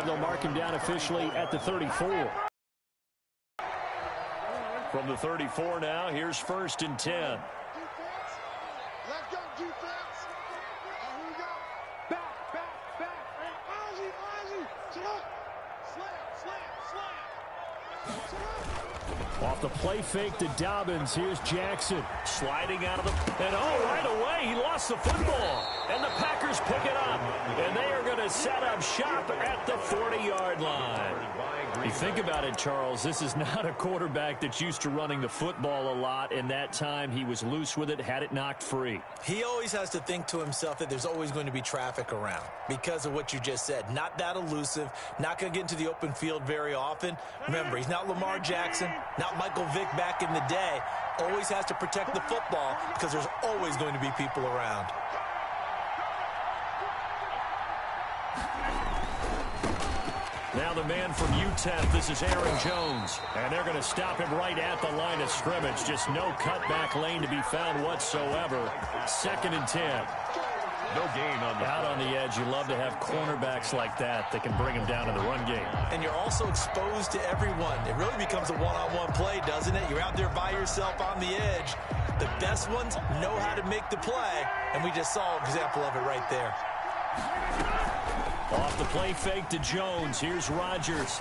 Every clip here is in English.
time, they'll mark him down officially at the 34. From the 34 now, here's 1st and 10. Let's go, defense. Here we go. Back. Ozzy. Slam. Off the play fake to Dobbins. Here's Jackson sliding out of the... And right away, he lost the football. And the Packers pick it up. And they are going to set up shop at the 40-yard line. You think about it, Charles, this is not a quarterback that's used to running the football a lot, and that time he was loose with it, had it knocked free. He always has to think to himself that there's always going to be traffic around because of what you just said. Not that elusive, not going to get into the open field very often. Remember, he's not Lamar Jackson, not Michael Vick back in the day. Always has to protect the football because there's always going to be people around. Now the man from UTEP, this is Aaron Jones. And they're going to stop him right at the line of scrimmage. Just no cutback lane to be found whatsoever. 2nd and 10. No gain on the out on the edge. You love to have cornerbacks like that can bring him down in the run game. And you're also exposed to everyone. It really becomes a one-on-one play, doesn't it? You're out there by yourself on the edge. The best ones know how to make the play, and we just saw an example of it right there. Off the play fake to Jones. Here's Rodgers.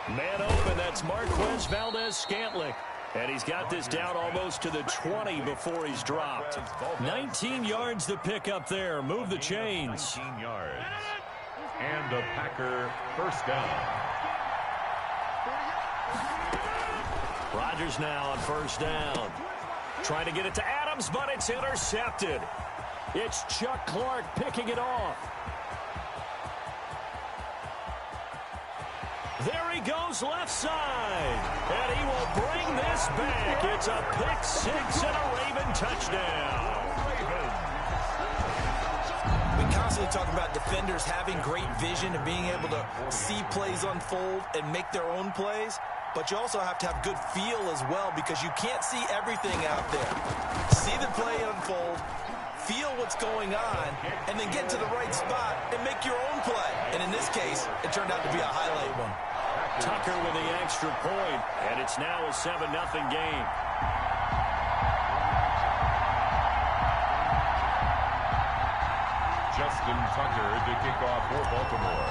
Man open. That's Marquez Valdez-Scantling. And he's got this down almost to the 20 before he's dropped. 19 yards to pick up there. Move the chains. 19 yards. And the Packer first down. Rodgers now on 1st down. Trying to get it to Adams, but it's intercepted. It's Chuck Clark picking it off. There he goes left side. And he will bring this back. It's a pick 6 and a Raven touchdown. We constantly talk about defenders having great vision and being able to see plays unfold and make their own plays. But you also have to have good feel as well because you can't see everything out there. See the play unfold, feel what's going on, and then get to the right spot and make your own play. And in this case, it turned out to be a highlight one. Tucker with the extra point, and it's now a 7-0 game. Justin Tucker to kick off for Baltimore.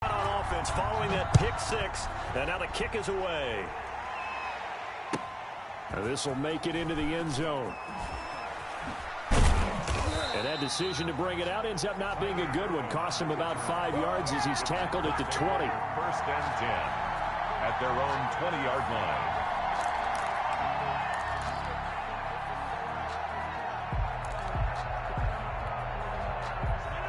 On offense following that pick 6, and now the kick is away. And this will make it into the end zone. And that decision to bring it out ends up not being a good one. Cost him about 5 yards as he's tackled at the 20. 1st and 10 at their own 20-yard line.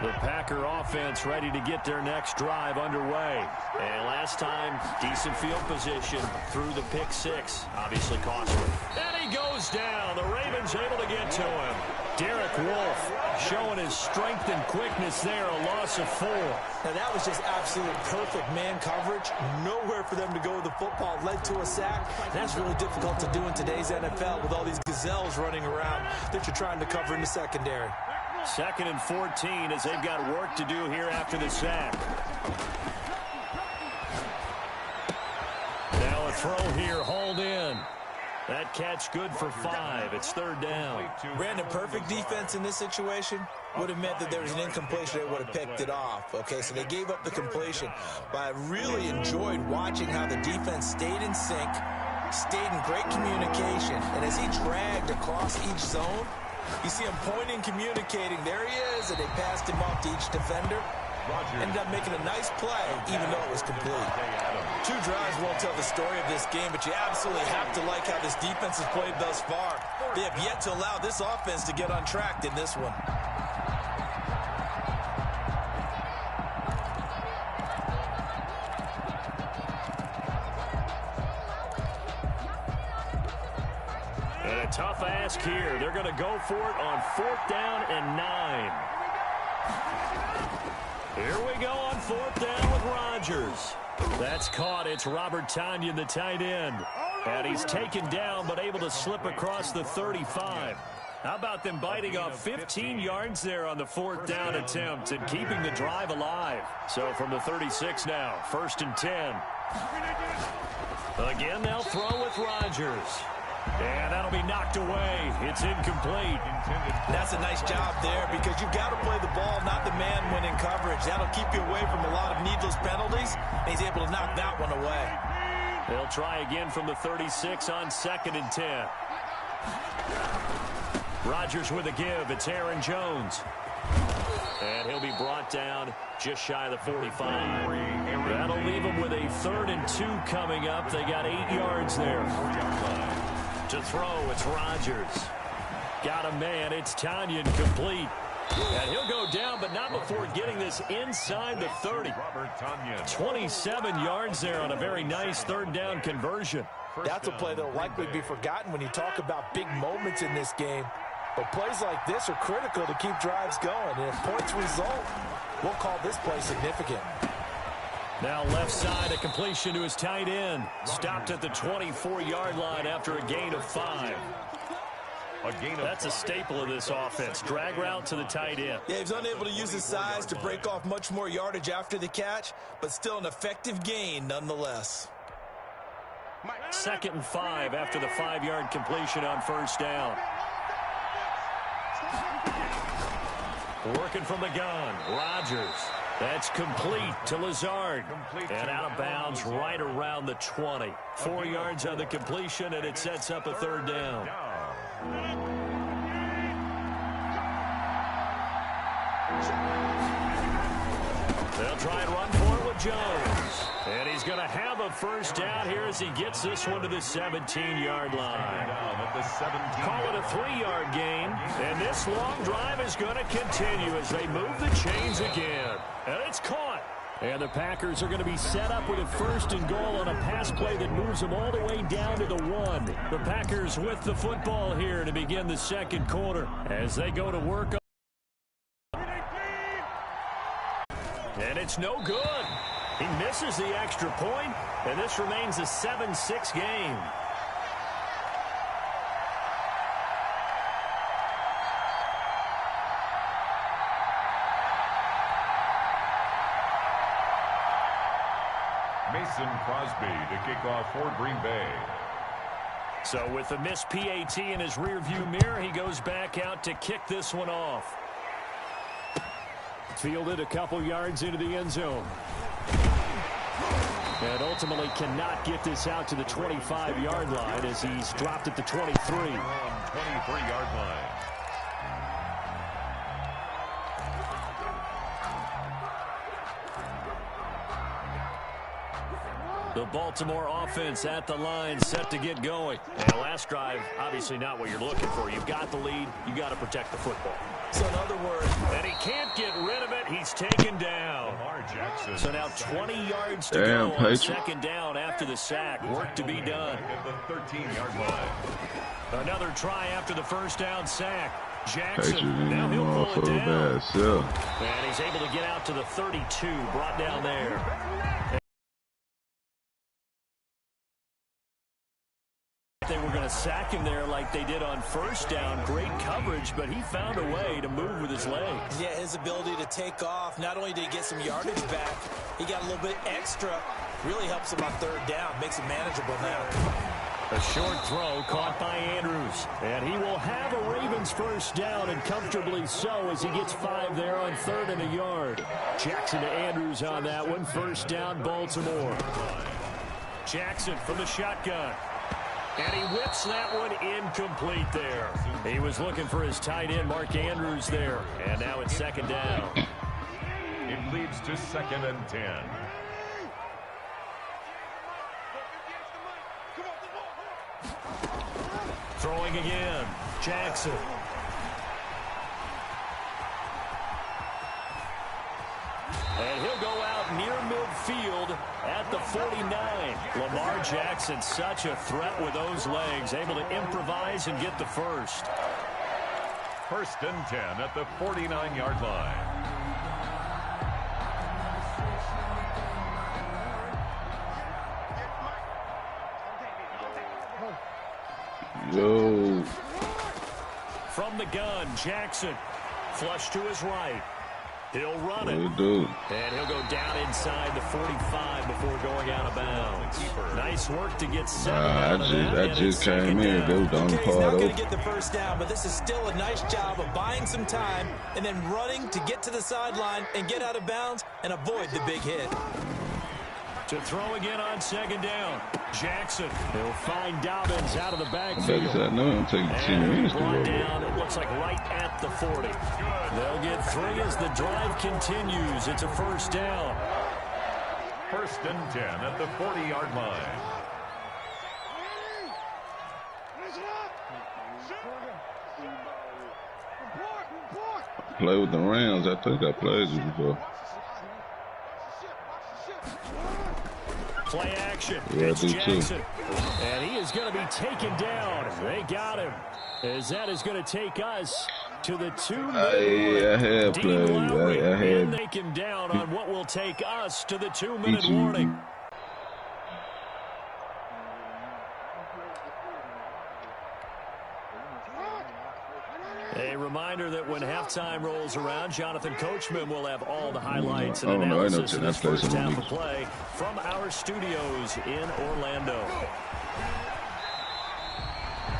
The Packer offense ready to get their next drive underway. And last time, decent field position through the pick 6. Obviously costly. And he goes down. The Ravens able to get to him. Derek Wolfe showing his strength and quickness there. A loss of 4. Now that was just absolute perfect man coverage. Nowhere for them to go with the football. Led to a sack. That's really difficult to do in today's NFL with all these gazelles running around that you're trying to cover in the secondary. 2nd and 14 as they've got work to do here after the sack. Now a throw here, hauled in. That catch good for 5. It's 3rd down. Brandon, perfect defense in this situation would have meant that there was an incompletion. They would have picked it off. Okay, so they gave up the completion. But I really enjoyed watching how the defense stayed in sync, stayed in great communication. And as he dragged across each zone, you see him pointing, communicating. There he is, and they passed him off to each defender. Ended up making a nice play, even though it was complete. 2 drives won't tell the story of this game, but you absolutely have to like how this defense has played thus far. They have yet to allow this offense to get untracked in this one. And a tough ask here. They're going to go for it on 4th down and 9. Here we go on 4th down with Rodgers. That's caught. It's Robert Tonyan, the tight end. And he's taken down but able to slip across the 35. How about them biting off 15 yards there on the 4th down attempt and keeping the drive alive? So from the 36 now, 1st and 10. Again, they'll throw with Rodgers. And that'll be knocked away. It's incomplete. That's a nice job there because you've got to play the ball, not the man when in coverage. That'll keep you away from a lot of needless penalties. And he's able to knock that one away. They'll try again from the 36 on 2nd and 10. Rodgers with a give. It's Aaron Jones. And he'll be brought down just shy of the 45. That'll leave him with a 3rd and 2 coming up. They got 8 yards there. To throw, it's Rodgers. Got a man. It's Tanyan complete. And he'll go down, but not before getting this inside the 30. 27 yards there on a very nice 3rd down conversion. That's a play that will likely be forgotten when you talk about big moments in this game. But plays like this are critical to keep drives going. And if points result, we'll call this play significant. Now left side, a completion to his tight end. Stopped at the 24-yard line after a gain of 5. That's a staple of this offense. Drag route to the tight end. Yeah, he's unable to use his size to break off much more yardage after the catch, but still an effective gain nonetheless. 2nd and 5 after the 5-yard completion on 1st down. Working from the gun, Rodgers. That's complete to Lazard. And out of bounds right around the 20. 4 yards on the completion, and it sets up a 3rd down. They'll try and run for it with Jones. And he's going to have a 1st down here as he gets this one to the 17-yard line. Call it a 3-yard gain. And this long drive is going to continue as they move the chains again. And it's caught. And the Packers are going to be set up with a 1st and goal on a pass play that moves them all the way down to the 1. The Packers with the football here to begin the 2nd quarter as they go to work. And it's no good. He misses the extra point, and this remains a 7-6 game. Mason Crosby to kick off for Green Bay. So with the missed PAT in his rearview mirror, he goes back out to kick this one off. Fielded a couple yards into the end zone. And ultimately cannot get this out to the 25-yard line as he's dropped at the 23. 23-yard line. The Baltimore offense at the line, set to get going. And the last drive, obviously not what you're looking for. You've got the lead. You got to protect the football. So in other words, and he can't get rid of it. He's taken down. So now 20 yards to go on 2nd down after the sack. Work to be done. At the 13-yard line. Another try after the 1st down sack. Jackson, now he'll pull it down. And he's able to get out to the 32, brought down there. They were going to sack him there like they did on 1st down. Great coverage, but he found a way to move with his legs. Yeah, his ability to take off. Not only did he get some yardage back, he got a little bit extra. Really helps him on 3rd down. Makes it manageable now. A short throw caught by Andrews. And he will have a Ravens 1st down, and comfortably so as he gets 5 there on 3rd and a yard. Jackson to Andrews on that one. 1st down, Baltimore. Jackson from the shotgun. And he whips that one incomplete there. He was looking for his tight end, Mark Andrews, there. And now it's 2nd down. It leads to 2nd and 10. Throwing again. Jackson. And he'll go out near midfield at the 49. Lamar Jackson, such a threat with those legs, able to improvise and get the 1st. 1st and 10 at the 49-yard line. From the Jackson. Flush to his right. He'll run it. What do? And he'll go down inside the 45 before going out of bounds. Nice work to get set. I just came in. That was the only He's part not of going it. to get the first down, but this is still a nice job of buying some time and then running to get to the sideline and get out of bounds and avoid the big hit. To throw again on second down. Jackson. He'll find Dobbins out of the backfield. I know I'm taking 10 And minutes to brought roll. down, it looks like right at the 40. They'll get 3 as the drive continues. It's a first down. 1st and 10 at the 40-yard line. Play with the Rams. I think I played this before. Play action. Yeah, It's I do too. Jackson. And he is going to be taken down. They got him. As that is going to take us to the 2-minute I had Dean played. Lowry I and had. take him down on what will take us to the 2-minute you. warning. A reminder that when halftime rolls around, Jonathan Coachman will have all the highlights and I know analysis of that. this I played first some half of leagues. play from our studios in Orlando.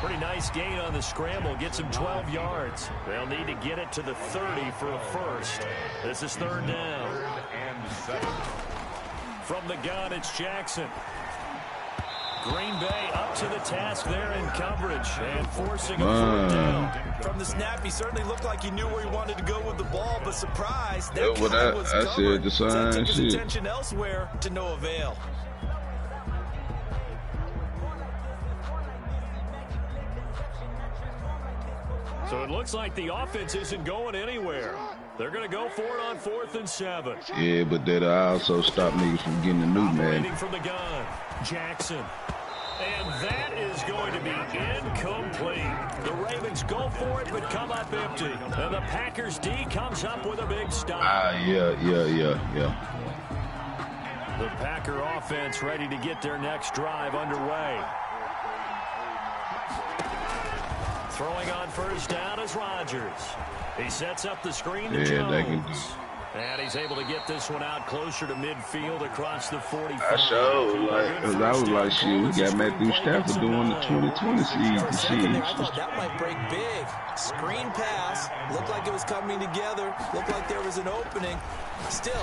Pretty nice gain on the scramble. Gets him 12 yards. They'll need to get it to the 30 for a first. This is 3rd down. 3rd and 7. From the gun, it's Jackson. Green Bay up to the task there in coverage and forcing a 4th down. From the snap, he certainly looked like he knew where he wanted to go with the ball, but surprise, that Yeah, what guy I was said covered. the So that same took his shit. attention elsewhere to no avail. So it looks like the offense isn't going anywhere. They're going to go for it on 4th and 7. Yeah, but that'll also stop niggas from getting a new man. Operating from the gun, Jackson. And that is going to be incomplete. The Ravens go for it, but come up empty. And the Packers D comes up with a big stop. Yeah. The Packer offense ready to get their next drive underway. Throwing on first down is Rodgers. He sets up the screen to Yeah, they can do Jones. And he's able to get this one out closer to midfield across the 45. I showed, because I was like, shit, we got Matthew Stafford doing the 2020 season. For a second there, I Shit. thought that might break big. Screen pass. Looked like it was coming together. Looked like there was an opening. Still,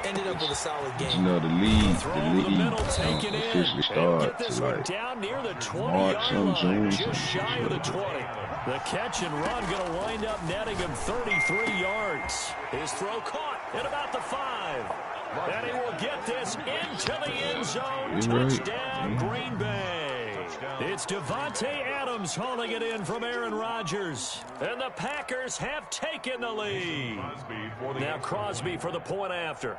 ended up with a solid game. You know, the league Throw over the middle, taken in. officially And get starts this one like down near the March 20-yard and line, June. just shy of the 20. The catch and run going to wind up netting him 33 yards. His throw caught at about the 5. And he will get this into the end zone. Touchdown, Green Bay. It's Devontae Adams hauling it in from Aaron Rodgers. And the Packers have taken the lead. Now Crosby for the point after.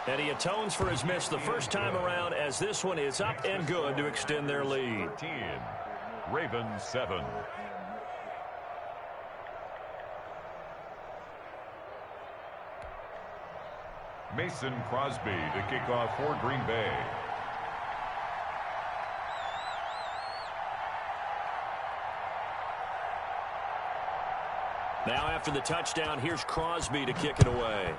And he atones for his miss the first time around, as this one is up and good to extend their lead. 13. Ravens 7. Mason Crosby to kick off for Green Bay. Now after the touchdown, here's Crosby to kick it away.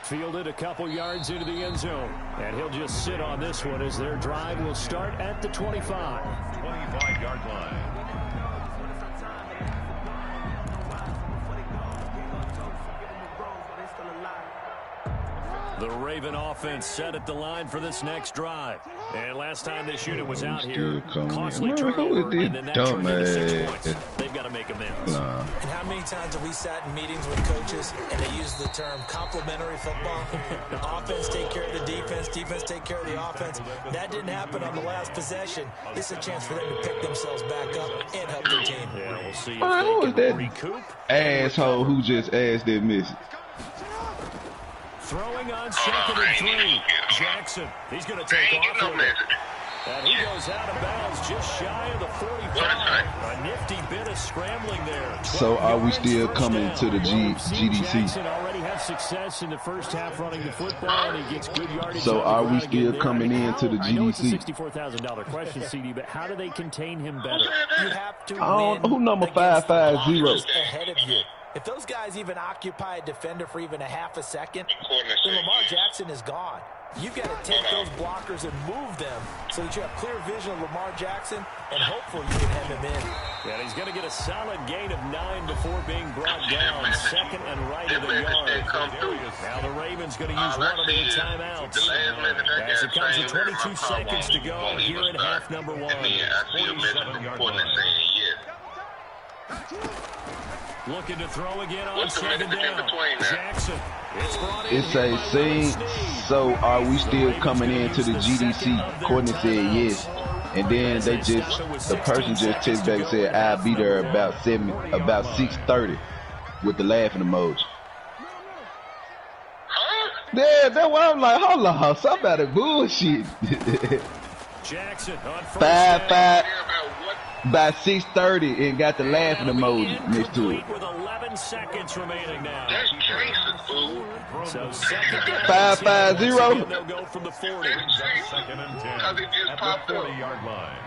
Fielded a couple yards into the end zone. And he'll just sit on this one as their drive will start at the 25. 25-yard line. The Raven offense set at the line for this next drive. And last time this unit was out here, costly turnover, and then that turned into 6 points. They've got to make amends. And how many times have we sat in meetings with coaches and they use the term complementary football? Offense take care of the defense, defense take care of the offense. That didn't happen on the last possession. This is a chance for them to pick themselves back up and help their team. Yeah, we'll see Who if was they that can recoup. asshole who just asked that message? Throwing on 2nd and 3. Jackson. He's going to take off with it. And he goes out of bounds just shy of the 45. A nifty bit of scrambling there. So are we still coming to the GDC? Jackson already had success in the first half running the football, and he gets good yardage. So are we still coming into the I know it's a GDC? $64,000 question, CD, but how do they contain him better? You have to win Who number against the 550? blockers ahead of you. If those guys even occupy a defender for even a half a second, then Lamar Jackson is gone. You've got to take those blockers and move them so that you have clear vision of Lamar Jackson, and hopefully you can hem him in. Yeah, he's going to get a solid gain of 9 before being brought down. Second and right of the yard. Now the Ravens going to use one of their timeouts. As it comes to 22 seconds to go here in half number 1. 47-yard line. Looking to throw again on second down. Jackson. It's a scene. So are we still coming into the GDC? Courtney said yes. And then the person just texted back and said, I'll be there about 6:30 with the laughing emoji. Yeah, that's why I'm like, hold on, somebody bullshit. Jackson on first 5 by 6:30 and got the laughing emoji next to it. With 11 seconds remaining now. That's Jason, fool. So second down. 550. They'll go from the 40. Second and 10 at the 40-yard line.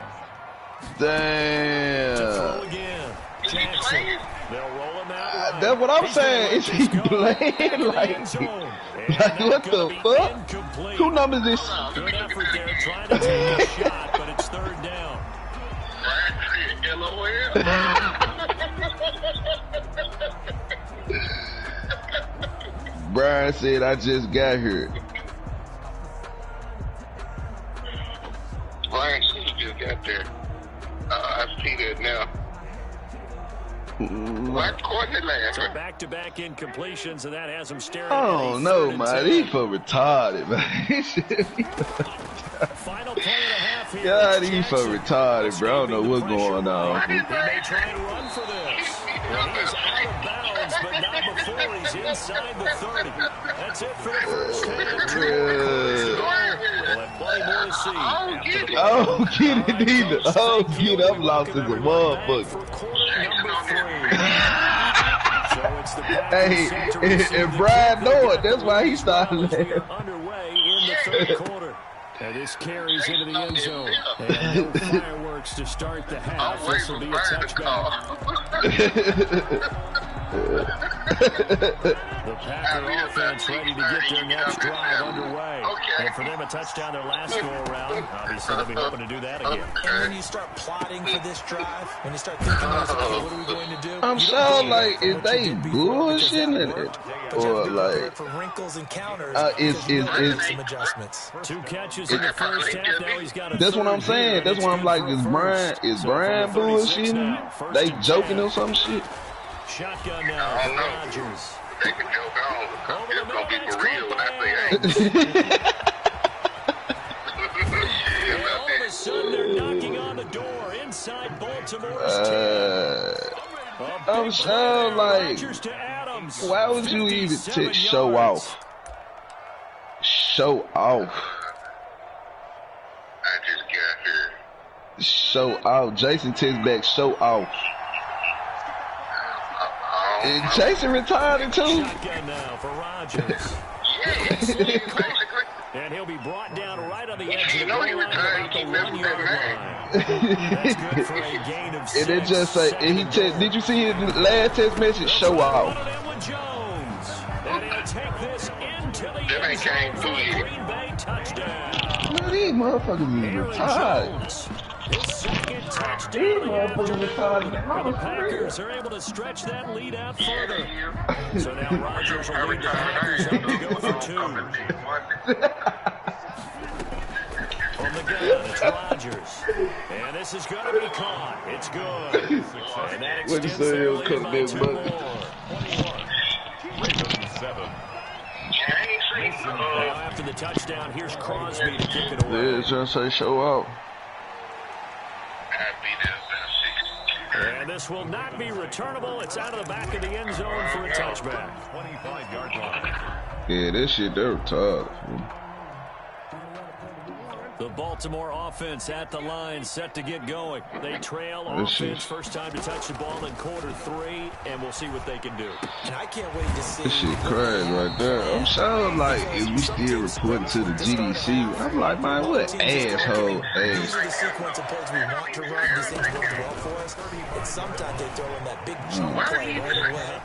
Damn. Throw again. Jackson. They'll roll him out. That's what I'm saying. Is he playing like what the fuck? Who number is this? Good effort there, trying to take a shot, but it's third down. Brian said, I just got here. Brian said he just got there. I see that now. Why Courtney So laughing? back-to-back incompletions, and that has him staring. Oh no, man, he for retarded, man. Final play and a half here. God, he for retarded, bro. I don't know what's going on. He may try and run for this. Well, he is out of bounds, but not before he's inside the 30. That's it for the first half. 2 minutes to go. We'll have plenty more to see. I don't get it either. I don't get it. I'm lost as a motherfucker. For quarter number 3. So it's the Hey, and Brian know it. That's why he started laughing. underway in the third quarter. And this carries into the end zone. And no fireworks to start the half. This will be a touchback. The Packer offense ready to get their next drive underway. And for them, a touchdown their last go-around. Obviously, they'll be hoping to do that again. And when you start plotting for this drive, when you start thinking, okay, what are we going to do? I'm so like, is they bullshitting it? Or like, for wrinkles and counters, is some adjustments. 2 catches in the first half. Now he's got a that's what I'm third saying. here. That's why I'm like, is Brian bullshitting? They joking or some shit? Shotgun now for Rodgers. They can joke on. Over the It's gonna be middle, for real when I it's say, caught hey. And all of a sudden, they're knocking on the door inside Baltimore's 10. I'm so like, Rodgers to Adams. why would you even 57 show yards. off? Show off. I just got here. Show off. Jason texts back, show off. And Jason retired too. Shotgun now for Rodgers. Basically. And he'll be brought down right on the edge of the You know goal he line retired, about the he messed with 1-yard that line. That's good for a gain of 6. And it just say, and he text, did you see his last text message? Show off. Jones. And he'll take this into the That end ain't zone James for a Bouye. Green Bay touchdown. Man, these motherfuckers is Aaron retired. Jones, his second These touchdown. motherfuckers retired. And the Packers are able to stretch that lead out further. So now Rodgers will lead the Packers up to go for 2. On the gun, it's Rodgers. And this is going to be caught. It's good. And that What'd you extends say, their it'll lead come by back, 2 Buck? more. 7. Now after the touchdown, here's Crosby to kick it away. Yeah, just say show off. And this will not be returnable. It's out of the back of the end zone for a touchback. 25-yard line. Yeah, this shit, they're retarded. The Baltimore offense at the line, set to get going. They trail offense, first time to touch the ball in quarter 3, and we'll see what they can do. And I can't wait to see. This shit crazy right there. I'm sure, like, if we still reporting to the GDC, I'm like, man, what asshole ass. These are the sequence of plays we want to run. These things work well for us. And sometimes they throw in that big jump play right away.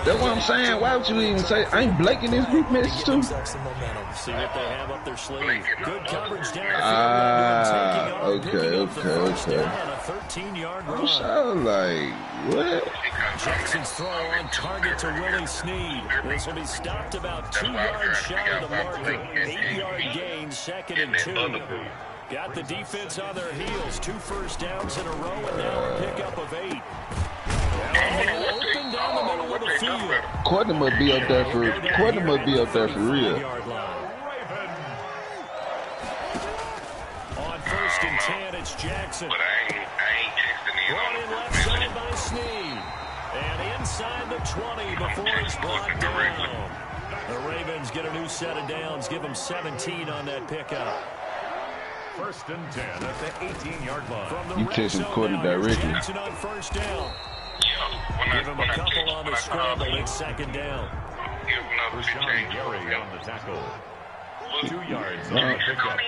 That's what I'm saying. Why would you even say, ain't Blake in this group message too? See what they have up their sleeve. Good coverage down. Okay. On a 13-yard run. I'm sure, like, what? Jackson's throw on target to Willie Snead. This will be stopped about 2 yards shy of the marker. 8-yard gain, 2nd and 2. Got the defense on their heels. 2 first downs in a row, and now a pickup of 8. Open down the middle of the field. Courtney must be up there for real. On 1st and 10, it's Jackson. But I ain't texting Brought in left side by Snead. And inside the 20 before he's brought down. The Ravens get a new set of downs. Give them 17 on that pickup. 1st and 10 at the 18-yard line. From the You red texting zone Courtney now, here's directly. Jackson on 1st down. Yeah, Give him a couple on the scramble. It's 2nd down. Rashawn Gary on the tackle. 2 yards on the pickup.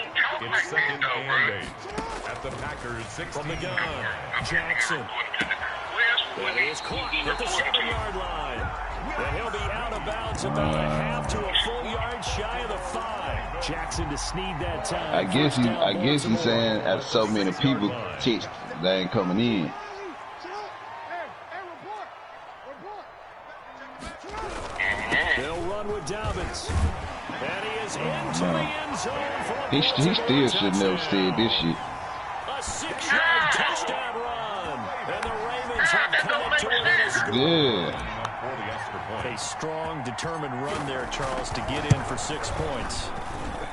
It's 2nd and 8 at the Packers 16. From the gun, Jackson. And he is caught at the 7-yard line. And he'll be out of bounds about a half to a full yard shy of the 5. Jackson to Snead that time. I guess he's saying as so many people text, they ain't coming in. They'll run with Dobbins. And he is into the end zone for He still should never said this shit. a 6-yard touchdown run. And the Ravens have come to within a score. Yeah. A strong, determined run there, Charles, to get in for 6 points.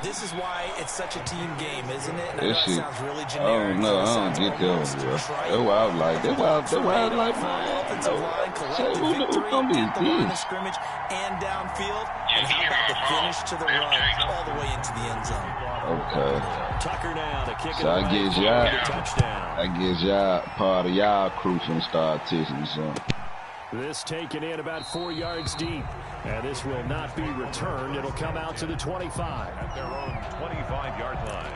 This is why it's such a team game, isn't it? And I know This it shit. sounds really I generic. don't know. I don't Sounds get that almost one, bro. trite. That's why I was like, that's why I was like, Offensive line, man. collective Who victory gonna be at the line of this? scrimmage and downfield. And how about the finish to the run all the way into the end zone? Okay. Tucker now to kick it So I away guess for y'all, a touchdown. I guess y'all part of y'all crew from start testing something. This taken in about 4 yards deep. And this will not be returned. It'll come out to the 25. At their own 25-yard line.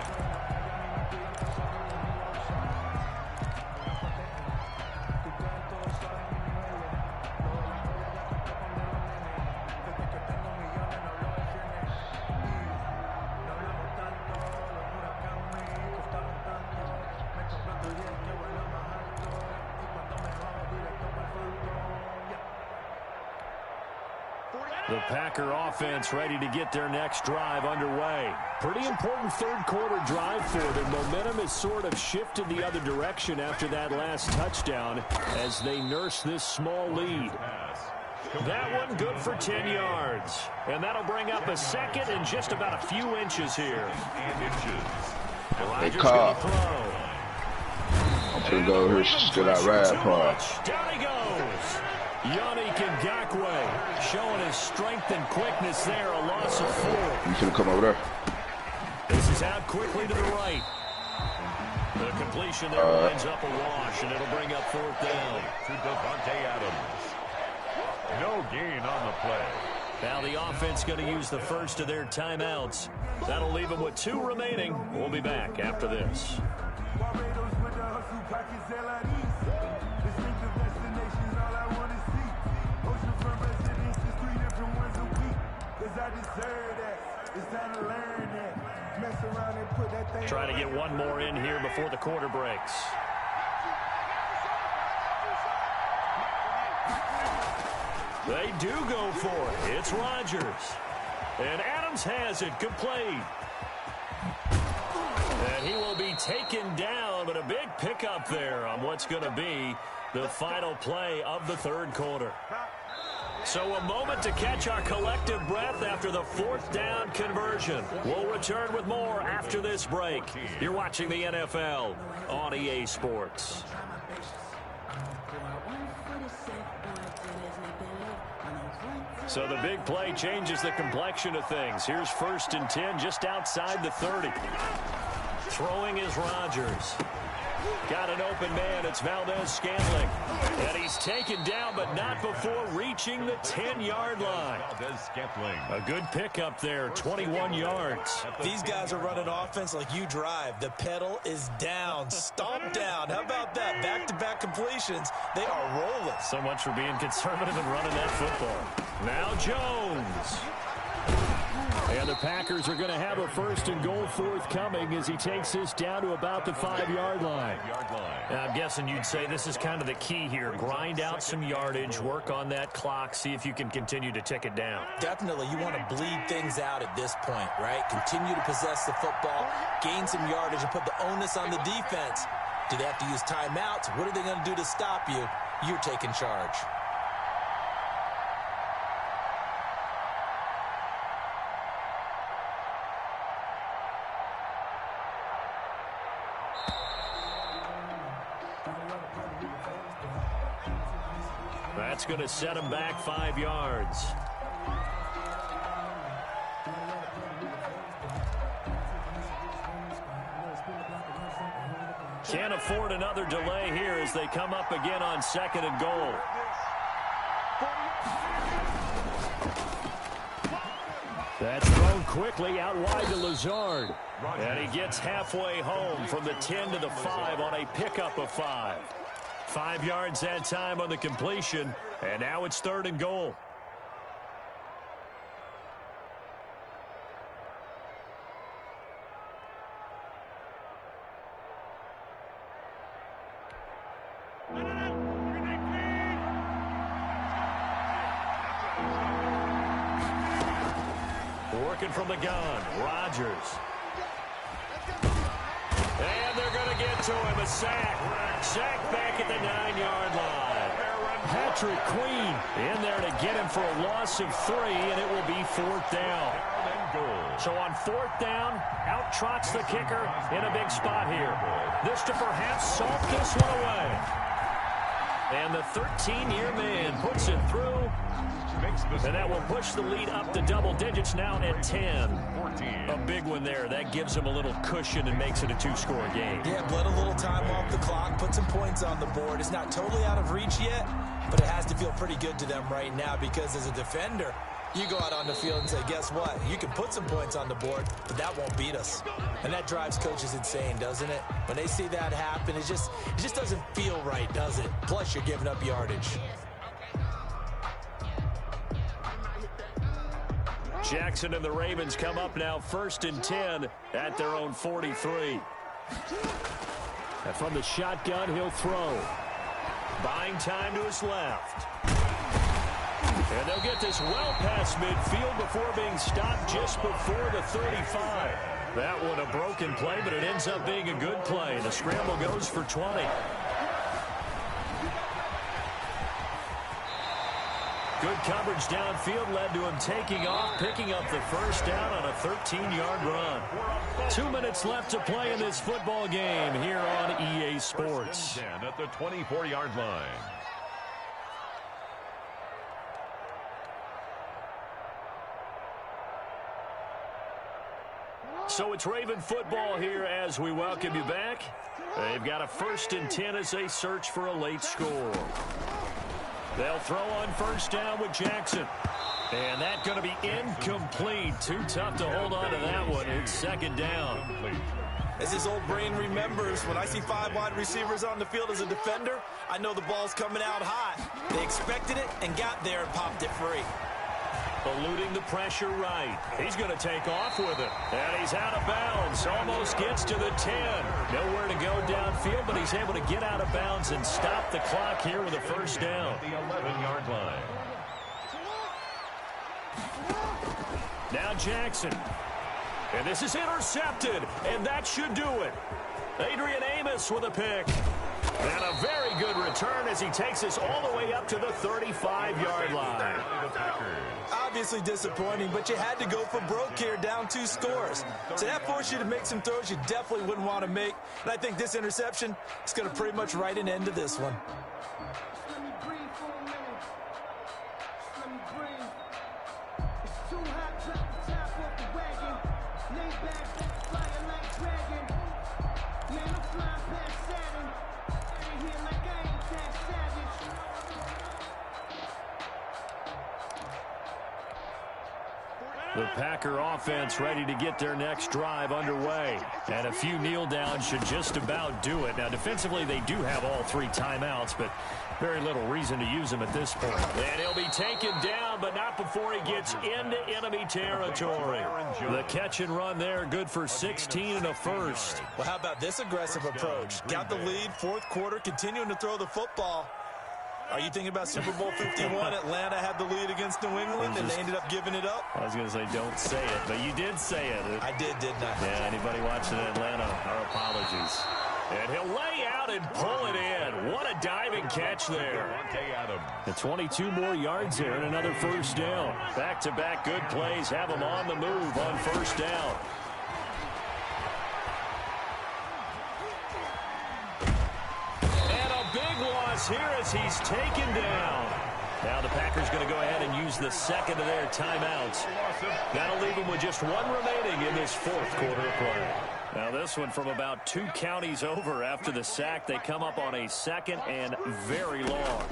The Packer offense ready to get their next drive underway. Pretty important third quarter drive for them. Momentum has sort of shifted the other direction after that last touchdown as they nurse this small lead. That one good for 10 yards. And that'll bring up a second and just about a few inches here. They call. I'm finna go here, still out ride part. Down he goes. Yannick Ngakoue showing his strength and quickness there. A loss of 4. You finna come over there? This is out quickly to the right. The completion there lines up a wash, and it'll bring up 4th down. To Devontae Adams. No gain on the play. Now the offense going to use the first of their timeouts. That'll leave them with 2 remaining. We'll be back after this. Trying to get one more in here before the quarter breaks. They do go for it. It's Rodgers. And Adams has it. Complete. And he will be taken down, but a big pickup there on what's going to be the final play of the third quarter. So a moment to catch our collective breath after the 4th down conversion. We'll return with more after this break. You're watching the NFL on EA Sports. So the big play changes the complexion of things. Here's 1st and 10 just outside the 30. Throwing is Rodgers. Got an open man. It's Valdez-Scantling. And he's taken down, but not before reaching the 10-yard line. A good pickup there, 21 yards. These guys are running offense like you drive. The pedal is down, stomp down. How about that? Back-to-back completions. They are rolling. So much for being conservative and running that football. Now Jones. And the Packers are going to have a 1st and goal forthcoming as he takes this down to about the 5-yard line. I'm guessing you'd say this is kind of the key here. Grind out some yardage, work on that clock, see if you can continue to tick it down. Definitely. You want to bleed things out at this point, right? Continue to possess the football, gain some yardage, and put the onus on the defense. Do they have to use timeouts? What are they going to do to stop you? You're taking charge. That's going to set him back 5 yards. Can't afford another delay here as they come up again on 2nd and goal. That's thrown quickly out wide to Lazard. And he gets halfway home from the 10 to the 5 on a pickup of 5. 5 yards that time on the completion, and now it's 3rd and goal. Working from the gun, Rodgers. And they're going to get to him, a sack. Sack back at the 9-yard line. Patrick Queen in there to get him for a loss of 3, and it will be 4th down. So on 4th down, out trots the kicker in a big spot here. This to perhaps salt this one away. And the 13-year man puts it through. And that will push the lead up to double digits now at 10. A big one there. That gives them a little cushion and makes it a 2-score game. Yeah, bled a little time off the clock, put some points on the board. It's not totally out of reach yet, but it has to feel pretty good to them right now because as a defender, you go out on the field and say, guess what? You can put some points on the board, but that won't beat us. And that drives coaches insane, doesn't it? When they see that happen, it just doesn't feel right, does it? Plus, you're giving up yardage. Jackson and the Ravens come up now 1st and 10 at their own 43. And from the shotgun, he'll throw. Buying time to his left. And they'll get this well past midfield before being stopped just before the 35. That one a broken play, but it ends up being a good play. The scramble goes for 20. Good coverage downfield led to him taking off, picking up the 1st down on a 13-yard run. 2 minutes left to play in this football game here on EA Sports. At the 24-yard line. So it's Raven football here as we welcome you back. They've got a 1st and 10 as they search for a late score. They'll throw on 1st down with Jackson. And that's going to be incomplete. Too tough to hold on to that one. It's 2nd down. As his old brain remembers, when I see 5 wide receivers on the field as a defender, I know the ball's coming out hot. They expected it and got there and popped it free. Eluding the pressure right. He's going to take off with it. And he's out of bounds. Almost gets to the 10. Nowhere to go downfield, but he's able to get out of bounds and stop the clock here with a 1st down. The 11-yard line. Now Jackson. And this is intercepted, and that should do it. Adrian Amos with a pick. And a very good return as he takes us all the way up to the 35-yard line. Obviously disappointing, but you had to go for broke here, down 2 scores. So that forced you to make some throws you definitely wouldn't want to make. And I think this interception is going to pretty much write an end to this one. The Packer offense ready to get their next drive underway. And a few kneel downs should just about do it. Now, defensively, they do have all 3 timeouts, but very little reason to use them at this point. And he'll be taken down, but not before he gets into enemy territory. The catch and run there, good for 16 and a first. Well, how about this aggressive approach? Got the lead, 4th quarter, continuing to throw the football. Are you thinking about Super Bowl 51? Atlanta had the lead against New England, and they ended up giving it up? I was going to say don't say it, but you did say it. I did, didn't I? Yeah, anybody watching Atlanta, our apologies. And he'll lay out and pull it in. What a diving catch there. The 22 more yards there and another first down. Back-to-back good plays have him on the move on first down. Here as he's taken down. Now the Packers going to go ahead and use the second of their timeouts. That'll leave them with just 1 remaining in this 4th quarter of play. Now this one from about 2 counties over after the sack. They come up on a 2nd and very long.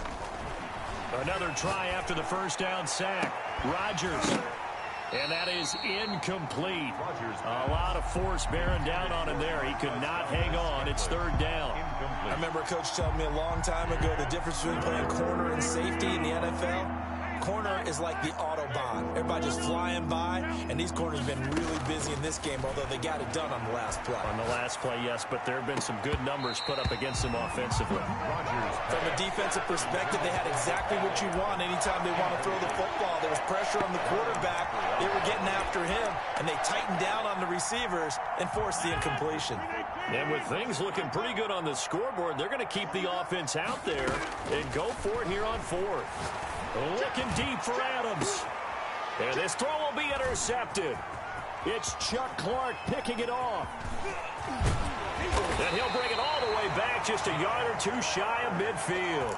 Another try after the first down sack. Rodgers. And that is incomplete. A lot of force bearing down on him there. He could not hang on. It's 3rd down. I remember a coach telling me a long time ago the difference between playing corner and safety in the NFL. Corner is like the Autobahn. Everybody just flying by, and these corners have been really busy in this game, although they got it done on the last play. On the last play, yes, but there have been some good numbers put up against them offensively. From a defensive perspective, they had exactly what you want anytime they want to throw the football. There was pressure on the quarterback. They were getting after him, and they tightened down on the receivers and forced the incompletion. And with things looking pretty good on the scoreboard, they're going to keep the offense out there and go for it here on 4th. Looking deep for Adams. And this throw will be intercepted. It's Chuck Clark picking it off. And he'll bring it all the way back, just a yard or 2 shy of midfield.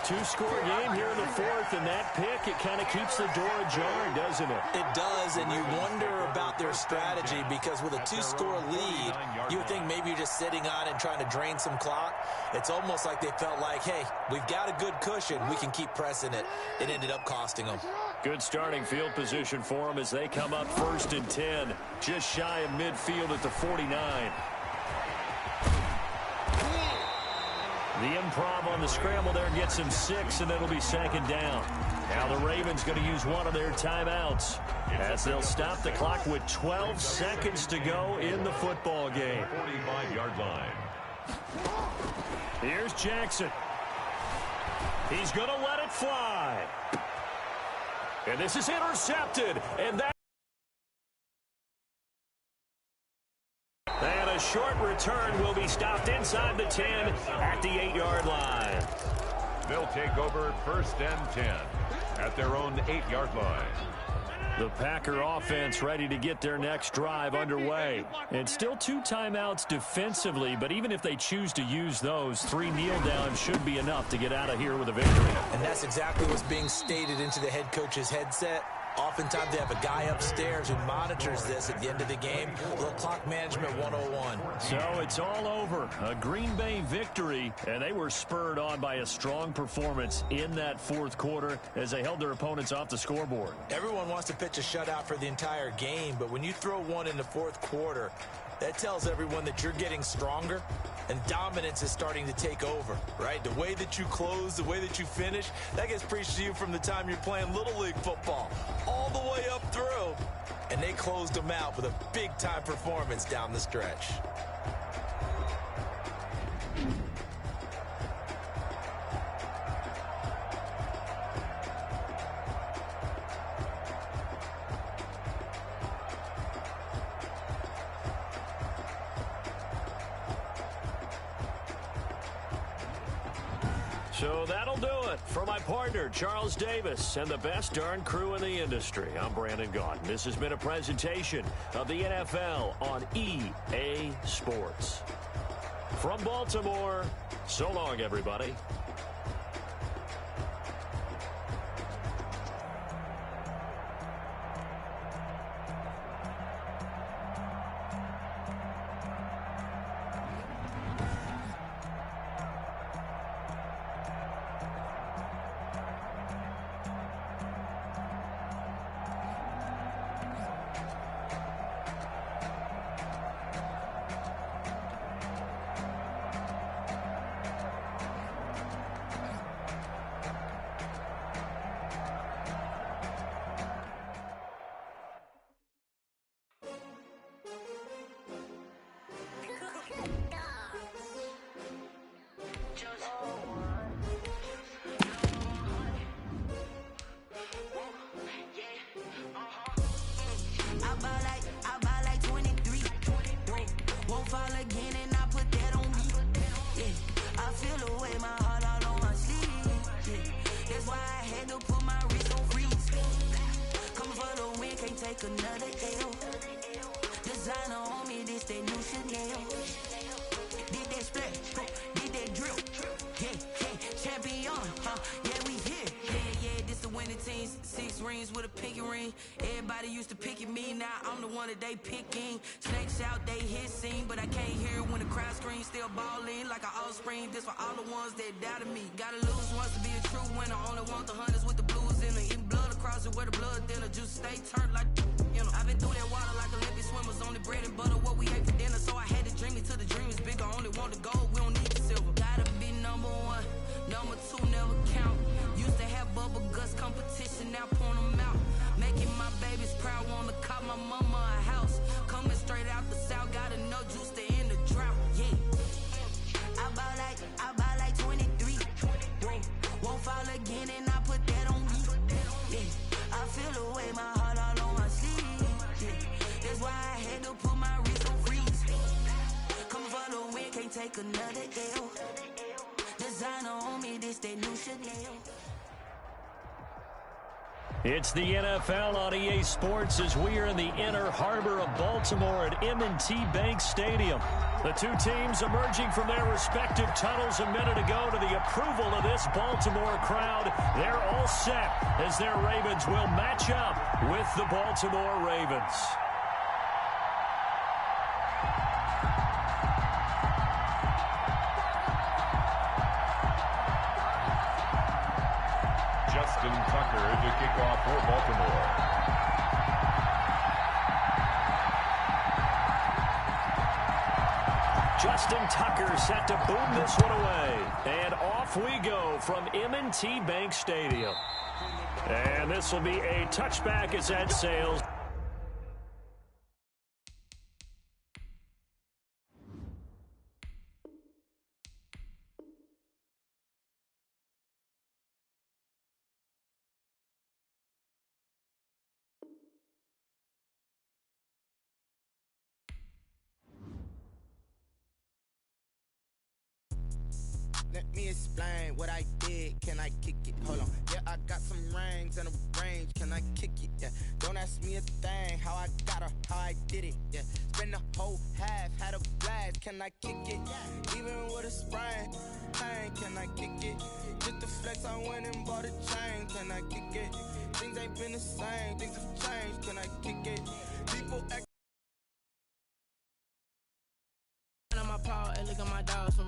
2-score game here in the 4th, and that pick, it kind of keeps the door ajar, doesn't it? It does, and you wonder about their strategy because with a 2-score lead, you would think maybe you're just sitting on it and trying to drain some clock. It's almost like they felt like, hey, we've got a good cushion. We can keep pressing it. It ended up costing them. Good starting field position for them as they come up 1st and 10, just shy of midfield at the 49. The improv on the scramble there gets him 6, and it'll be 2nd down. Now the Ravens going to use one of their timeouts as they'll stop the clock with 12 seconds to go in the football game. 45-yard line. Here's Jackson. He's going to let it fly. And this is intercepted, and that. And a short return will be stopped inside the 10 at the 8-yard line. They'll take over 1st and 10 at their own 8-yard line. The Packer offense ready to get their next drive underway. And still 2 timeouts defensively, but even if they choose to use those, 3 kneel downs should be enough to get out of here with a victory. And that's exactly what's being stated into the head coach's headset. Oftentimes they have a guy upstairs who monitors this at the end of the game. A little clock management 101. So it's all over. A Green Bay victory, and they were spurred on by a strong performance in that 4th quarter as they held their opponents off the scoreboard. Everyone wants to pitch a shutout for the entire game, but when you throw one in the 4th quarter, that tells everyone that you're getting stronger and dominance is starting to take over, right? The way that you close, the way that you finish, that gets preached to you from the time you're playing Little League football all the way up through. And they closed them out with a big-time performance down the stretch. So that'll do it for my partner, Charles Davis, and the best darn crew in the industry. I'm Brandon Gaudin. This has been a presentation of the NFL on EA Sports. From Baltimore, so long, everybody. champion, yeah, we here. Yeah, this the winning teams. 6 rings with a pinky ring. Everybody used to pick at me, now I'm the one that they picking. Snakes out, they hissing, but I can't hear when the crowd screams. Still balling like an offspring. This for all the ones that doubted me. Gotta lose once to be a true winner. Only want the hunters with the blues in it. Eating blood across it where the blood thinner. Juice stay turned like, you know. I've been through that water like Olympic swimmers. Only bread and butter, what we ate for dinner. So I had to dream it till the dream is bigger. Only want the gold, we don't need the silver. Gotta be number 1, number 2 never count. Used to have bubble guts competition, now point them out. Making my babies proud, wanna call my mama a house. Coming straight out the south, gotta know juice to end the drought. Yeah, I bought like 23. Won't fall again and I put that on me. Yeah, I feel the way, my heart all on my sleeve. Yeah, that's why I had to put my wrist on freeze. Coming for the win, can't take another L. Designer on me, this that new Chanel. It's the NFL on EA Sports as we are in the inner harbor of Baltimore at M&T Bank Stadium. The two teams emerging from their respective tunnels a minute ago to the approval of this Baltimore crowd. They're all set as their Ravens will match up with the Baltimore Ravens. Justin Tucker to kick off for Baltimore. Justin Tucker set to boom this one away. And off we go from M&T Bank Stadium. And this will be a touchback as that sails. Let me explain what I did. Can I kick it? Hold on. Yeah, I got some rings and a range. Can I kick it? Yeah. Don't ask me a thing. How I got her, how I did it. Yeah. Spend the whole half, had a blast. Can I kick it? Even with a sprain. Pain, can I kick it? Just the flex, I went and bought a chain. Can I kick it? Things ain't been the same. Things have changed. Can I kick it? People act on my paw, and look at my dogs from.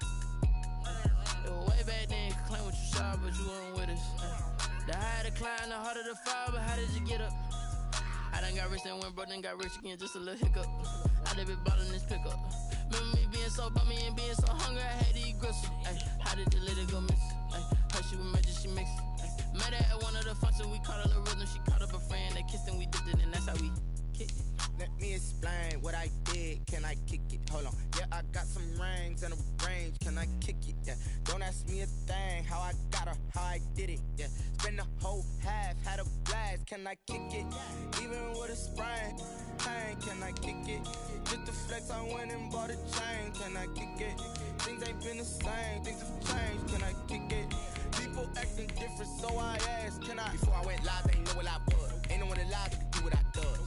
Way back then, you could claim what you saw, but you weren't with us. The higher the climb, the harder the fall, but how did you get up? I done got rich and went broke, then got rich again, just a little hiccup. I done been ballin' this pickup. Remember me being so bummy and being so hungry, I had to eat gristle. How did the little go miss? Her she was magic, she mixed. Met her at one of the functions, we caught a little rhythm. She caught up a friend, they kissed and we dipped it, and that's how we kicked it. Let me explain what I did. Can I kick it? Hold on. Yeah, I got some rings and a range. Can I kick it? Yeah. Don't ask me a thing. How I got her, how I did it. Yeah. Spend the whole half, had a blast. Can I kick it? Even with a sprain. Pain, can I kick it? Just the flex, I went and bought a chain. Can I kick it? Things ain't been the same. Things have changed. Can I kick it? People acting different, so I asked. Can I? Before I went live, they ain't know what I was. Ain't no one alive that can do what I does.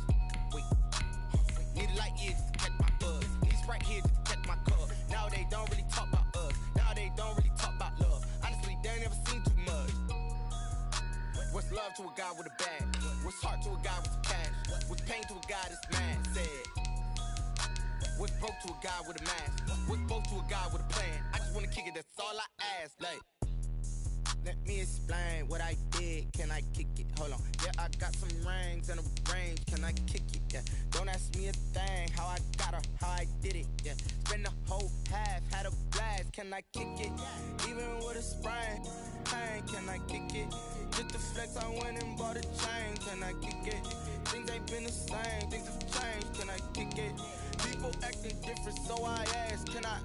Need a light years to catch my buzz. Need a Sprite here to catch my cup. Now they don't really talk about us. Now they don't really talk about love. Honestly, they ain't never seen too much. What's love to a guy with a bag? What's heart to a guy with cash? What's pain to a guy that's mad? Said. What's broke to a guy with a mask? What's both to a guy with a plan? I just wanna kick it, that's all I ask. Like, let me explain what I did. Can I kick it? Hold on. Yeah, I got some rings and a range. Can I kick it? Yeah. Don't ask me a thing. How I got her, how I did it. Yeah. Spend the whole half, had a blast. Can I kick it? Even with a sprain. Pain, can I kick it? Just the flex, I went and bought a chain. Can I kick it? Things ain't been the same. Things have changed. Can I kick it? People acting different, so I asked. Can I?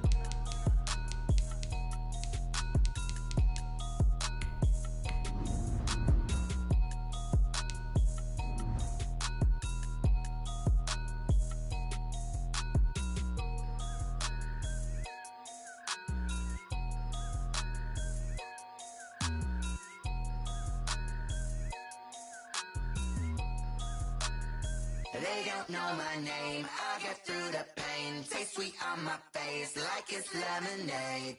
They don't know my name, I get through the pain. Taste sweet on my face like it's lemonade.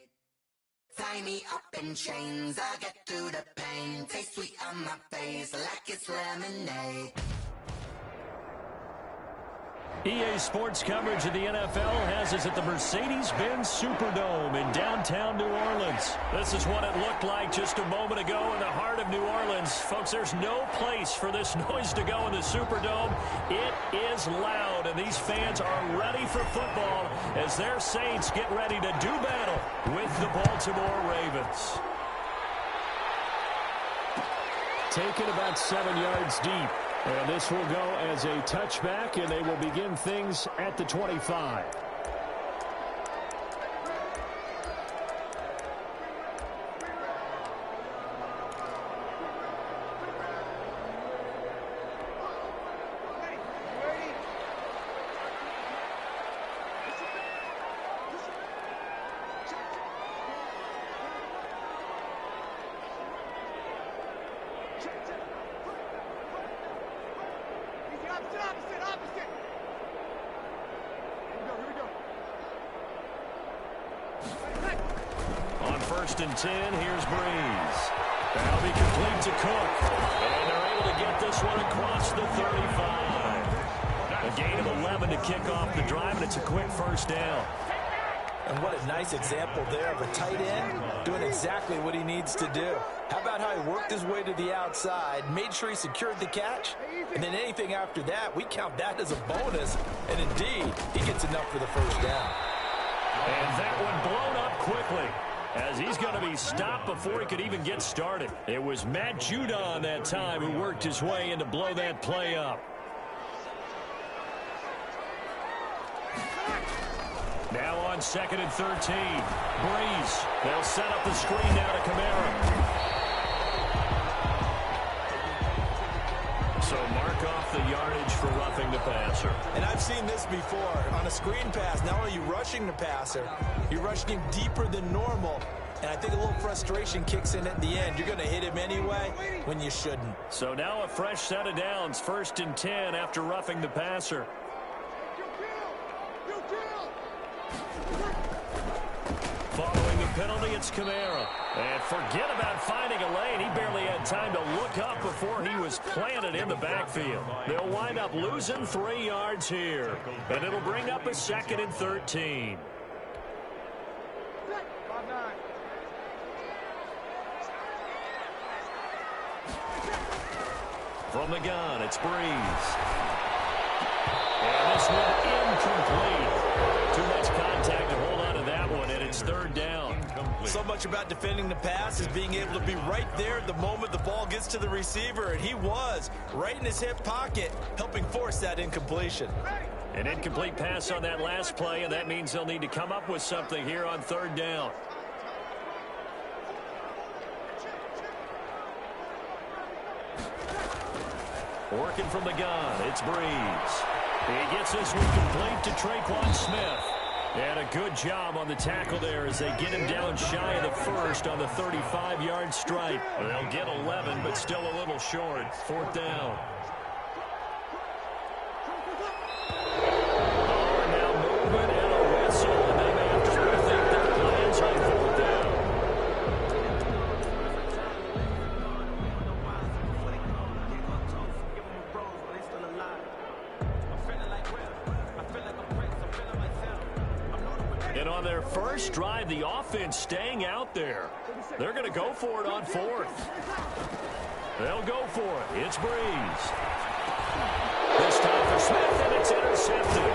Tie me up in chains, I get through the pain. Taste sweet on my face like it's lemonade. EA Sports coverage of the NFL has us at the Mercedes-Benz Superdome in downtown New Orleans. This is what it looked like just a moment ago in the heart of New Orleans. Folks, there's no place for this noise to go in the Superdome. It is loud, and these fans are ready for football as their Saints get ready to do battle with the Baltimore Ravens. Taken about 7 yards deep. And this will go as a touchback, and they will begin things at the 25. First and 10, here's Breeze. That'll be complete to Cook. And they're able to get this one across the 35. A gain of 11 to kick off the drive, and it's a quick first down. And what a nice example there of a tight end doing exactly what he needs to do. How about how he worked his way to the outside, made sure he secured the catch, and then anything after that, we count that as a bonus. And indeed, he gets enough for the first down. And that one blown up quickly, as he's going to be stopped before he could even get started. It was Matt Judon that time who worked his way in to blow that play up. Now on 2nd and 13. Breeze. They'll set up the screen now to Kamara. So mark off the yardage for roughing the passer. And I've seen this before. On a screen pass, not only are you rushing the passer, you're rushing him deeper than normal. And I think a little frustration kicks in at the end. You're going to hit him anyway when you shouldn't. So now a fresh set of downs. 1st and 10 after roughing the passer. Following the penalty, it's Kamara. And forget about finding a lane. He barely had time to look up before he was planted in the backfield. They'll wind up losing 3 yards here. And it'll bring up a 2nd and 13. From the gun, it's Breeze. And this one incomplete. Too much contact to hold on to that one, and it's 3rd down. So much about defending the pass is being able to be right there at the moment the ball gets to the receiver, and he was right in his hip pocket, helping force that incompletion. An incomplete pass on that last play, and that means they'll need to come up with something here on 3rd down. Working from the gun, it's Breeze. He gets this one complete to Traquan Smith. And a good job on the tackle there as they get him down shy of the first on the 35-yard stripe. They'll get 11, but still a little short. 4th down. Oh, and now movement and a whistle, and they may have to rethink their plans on 4th down. And on their first drive, the offense staying out there. They're going to go for it on 4th. They'll go for it. It's Breeze. This time for Smith, and it's intercepted.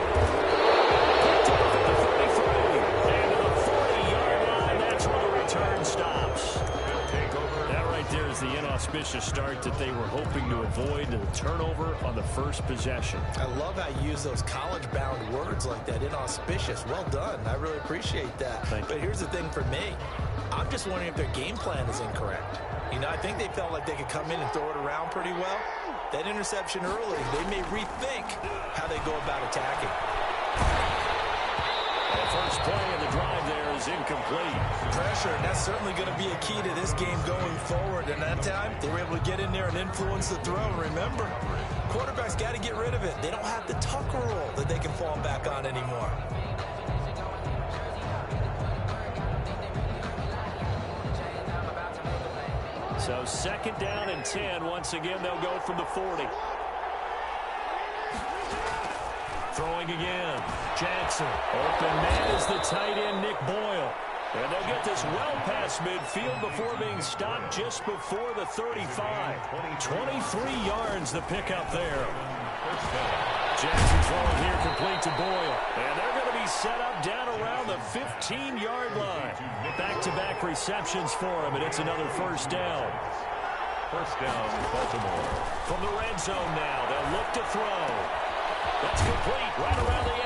Picked off at the 33. And to the 40-yard line, that's where the return stops. That right there is the inauspicious start that they were hoping to avoid, the turnover on the first possession. I love how you use those college-bound words like that, inauspicious. Well done. I really appreciate that. But here's the thing for me. I'm just wondering if their game plan is incorrect. You know, I think they felt like they could come in and throw it around pretty well. That interception early, they may rethink how they go about attacking. The first play of the drive there is incomplete. Pressure, and that's certainly going to be a key to this game going forward. And that time, they were able to get in there and influence the throw. And remember, quarterbacks got to get rid of it. They don't have the Tucker rule that they can fall back on anymore. So 2nd down and 10. Once again, they'll go from the 40. Throwing again. Jackson. Open man is the tight end, Nick Boyle. And they'll get this well past midfield before being stopped just before the 35. 23 yards the pickup there. Jackson throwing here complete to Boyle. And they're going to be set up down around the 15-yard line. Back-to-back receptions for him, and it's another 1st down. 1st down, Baltimore. From the red zone now, they'll look to throw. That's complete right around the 8.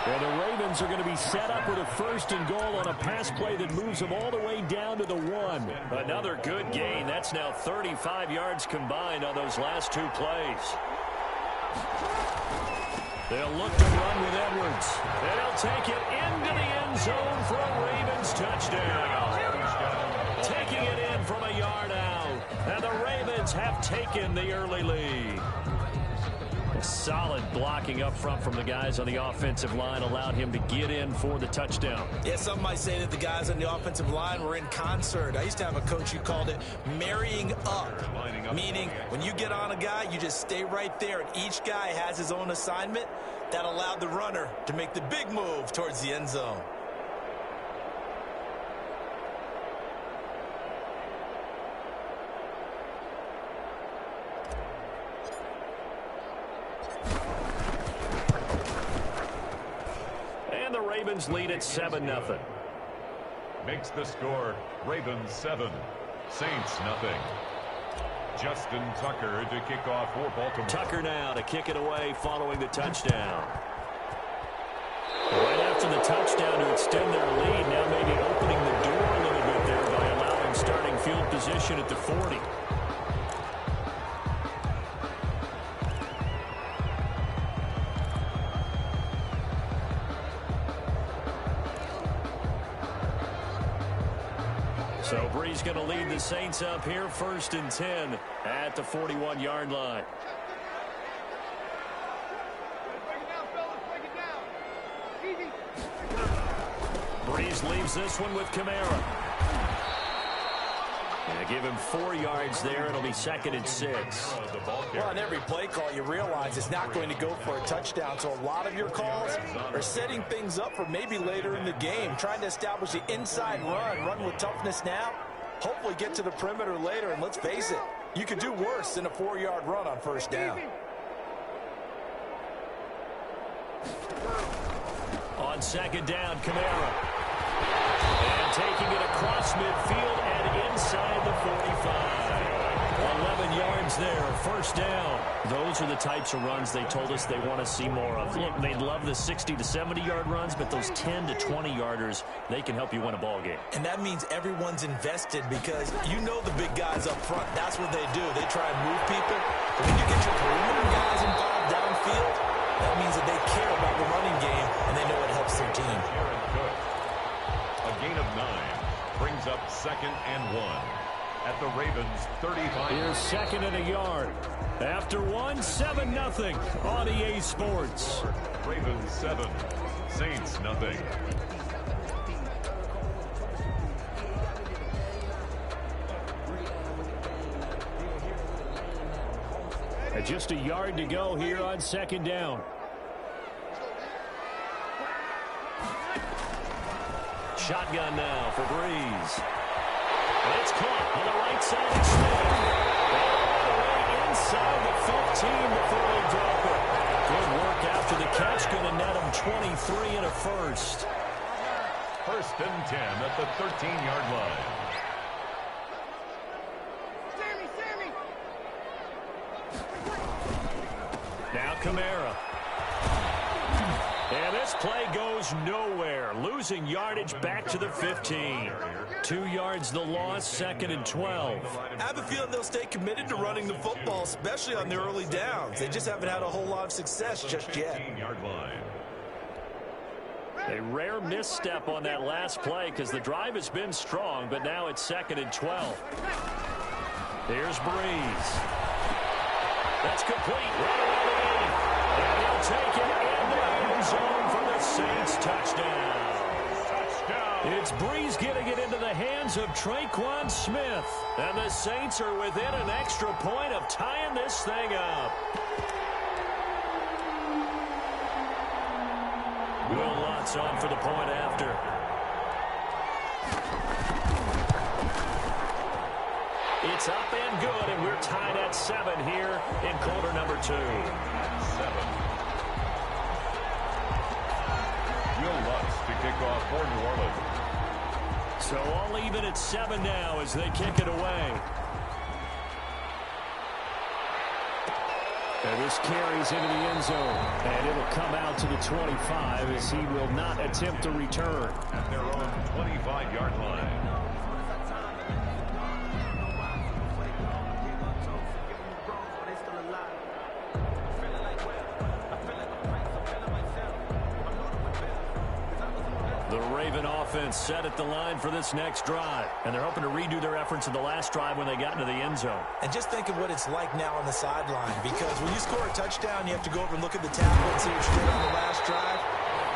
And the Ravens are going to be set up with a 1st and goal on a pass play that moves them all the way down to the 1. Another good gain. That's now 35 yards combined on those last 2 plays. They'll look to run with Edwards. And he'll take it into the end zone for a Ravens touchdown. Taking it in from a yard out. And the Ravens have taken the early lead. Solid blocking up front from the guys on the offensive line allowed him to get in for the touchdown. Yeah, some might say that the guys on the offensive line were in concert. I used to have a coach who called it marrying up, meaning when you get on a guy, you just stay right there, and each guy has his own assignment. That allowed the runner to make the big move towards the end zone. Ravens lead at 7-0. Makes the score Ravens 7, Saints nothing. Justin Tucker to kick off for Baltimore. Tucker now to kick it away following the touchdown. Right after the touchdown to extend their lead, now maybe opening the door a little bit there by allowing starting field position at the 40. So Brees going to lead the Saints up here, 1st and 10 at the 41-yard line. Brees leaves this one with Kamara. And they give him 4 yards there. It'll be 2nd and 6. Well, on every play call, you realize it's not going to go for a touchdown. So a lot of your calls are setting things up for maybe later in the game, trying to establish the inside run with toughness now, hopefully get to the perimeter later. And let's face it, you could do worse than a 4-yard run on 1st down. On 2nd down, Kamara. And taking it across midfield and inside the 45. 11 yards there, 1st down. Those are the types of runs they told us they want to see more of. Look, they love the 60 to 70-yard runs, but those 10 to 20-yarders, they can help you win a ball game. And that means everyone's invested because you know the big guys up front. That's what they do. They try and move people. But when you get your perimeter guys involved downfield, that means that they care about the running game, and they know it helps their team. A gain of 9 brings up 2nd and 1 at the Ravens 35. Here's 2nd and a yard. After 7-0 on EA Sports. Ravens 7, Saints nothing. And just a yard to go here on 2nd down. Shotgun now for Brees. And it's caught on the right side of Smith. All the way inside the 15 before they drop it. Good work after the catch. Going to net him 23 and a 1st. 1st and 10 at the 13-yard line. Now Kamara. And this play goes nowhere. Losing yardage back to the 15. 2 yards the loss, 2nd and 12. I have a feeling they'll stay committed to running the football, especially on the early downs. They just haven't had a whole lot of success just yet. 15-yard line. A rare misstep on that last play because the drive has been strong, but now it's 2nd and 12. Here's Brees. That's complete right around the 80. And he'll take it in the end zone for the Saints touchdown. Touchdown. It's Breeze getting it into the hands of Traquan Smith. And the Saints are within an extra point of tying this thing up. Will Lutz on for the point after. It's up and good, and we're tied at 7 here in quarter number 2. 7. Will Lutz to kick off for New Orleans. So all even at 7 now as they kick it away. And this carries into the end zone. And it'll come out to the 25 as he will not attempt to return. At their own 25-yard line. Offense set at the line for this next drive. And they're hoping to redo their efforts in the last drive when they got into the end zone. And just think of what it's like now on the sideline, because when you score a touchdown, you have to go over and look at the tackle and see what you did on the last drive.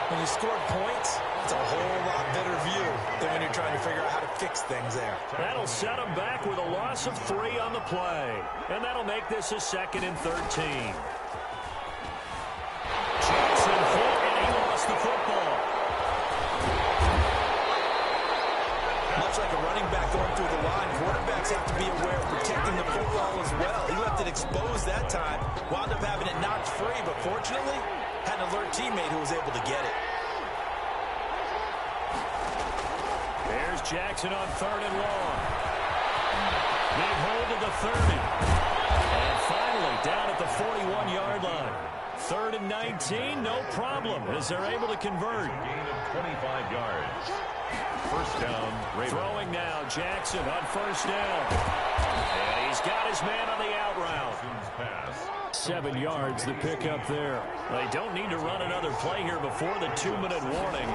When you score points, it's a whole lot better view than when you're trying to figure out how to fix things there. That'll set them back with a loss of 3 on the play. And that'll make this a 2nd and 13. Jackson hit, and he lost the football. Much like a running back going through the line, quarterbacks have to be aware of protecting the football as well. He left it exposed that time, wound up having it knocked free, but fortunately, had an alert teammate who was able to get it. There's Jackson on 3rd and long. Big hold of the 30. And finally, down at the 41-yard line. 3rd and 19, no problem, as they're able to convert. Gain of 25 yards. First down, Ravens. Throwing now, Jackson on 1st down. And he's got his man on the out route. 7 yards the pick up there. They don't need to run another play here before the 2-minute warning.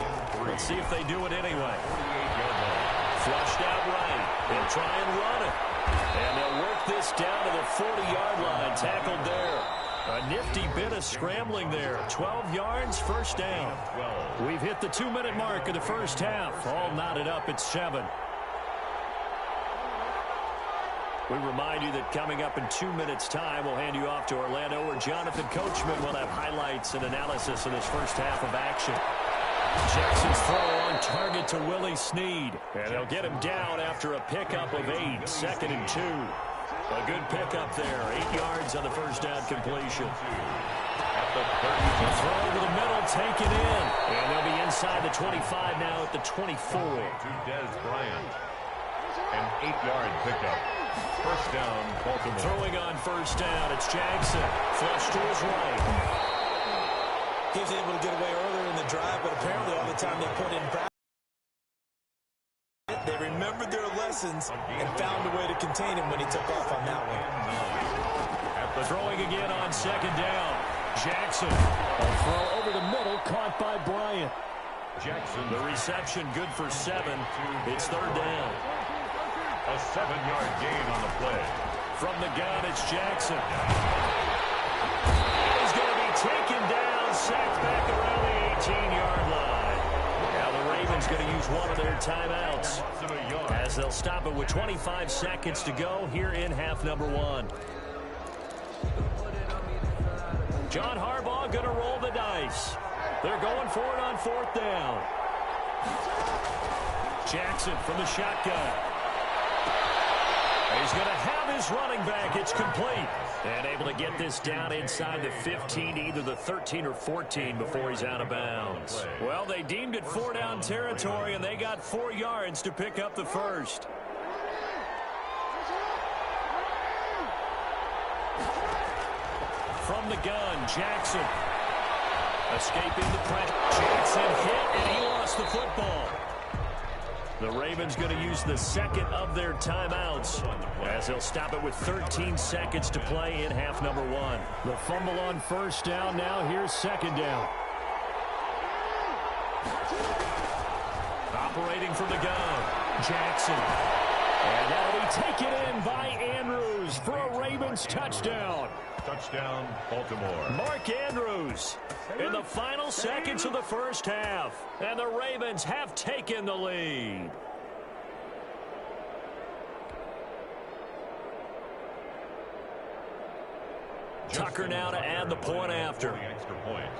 Let's see if they do it anyway. Flushed out right. They'll try and run it. And they'll work this down to the 40-yard line. Tackled there. A nifty bit of scrambling there. 12 yards, 1st down. We've hit the 2-minute mark of the first half. All knotted up at 7. We remind you that coming up in 2 minutes' time, we'll hand you off to Orlando, where Jonathan Coachman will have highlights and analysis of this first half of action. Jackson's throw on target to Willie Snead. And they'll get him down after a pickup of 8, 2nd and 2. A good pickup there. 8 yards on the first down completion. The throw over the middle, taken in. And they'll be inside the 25 now at the 24. To Des Bryant. An 8-yard pickup. First down, Baltimore. Throwing on 1st down, it's Jackson. Flush to his right. He was able to get away earlier in the drive, but apparently all the time they put in practice, they remembered their lessons and found a way to contain him when he took off on that one. Throwing again on 2nd down. Jackson. A throw over the middle, caught by Bryant. Jackson. The reception good for 7. It's 3rd down. A 7-yard gain on the play. From the gun, it's Jackson. He's going to be taken down, sacked back around the 18-yard line. Now the Ravens going to use one of their timeouts, as they'll stop it with 25 seconds to go here in half number 1. John Harbaugh going to roll the dice. They're going for it on 4th down. Jackson from the shotgun. He's going to have his running back. It's complete. And able to get this down inside the 15, either the 13 or 14 before he's out of bounds. Well, they deemed it 4-down territory, and they got 4 yards to pick up the first. From the gun, Jackson. Escaping the pressure. Jackson hit, and he lost the football. The Ravens going to use the 2nd of their timeouts, as they'll stop it with 13 seconds to play in half number 1. The fumble on 1st down. Now here's 2nd down. Operating from the gun, Jackson. And that'll be taken in by Andrews for a Ravens touchdown. Touchdown, Baltimore. Mark Andrews in the final seconds of the first half. And the Ravens have taken the lead. Tucker now to add the point after. Extra point.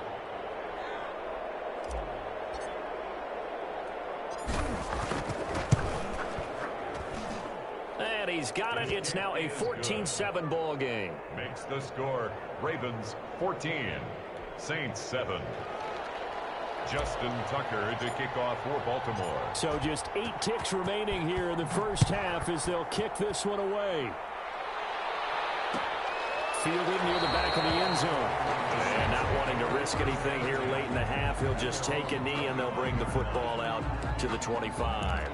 And he's got it. It's now a 14-7 ball game. Makes the score Ravens 14, Saints 7. Justin Tucker to kick off for Baltimore. So just 8 ticks remaining here in the first half as they'll kick this one away. Fielded near the back of the end zone. And not wanting to risk anything here late in the half, he'll just take a knee and they'll bring the football out to the 25.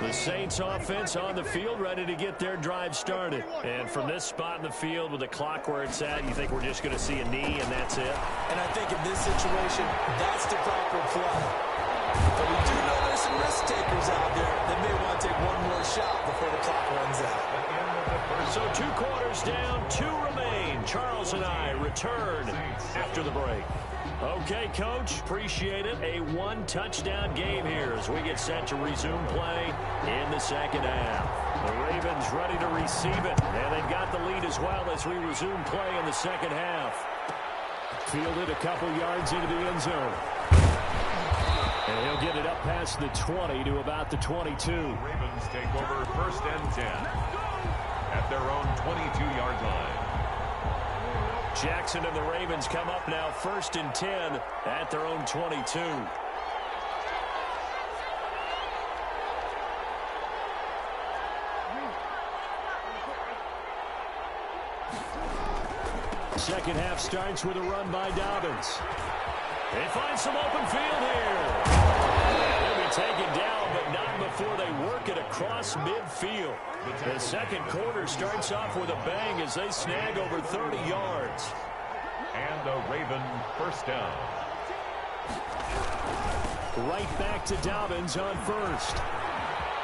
The Saints offense on the field, ready to get their drive started. And from this spot in the field with the clock where it's at, you think we're just going to see a knee and that's it? And I think in this situation, that's the proper play. But we do know there's some risk takers out there that may want to take one more shot before the clock runs out. So 2 quarters down, 2 remain. Charles and I return after the break. Okay, Coach, appreciate it. A 1-touchdown game here as we get set to resume play in the second half. The Ravens ready to receive it, and they've got the lead as well as we resume play in the second half. Fielded a couple yards into the end zone. And he'll get it up past the 20 to about the 22. Ravens take over 1st and 10 at their own 22-yard line. Jackson and the Ravens come up now 1st and 10 at their own 22. Second half starts with a run by Dobbins. They find some open field here. They'll be taken down, but not before they work it across midfield. The second quarter starts off with a bang as they snag over 30 yards. And a Raven 1st down. Right back to Dobbins on 1st.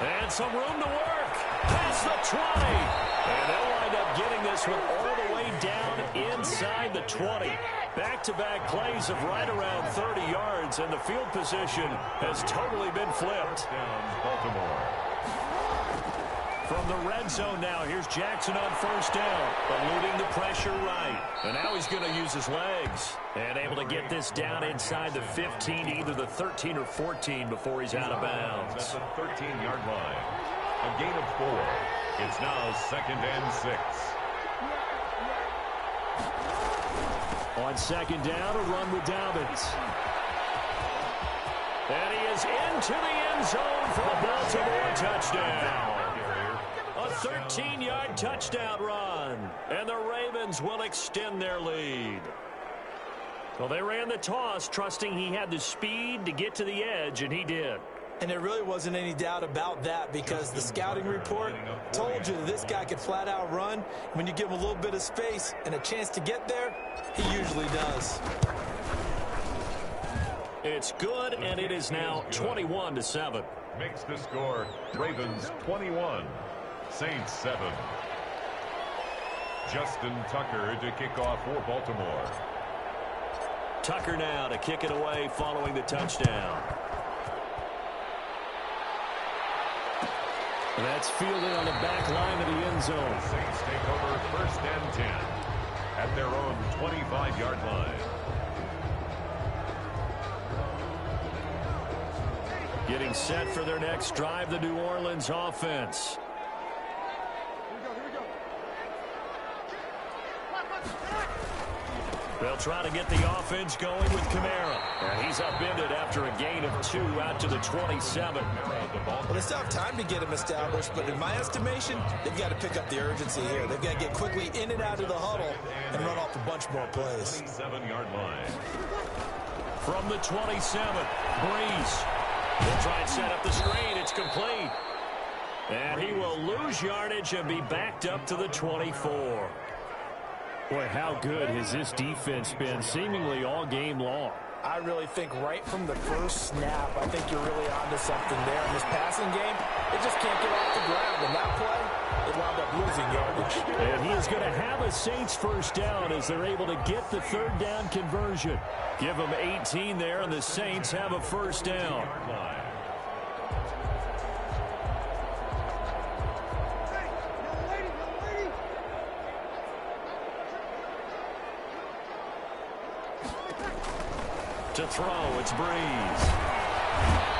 And some room to work. Past the 20. And they'll wind up getting this one all the way down inside the 20. Back-to-back plays of right around 30 yards, and the field position has totally been flipped. Down Baltimore. From the red zone now, here's Jackson on 1st down, eluding the pressure right. And now he's going to use his legs. And able to get this down inside the 15, either the 13 or 14 before he's out of bounds. That's the 13-yard line. A gain of 4. It's now 2nd and 6. On 2nd down, a run with Dobbins. And he is into the end zone for a Baltimore touchdown. A 13-yard touchdown run. And the Ravens will extend their lead. Well, they ran the toss, trusting he had the speed to get to the edge, and he did. And there really wasn't any doubt about that because the scouting report told you that this guy could flat out run. When you give him a little bit of space and a chance to get there, he usually does. It's good, and it is now 21-7. Makes the score Ravens 21, Saints 7. Justin Tucker to kick off for Baltimore. Tucker now to kick it away following the touchdown. That's fielded on the back line of the end zone. Saints take over 1st and 10 at their own 25-yard line. Getting set for their next drive, the New Orleans offense. They'll try to get the offense going with Kamara. And he's upended after a gain of 2 out to the 27. Well, they still have time to get him established, but in my estimation, they've got to pick up the urgency here. They've got to get quickly in and out of the huddle and run off a bunch more plays. 27-yard line. From the 27, Breeze. They'll try and set up the screen. It's complete. And he will lose yardage and be backed up to the 24. Boy, how good has this defense been seemingly all game long? I really think right from the first snap, I think you're really onto something there. In this passing game, it just can't get off the ground. And that play, it wound up losing yardage. And he is going to have a Saints first down as they're able to get the third down conversion. Give them 18 there, and the Saints have a first down. To throw, it's Breeze.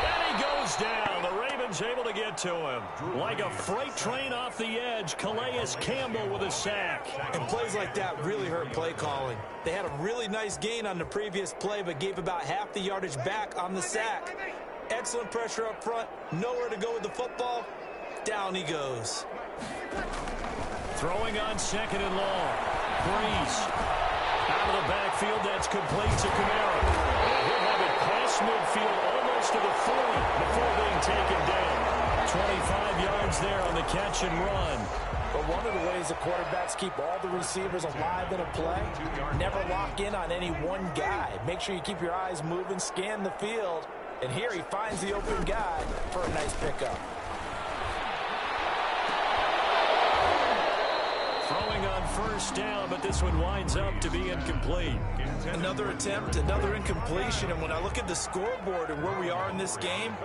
And he goes down. The Ravens able to get to him. Like a freight train off the edge, Calais Campbell with a sack. And plays like that really hurt play calling. They had a really nice gain on the previous play, but gave about half the yardage back on the sack. Excellent pressure up front. Nowhere to go with the football. Down he goes. Throwing on second and long. Breeze. Out of the backfield, that's complete to Kamara. And he'll have it past midfield almost to the 40 before being taken down. 25 yards there on the catch and run. But one of the ways the quarterbacks keep all the receivers alive in a play, never lock in on any one guy. Make sure you keep your eyes moving, scan the field. And here he finds the open guy for a nice pickup. Throwing on first down, but this one winds up to be incomplete. Another attempt, another incompletion, and when I look at the scoreboard and where we are in this game,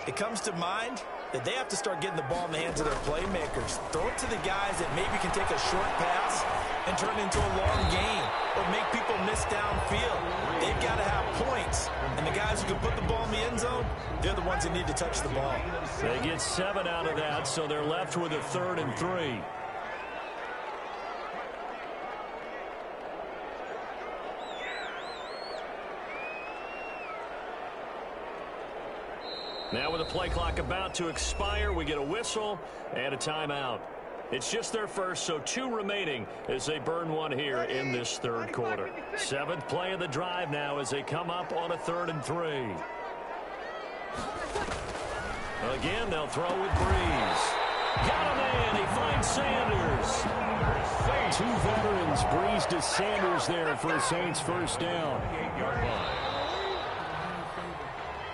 it comes to mind that they have to start getting the ball in the hands of their playmakers. Throw it to the guys that maybe can take a short pass and turn it into a long gain or make people miss downfield. They've got to have points, and the guys who can put the ball in the end zone, they're the ones that need to touch the ball. They get 7 out of that, so they're left with a 3rd and 3. Now with the play clock about to expire, we get a whistle and a timeout. It's just their first, so 2 remaining as they burn one here in this 3rd quarter. 7th play of the drive now as they come up on a 3rd and 3. Again, they'll throw with Breeze. Got a man. He finds Sanders. 2 veterans, Breeze to Sanders there for a Saints first down.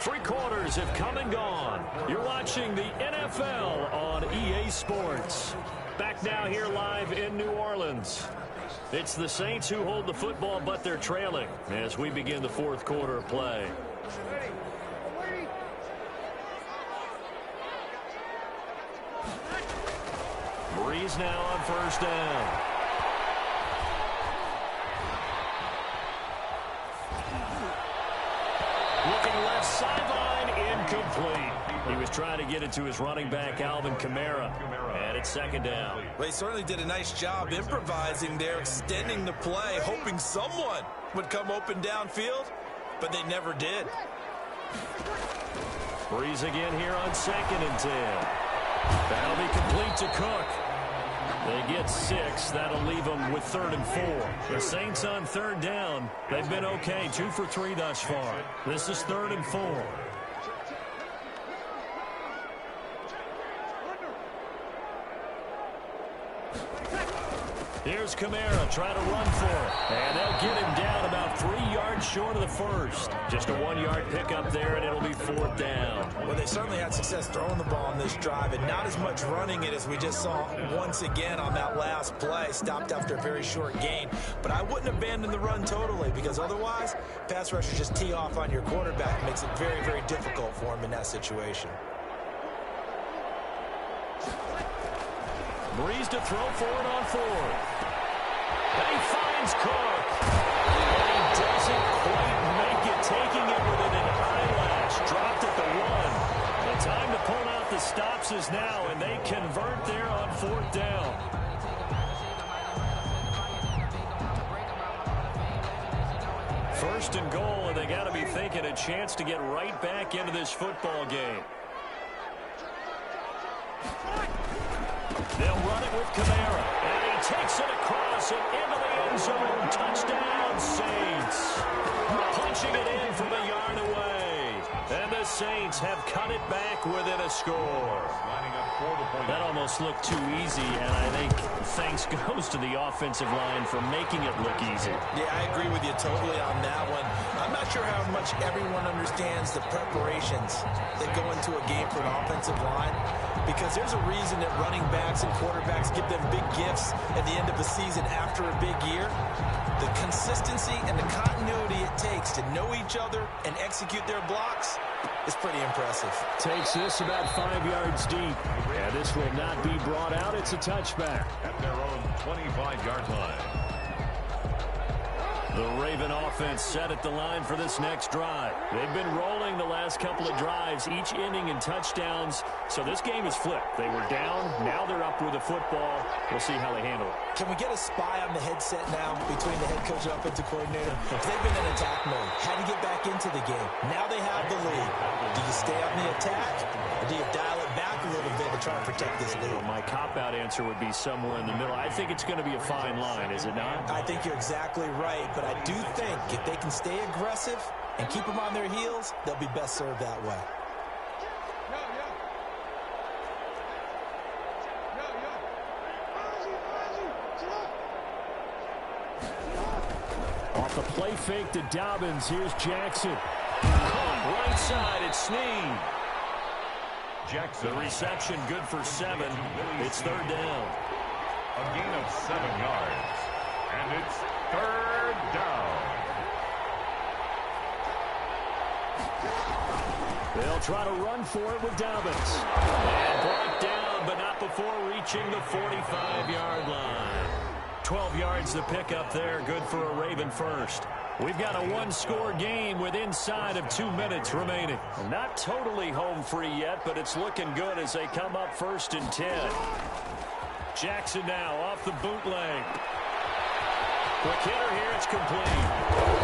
3 quarters have come and gone. You're watching the NFL on EA Sports. Back now here live in New Orleans. It's the Saints who hold the football, but they're trailing as we begin the 4th quarter of play. Breeze now on first down. Looking left sideline, incomplete. He was trying to get it to his running back, Alvin Kamara. And it's 2nd down. Well, he certainly did a nice job improvising there, extending the play, hoping someone would come open downfield, but they never did. Breeze again here on 2nd and 10. That'll be complete to Cook. They get 6. That'll leave them with 3rd and 4. The Saints on 3rd down. They've been okay. 2 for 3 thus far. This is 3rd and 4. Here's Kamara trying to run for it. And they'll get him down about 3 yards short of the first. Just a 1-yard pickup there, and it'll be 4th down. Well, they certainly had success throwing the ball on this drive, and not as much running it as we just saw once again on that last play. Stopped after a very short gain. But I wouldn't abandon the run totally, because otherwise, pass rushers just tee off on your quarterback. Makes it very, very difficult for him in that situation. Breeze to throw for it on 4th. And he finds Cook. And he doesn't quite make it, taking it within an eyelash. Dropped at the 1. The time to pull out the stops is now, and they convert there on 4th down. First and goal, and they got to be thinking a chance to get right back into this football game. They'll run it with Kamara, and he takes it across and into the end zone. Touchdown, Saints. Punching it in from a yard away. And the Saints have cut it back within a score. That almost looked too easy, and I think thanks goes to the offensive line for making it look easy. Yeah, I agree with you totally on that one. I'm not sure how much everyone understands the preparations that go into a game for an offensive line, because there's a reason that running backs and quarterbacks give them big gifts at the end of the season after a big year. The consistency and the continuity it takes to know each other and execute their blocks is pretty impressive. Takes this about 5 yards deep. And this will not be brought out. It's a touchback. At their own 25-yard line. The Raven offense set at the line for this next drive. They've been rolling the last couple of drives, each ending in touchdowns. So this game is flipped. They were down. Now they're up with the football. We'll see how they handle it. Can we get a spy on the headset now between the head coach and offensive coordinator? They've been in attack mode. Had to get back into the game. Now they have the lead. Do you stay on the attack, or do you dial it back a little bit to try and protect this lead? My cop-out answer would be somewhere in the middle. I think it's going to be a fine line, is it not? I think you're exactly right, but I do think if they can stay aggressive and keep them on their heels, they'll be best served that way. Off the play fake to Dobbins. Here's Jackson. Caught right side. It's Snead. Jackson. The reception good for 7. It's third down. A gain of 7 yards. And it's third down. They'll try to run for it with Dobbins. And brought down, but not before reaching the 45-yard line. 12 yards to pick up there. Good for a Raven first. We've got a one-score game with inside of 2 minutes remaining. Not totally home free yet, but it's looking good as they come up 1st and 10. Jackson now off the bootleg. Quick hitter here. It's complete.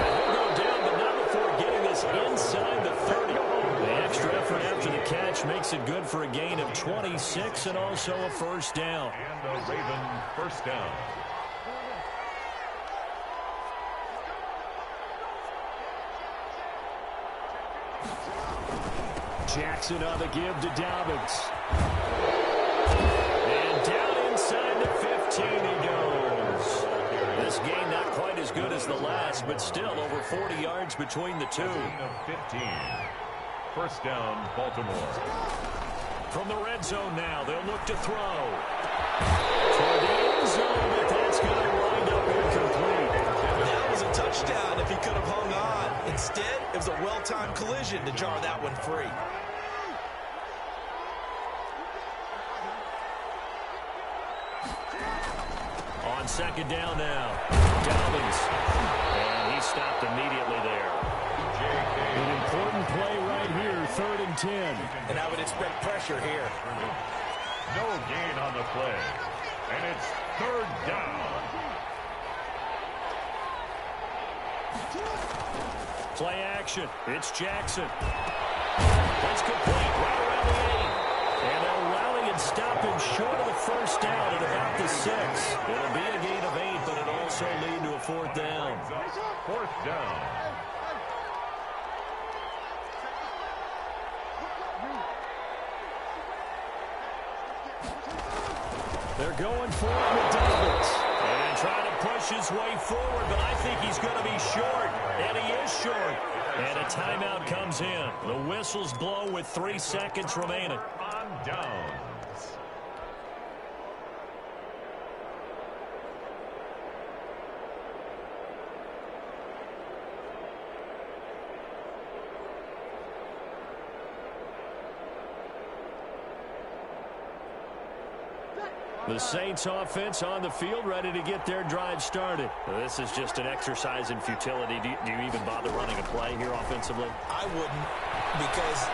He'll go down, but not before getting this inside the 30. The extra effort after the catch makes it good for a gain of 26 and also a first down. And a Raven first down. Jackson on the give to Dobbins. And down inside the 15 he goes. This game not quite as good as the last, but still over 40 yards between the two. Gain of 15. First down, Baltimore. From the red zone now, they'll look to throw. Toward the end zone, but that's going to wind up incomplete. That was a touchdown if he could have hung on. Instead, it was a well-timed collision to jar that one free. On second down now, Dobbins. And he stopped immediately there. An important play right here, 3rd and 10. And I would expect pressure here. No gain on the play. And it's third down. Play action. It's Jackson. That's complete right around the 8. And they'll rally and stop him short of the first down at about the 6. It'll be a gain of 8, but it'll also lead to a 4th down. Fourth down. They're going for it with Dobbins. And trying to push his way forward, but I think he's going to be short. And he is short. And a timeout comes in. The whistles blow with 3 seconds remaining. On downs. The Saints offense on the field ready to get their drive started. This is just an exercise in futility. Do you even bother running a play here offensively? I wouldn't, because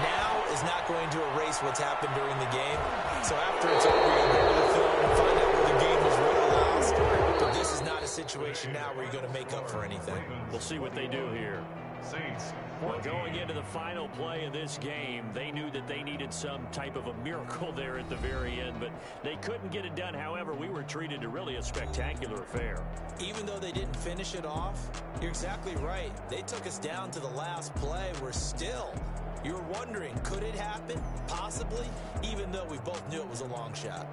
now is not going to erase what's happened during the game. So after it's over, you'll go to the film and find out where the game was really lost. But this is not a situation now where you're going to make up for anything. We'll see what they do here. Saints. Well, going into the final play of this game, they knew that they needed some type of a miracle there at the very end, but they couldn't get it done. However, we were treated to really a spectacular affair. Even though they didn't finish it off, you're exactly right. They took us down to the last play. We're still You were wondering, could it happen? Possibly, even though we both knew it was a long shot.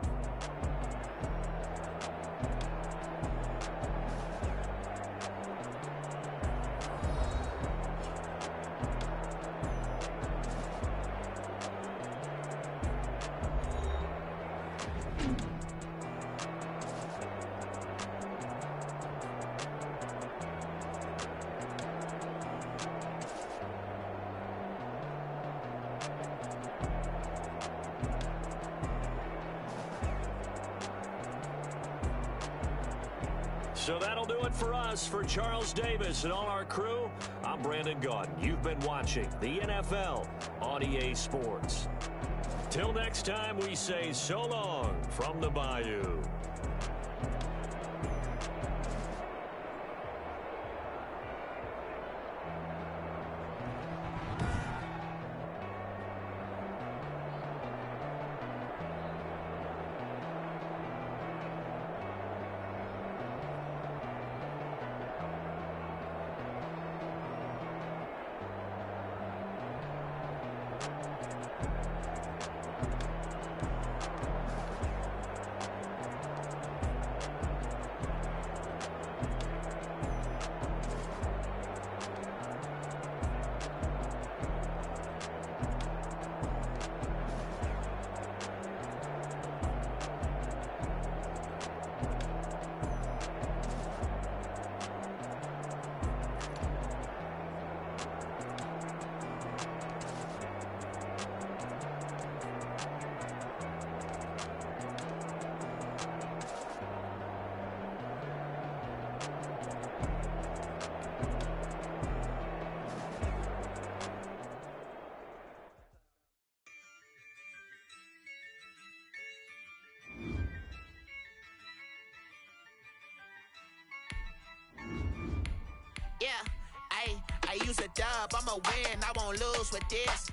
So that'll do it for us. For Charles Davis and all our crew, I'm Brandon Gaudin. You've been watching the NFL on EA Sports. Till next time, we say so long from the Bayou. Yeah, I use a dub, I'ma win, I won't lose with this.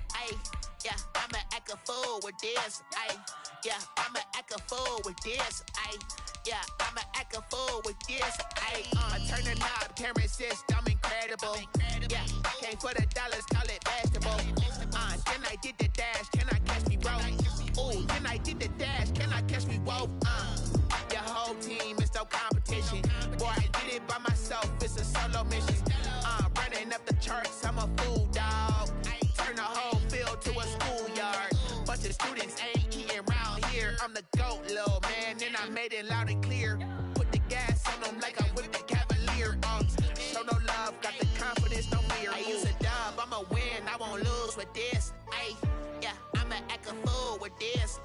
Yeah, I'ma act a fool with this. Yeah, I'ma act a fool with this. Yeah, I'ma act a fool with this. I turn the knob, camera assist, I'm incredible. Yeah, came for the dollars, call it basketball. Then I did the dash, can I catch me, bro? Ooh, then I did the dash, can I catch me, whoa? Your whole team is no competition. Boy, I did it by myself, it's a solo mission. Running up the charts, I'm a fool, dog. Turn the whole field to a schoolyard. Bunch of students ain't eating round here. I'm the GOAT, little man, and I made it loud and clear. Put the gas on them like I'm with the Cavalier. Show no love, got the confidence, no fear. I use a dub, I'ma win, I won't lose with this. Yeah, I'ma act a fool with this.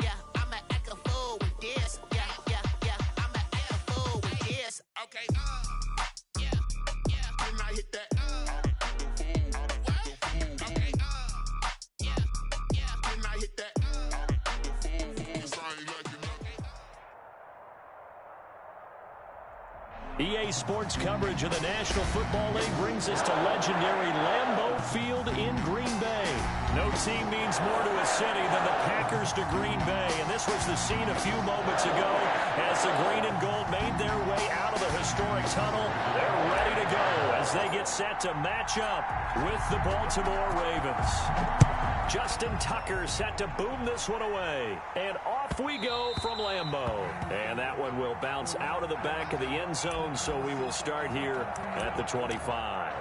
Yeah, I'ma act a fool with this. Yeah, I'ma act a fool with this. Okay, yeah, can I hit that? Okay, yeah, can I hit that? EA Sports coverage of the National Football League brings us to legendary Lambeau Field in Green Bay. No team means more to a city than the Packers to Green Bay, and this was the scene a few moments ago as the green and gold made their way out of the historic tunnel. They're ready to go as they get set to match up with the Baltimore Ravens. Justin Tucker set to boom this one away. And off we go from Lambeau. And that one will bounce out of the back of the end zone, so we will start here at the 25.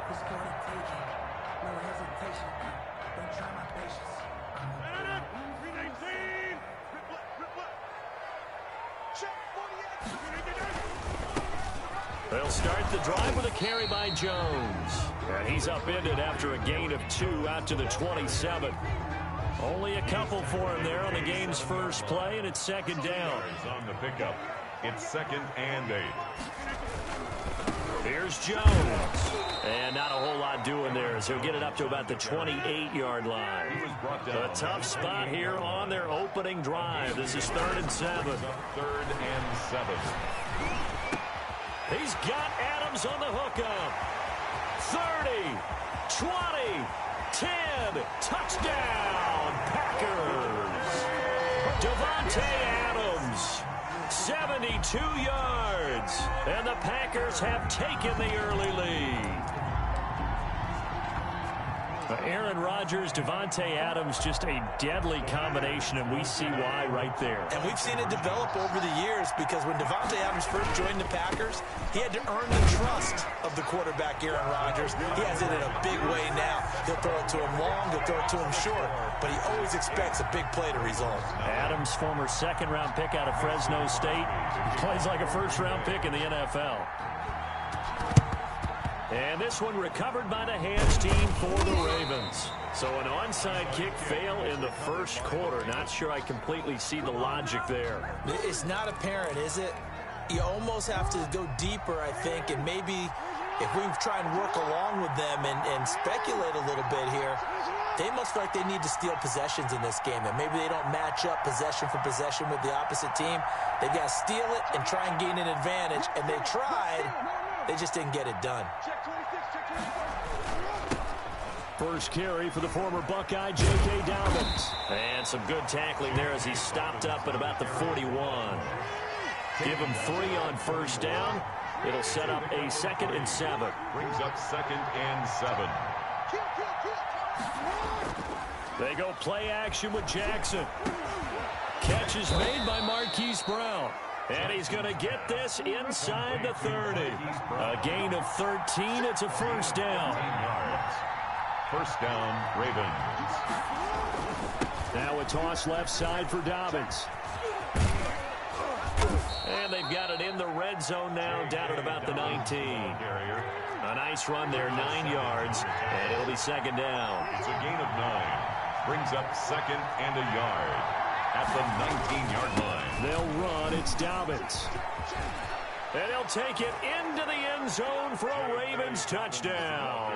They'll start the drive with a carry by Jones. And he's upended after a gain of 2 out to the 27. Only a couple for him there on the game's first play, and it's second down. On the pickup, it's 2nd and 8. Here's Jones. And not a whole lot doing there as he'll get it up to about the 28-yard line. A tough spot here on their opening drive. This is 3rd and 7. 3rd and 7. He's got Adams on the hookup. 30, 20, 10, touchdown, Packers. Devontae Adams, 72 yards, and the Packers have taken the early lead. Aaron Rodgers, Devontae Adams, just a deadly combination, and we see why right there. And we've seen it develop over the years because when Devontae Adams first joined the Packers, he had to earn the trust of the quarterback, Aaron Rodgers. He has it in a big way now. He'll throw it to him long, he'll throw it to him short, but he always expects a big play to result. Adams, former second-round pick out of Fresno State, plays like a first-round pick in the NFL. And this one recovered by the hands team for the Ravens. So an onside kick fail in the first quarter. Not sure I completely see the logic there. It's not apparent, is it? You almost have to go deeper, I think, and maybe if we try and work along with them and speculate a little bit here, they must feel like they need to steal possessions in this game, and maybe they don't match up possession for possession with the opposite team. They've got to steal it and try and gain an advantage, and they tried. They just didn't get it done. First carry for the former Buckeye, J.K. Dobbins. And some good tackling there as he stopped up at about the 41. Give him 3 on first down. It'll set up a 2nd and 7. Brings up 2nd and 7. They go play action with Jackson. Catch is made by Marquise Brown. And he's going to get this inside the 30. A gain of 13. It's a first down. First down, Ravens. Now a toss left side for Dobbins. And they've got it in the red zone now, down at about the 19. A nice run there, 9 yards, and it'll be 2nd down. It's a gain of 9. Brings up 2nd and a yard at the 19-yard line. They'll run. It's Dobbins. And they'll take it into the end zone for a Ravens touchdown.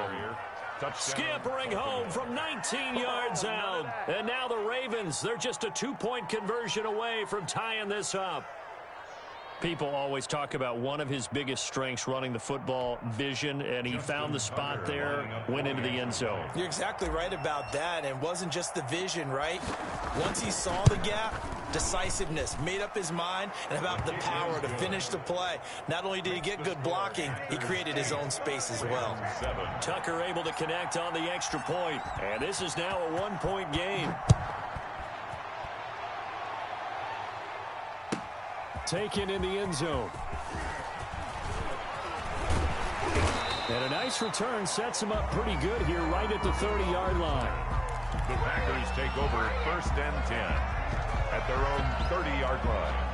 Scampering home from 19 yards out. And now the Ravens, they're just a 2-point conversion away from tying this up. People always talk about one of his biggest strengths, running the football, vision, and he found the spot there, went into the end zone. You're exactly right about that, and it wasn't just the vision, right? Once he saw the gap, decisiveness, made up his mind, and about the power to finish the play. Not only did he get good blocking, he created his own space as well. Tucker able to connect on the extra point, and this is now a 1-point game. Taken in the end zone. And a nice return sets him up pretty good here right at the 30-yard line. The Packers take over 1st and 10 at their own 30-yard line.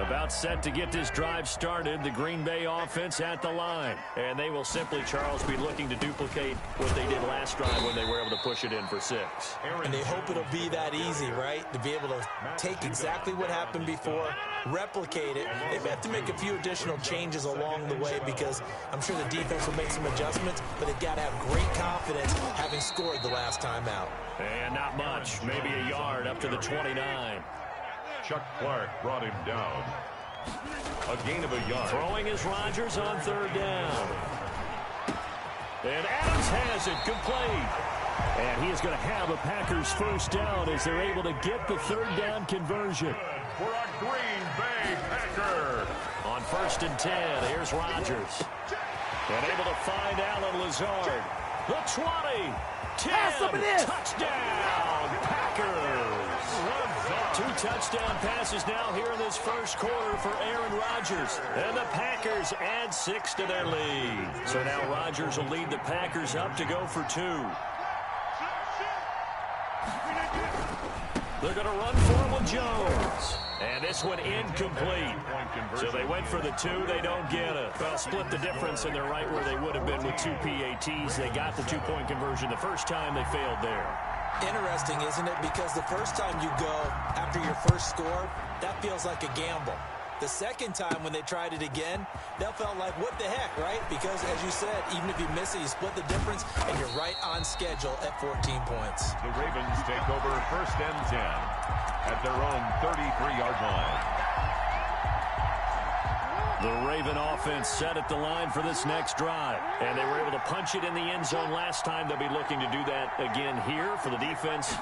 About set to get this drive started, the Green Bay offense at the line. And they will simply, Charles, be looking to duplicate what they did last drive when they were able to push it in for 6. And they hope it'll be that easy, right? To be able to take exactly what happened before, replicate it. They may have to make a few additional changes along the way because I'm sure the defense will make some adjustments, but they've got to have great confidence having scored the last time out. And not much, maybe a yard up to the 29. Chuck Clark brought him down. A gain of a yard. Throwing is Rodgers on 3rd down. And Adams has it complete. And he is going to have a Packers first down as they're able to get the 3rd down conversion. For a Green Bay Packer. On 1st and 10, here's Rodgers. And able to find Allen Lazard. The 20. 10. Touchdown, Packers. 2 touchdown passes now here in this first quarter for Aaron Rodgers. And the Packers add 6 to their lead. So now Rodgers will lead the Packers up to go for 2. They're going to run for him with Jones. And this one incomplete. So they went for the 2. They don't get it. Well, split the difference, and they're right where they would have been with 2 PATs. They got the 2-point conversion the first time. They failed there. Interesting, isn't it? Because the first time you go after your first score, that feels like a gamble. The second time when they tried it again, that felt like, what the heck, right? Because, as you said, even if you miss it, you split the difference, and you're right on schedule at 14 points. The Ravens take over 1st and 10 at their own 33-yard line. The Raven offense set at the line for this next drive. And they were able to punch it in the end zone last time. They'll be looking to do that again here for the defense.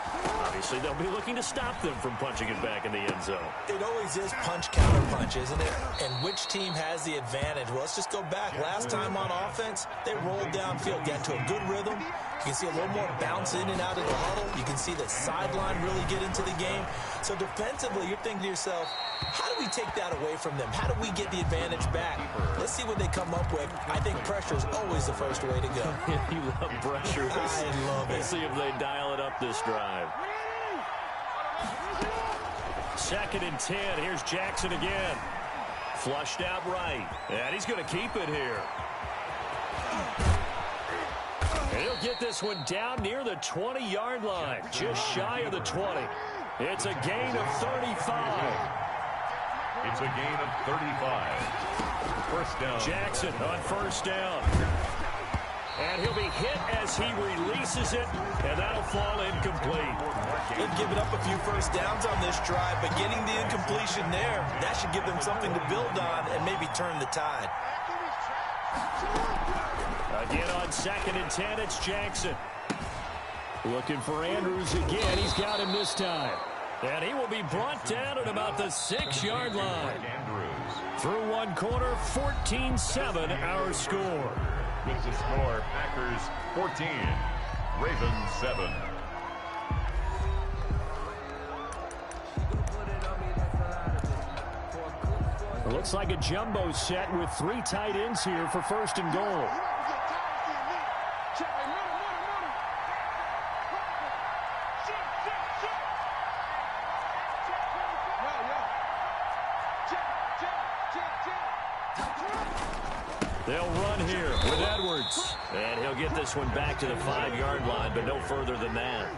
Obviously, they'll be looking to stop them from punching it back in the end zone. It always is punch-counter-punch, isn't it? And which team has the advantage? Well, let's just go back. Last time on offense, they rolled downfield, got to a good rhythm. You can see a little more bounce in and out of the huddle. You can see the sideline really get into the game. So defensively, you're thinking to yourself, how do we take that away from them? How do we get the advantage back? Let's see what they come up with. I think pressure is always the first way to go. You love pressure. I love it. Let's see if they dial it up this drive. 2nd and 10. Here's Jackson again. Flushed out right. And he's going to keep it here. And he'll get this one down near the 20-yard line. Just shy of the 20. It's a gain of 35. It's a gain of 35. First down. Jackson on first down. And he'll be hit as he releases it, and that'll fall incomplete. They've given up a few first downs on this drive, but getting the incompletion there, that should give them something to build on and maybe turn the tide. Again on 2nd and 10, it's Jackson. Looking for Andrews again. He's got him this time. And he will be brought down at about the 6-yard line. Through one quarter, 14-7 our score. With the score, Packers 14, Ravens 7. It looks like a jumbo set with 3 tight ends here for 1st and goal. They'll run here with Edwards. And he'll get this one back to the 5-yard line, but no further than that.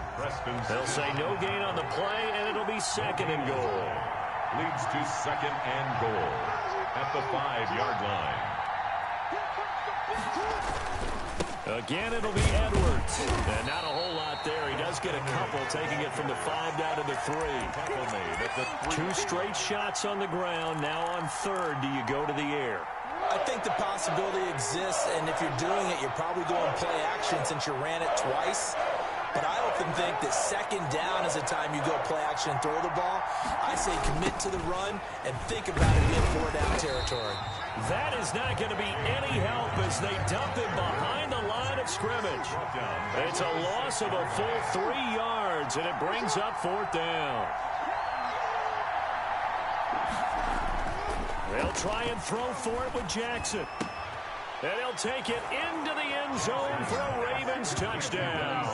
They'll say no gain on the play, and it'll be 2nd and goal. Leads to 2nd and goal at the 5-yard line. Again, it'll be Edwards. And not a whole lot there. He does get a couple, taking it from the 5 down to the 3. 2 straight shots on the ground. Now on 3rd, do you go to the air? I think the possibility exists, and if you're doing it, you're probably going play action since you ran it twice. But I often think that 2nd down is the time you go play action and throw the ball. I say commit to the run and think about it being 4-down territory. That is not going to be any help as they dump him behind the line of scrimmage. It's a loss of a full 3 yards, and it brings up 4th down. They'll try and throw for it with Jackson. And he'll take it into the end zone for a Ravens touchdown.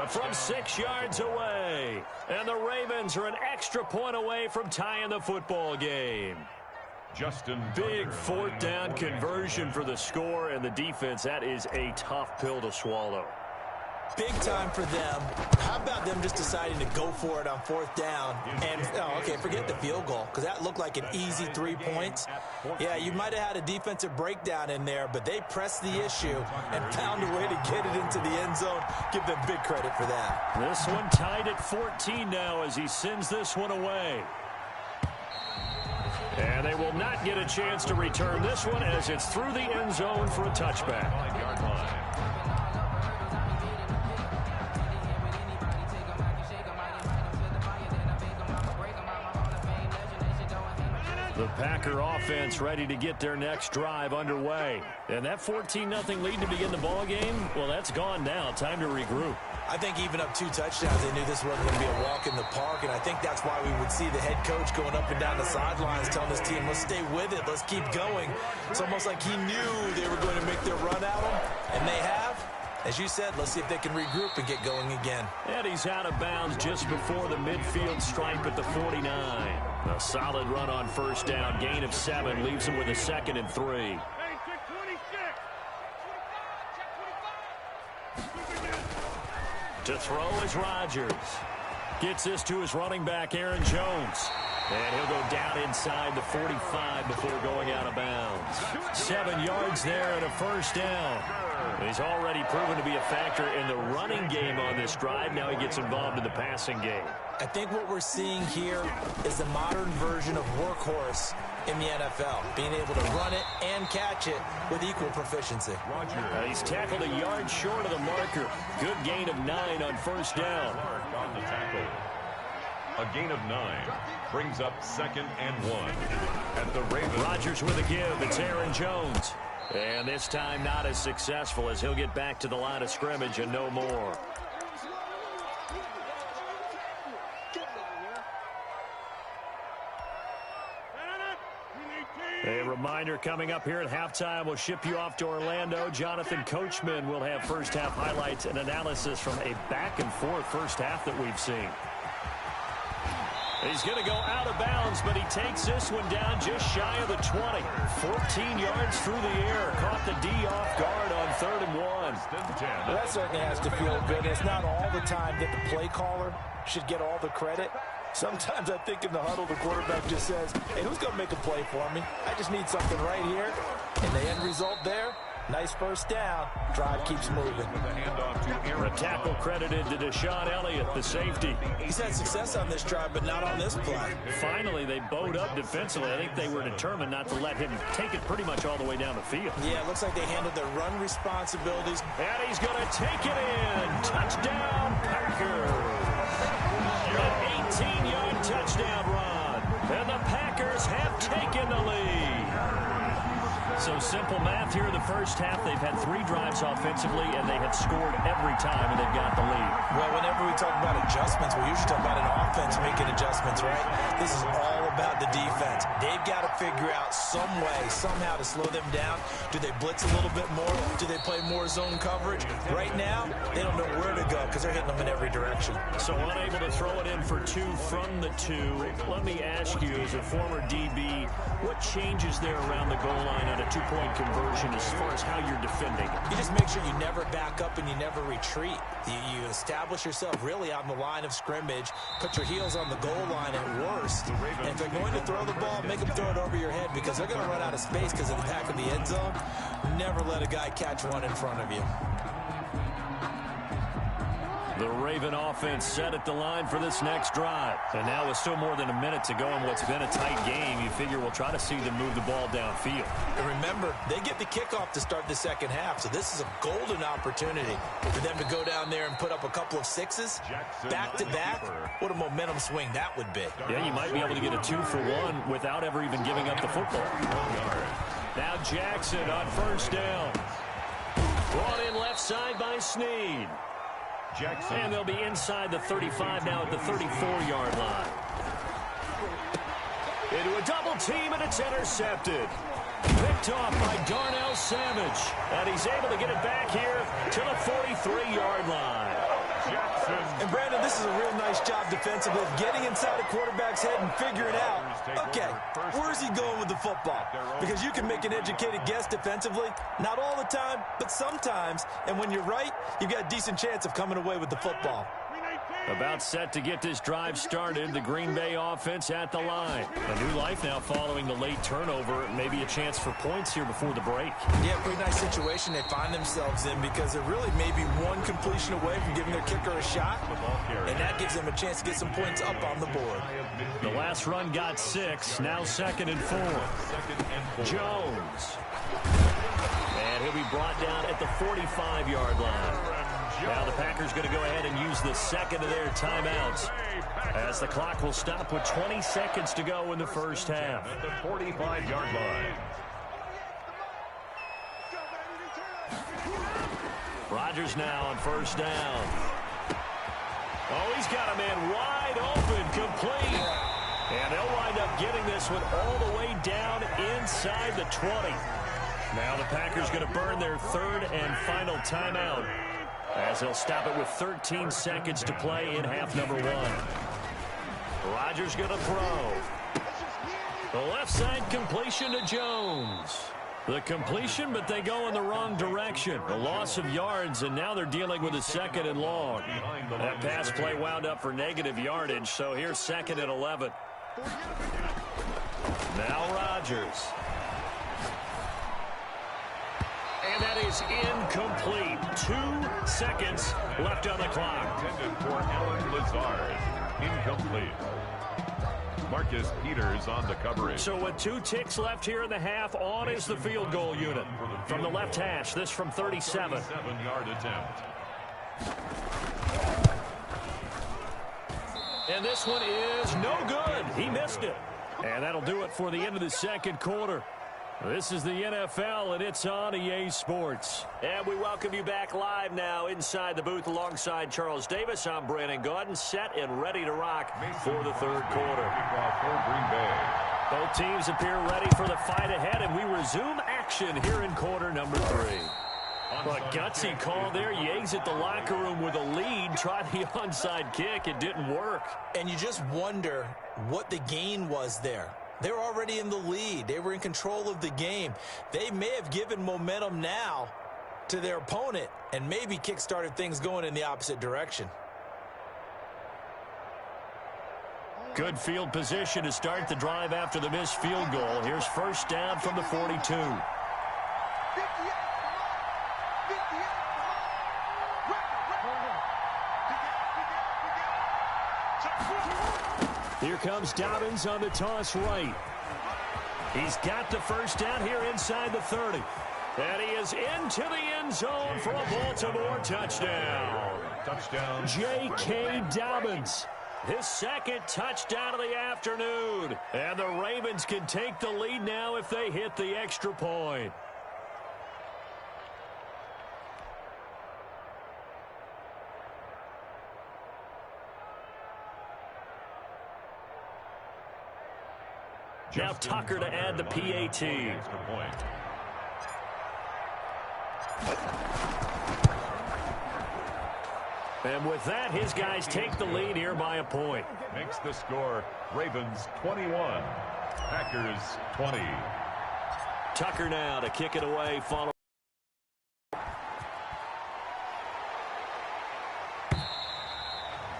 From 6 yards away. And the Ravens are an extra point away from tying the football game. Big 4th down conversion for the score, and the defense, that is a tough pill to swallow. Big time for them. How about them just deciding to go for it on 4th down? And, okay, forget the field goal, because that looked like an easy 3 points. Yeah, you might have had a defensive breakdown in there, but they pressed the issue and found a way to get it into the end zone. Give them big credit for that. This one tied at 14 now as he sends this one away. And they will not get a chance to return this one as it's through the end zone for a touchback. 5-yard line. The Packer offense ready to get their next drive underway. And that 14-0 lead to begin the ball game, well, that's gone now. Time to regroup. I think even up 2 touchdowns, they knew this wasn't going to be a walk in the park, and I think that's why we would see the head coach going up and down the sidelines telling his team, let's stay with it, let's keep going. It's almost like he knew they were going to make their run at him, and they have. As you said, let's see if they can regroup and get going again. And he's out of bounds just before the midfield stripe at the 49. A solid run on 1st down. Gain of 7 leaves him with a 2nd and 3. To throw is Rodgers. Gets this to his running back, Aaron Jones. And he'll go down inside the 45 before going out of bounds. 7 yards there and a first down. He's already proven to be a factor in the running game on this drive. Now he gets involved in the passing game. I think what we're seeing here is the modern version of workhorse in the NFL, being able to run it and catch it with equal proficiency. He's tackled a yard short of the marker. Good gain of 9 on first down. On the tackle. A gain of 9 brings up 2nd and 1 at the Ravens. Rodgers with a give. It's Aaron Jones. And this time not as successful as he'll get back to the line of scrimmage and no more. A reminder coming up here at halftime. We'll ship you off to Orlando. Jonathan Coachman will have first half highlights and analysis from a back-and-forth first half that we've seen. He's going to go out of bounds, but he takes this one down just shy of the 20. 14 yards through the air. Caught the D off guard on 3rd and 1. Well, that certainly has to feel good. It's not all the time that the play caller should get all the credit. Sometimes I think in the huddle, the quarterback just says, hey, who's going to make a play for me? I just need something right here. And the end result there, nice first down. Drive keeps moving. A tackle credited to Deshaun Elliott, the safety. He's had success on this drive, but not on this play. Finally, they bowed up defensively. I think they were determined not to let him take it pretty much all the way down the field. Yeah, it looks like they handled their run responsibilities. And he's going to take it in. Touchdown, Packers. An 18-yard touchdown run. And the Packers have taken the lead. So simple math here in the first half. They've had 3 drives offensively, and they have scored every time, and they've got the lead. Well, whenever we talk about adjustments, we usually talk about an offense making adjustments, right? This is all about the defense. They've got to figure out some way, somehow to slow them down. Do they blitz a little bit more? Do they play more zone coverage? Right now, they don't know where to go because they're hitting them in every direction. So unable to throw it in for 2 from the 2. Let me ask you, as a former DB, what changes there around the goal line on a 2-point conversion as far as how you're defending? You just make sure you never back up and you never retreat. You establish yourself really on the line of scrimmage, put your heels on the goal line at worst. And if they're going to throw the ball, make them throw it over your head because they're going to run out of space because of the back of the end zone. Never let a guy catch one in front of you. The Raven offense set at the line for this next drive. And now with still more than a minute to go in what's been a tight game, you figure we'll try to see them move the ball downfield. And remember, they get the kickoff to start the second half, so this is a golden opportunity for them to go down there and put up a couple of 6s back-to-back. What a momentum swing that would be. Yeah, you might be able to get a 2-for-1 without ever even giving up the football. Now Jackson on first down. Brought in left side by Snead. Jackson. And they'll be inside the 35 now at the 34-yard line. Into a double team, and it's intercepted. Picked off by Darnell Savage. And he's able to get it back here to the 43-yard line. Jackson. And Brandon, this is a real nice job defensively of getting inside a quarterback's head and figuring out, okay, where's he going with the football? Because you can make an educated guess defensively, not all the time, but sometimes. And when you're right, you've got a decent chance of coming away with the football. About set to get this drive started, the Green Bay offense at the line. A new life now following the late turnover. Maybe a chance for points here before the break. Yeah, pretty nice situation they find themselves in because they're really maybe one completion away from giving their kicker a shot. And that gives them a chance to get some points up on the board. The last run got 6. Now 2nd and 4. Jones. And he'll be brought down at the 45-yard line. Now the Packers going to go ahead and use the second of their timeouts as the clock will stop with 20 seconds to go in the first half. At the 45-yard line. Rodgers now on first down. Oh, he's got a man wide open, complete. And they'll wind up getting this one all the way down inside the 20. Now the Packers going to burn their 3rd and final timeout, as they'll stop it with 13 seconds to play in half number 1. Rodgers going to throw. The left side completion to Jones. The completion, but they go in the wrong direction. A loss of yards, and now they're dealing with a 2nd and long. That pass play wound up for negative yardage, so here's 2nd and 11. Now Rodgers. And that is incomplete. 2 seconds left on the clock. Intended for Alan Lazard. Incomplete. Marcus Peters on the coverage. So with 2 ticks left here in the half, on is the field goal unit. From the left hash, this from 37. 7-yard attempt. And this one is no good. He missed it. And that'll do it for the end of the second quarter. This is the NFL, and it's on EA Sports. And we welcome you back live now inside the booth alongside Charles Davis. I'm Brandon Gaudin, set and ready to rock for the third quarter. Both teams appear ready for the fight ahead, and we resume action here in quarter number 3. Well, a gutsy call there. You exit the locker room with a lead. Try the onside kick. It didn't work. And you just wonder what the gain was there. They were already in the lead. They were in control of the game. They may have given momentum now to their opponent and maybe kick-started things going in the opposite direction. Good field position to start the drive after the missed field goal. Here's first down from the 42. Here comes Dobbins on the toss right. He's got the first down here inside the 30. And he is into the end zone for a Baltimore touchdown. Touchdown. J.K. Dobbins. His second touchdown of the afternoon. And the Ravens can take the lead now if they hit the extra point. Now Tucker to add the PAT. And with that, his guys take the lead here by a point. Makes the score Ravens 21, Packers 20. Tucker now to kick it away. Follow.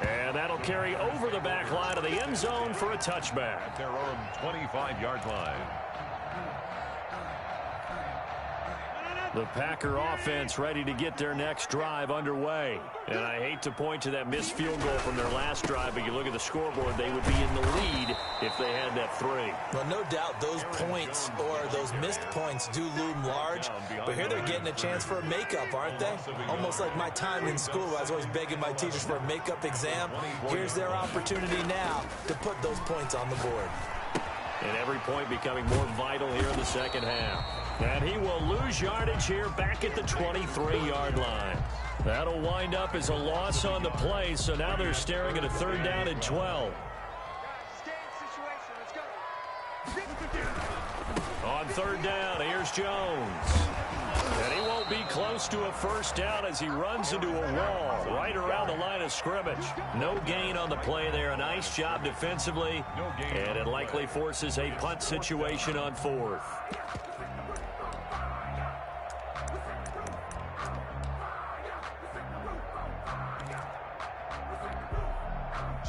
And that'll carry over the back line of the end zone for a touchback. At their own 25-yard line. The Packer offense ready to get their next drive underway. And I hate to point to that missed field goal from their last drive, but you look at the scoreboard, they would be in the lead if they had that 3. Well, no doubt those points or those missed points do loom large, but here they're getting a chance for a makeup, aren't they? Almost like my time in school, I was always begging my teachers for a makeup exam. Here's their opportunity now to put those points on the board. And every point becoming more vital here in the second half. And he will lose yardage here back at the 23-yard line. That'll wind up as a loss on the play, so now they're staring at a 3rd down and 12. On 3rd down, here's Jones. And he won't be close to a first down as he runs into a wall right around the line of scrimmage. No gain on the play there. A nice job defensively, and it likely forces a punt situation on 4th.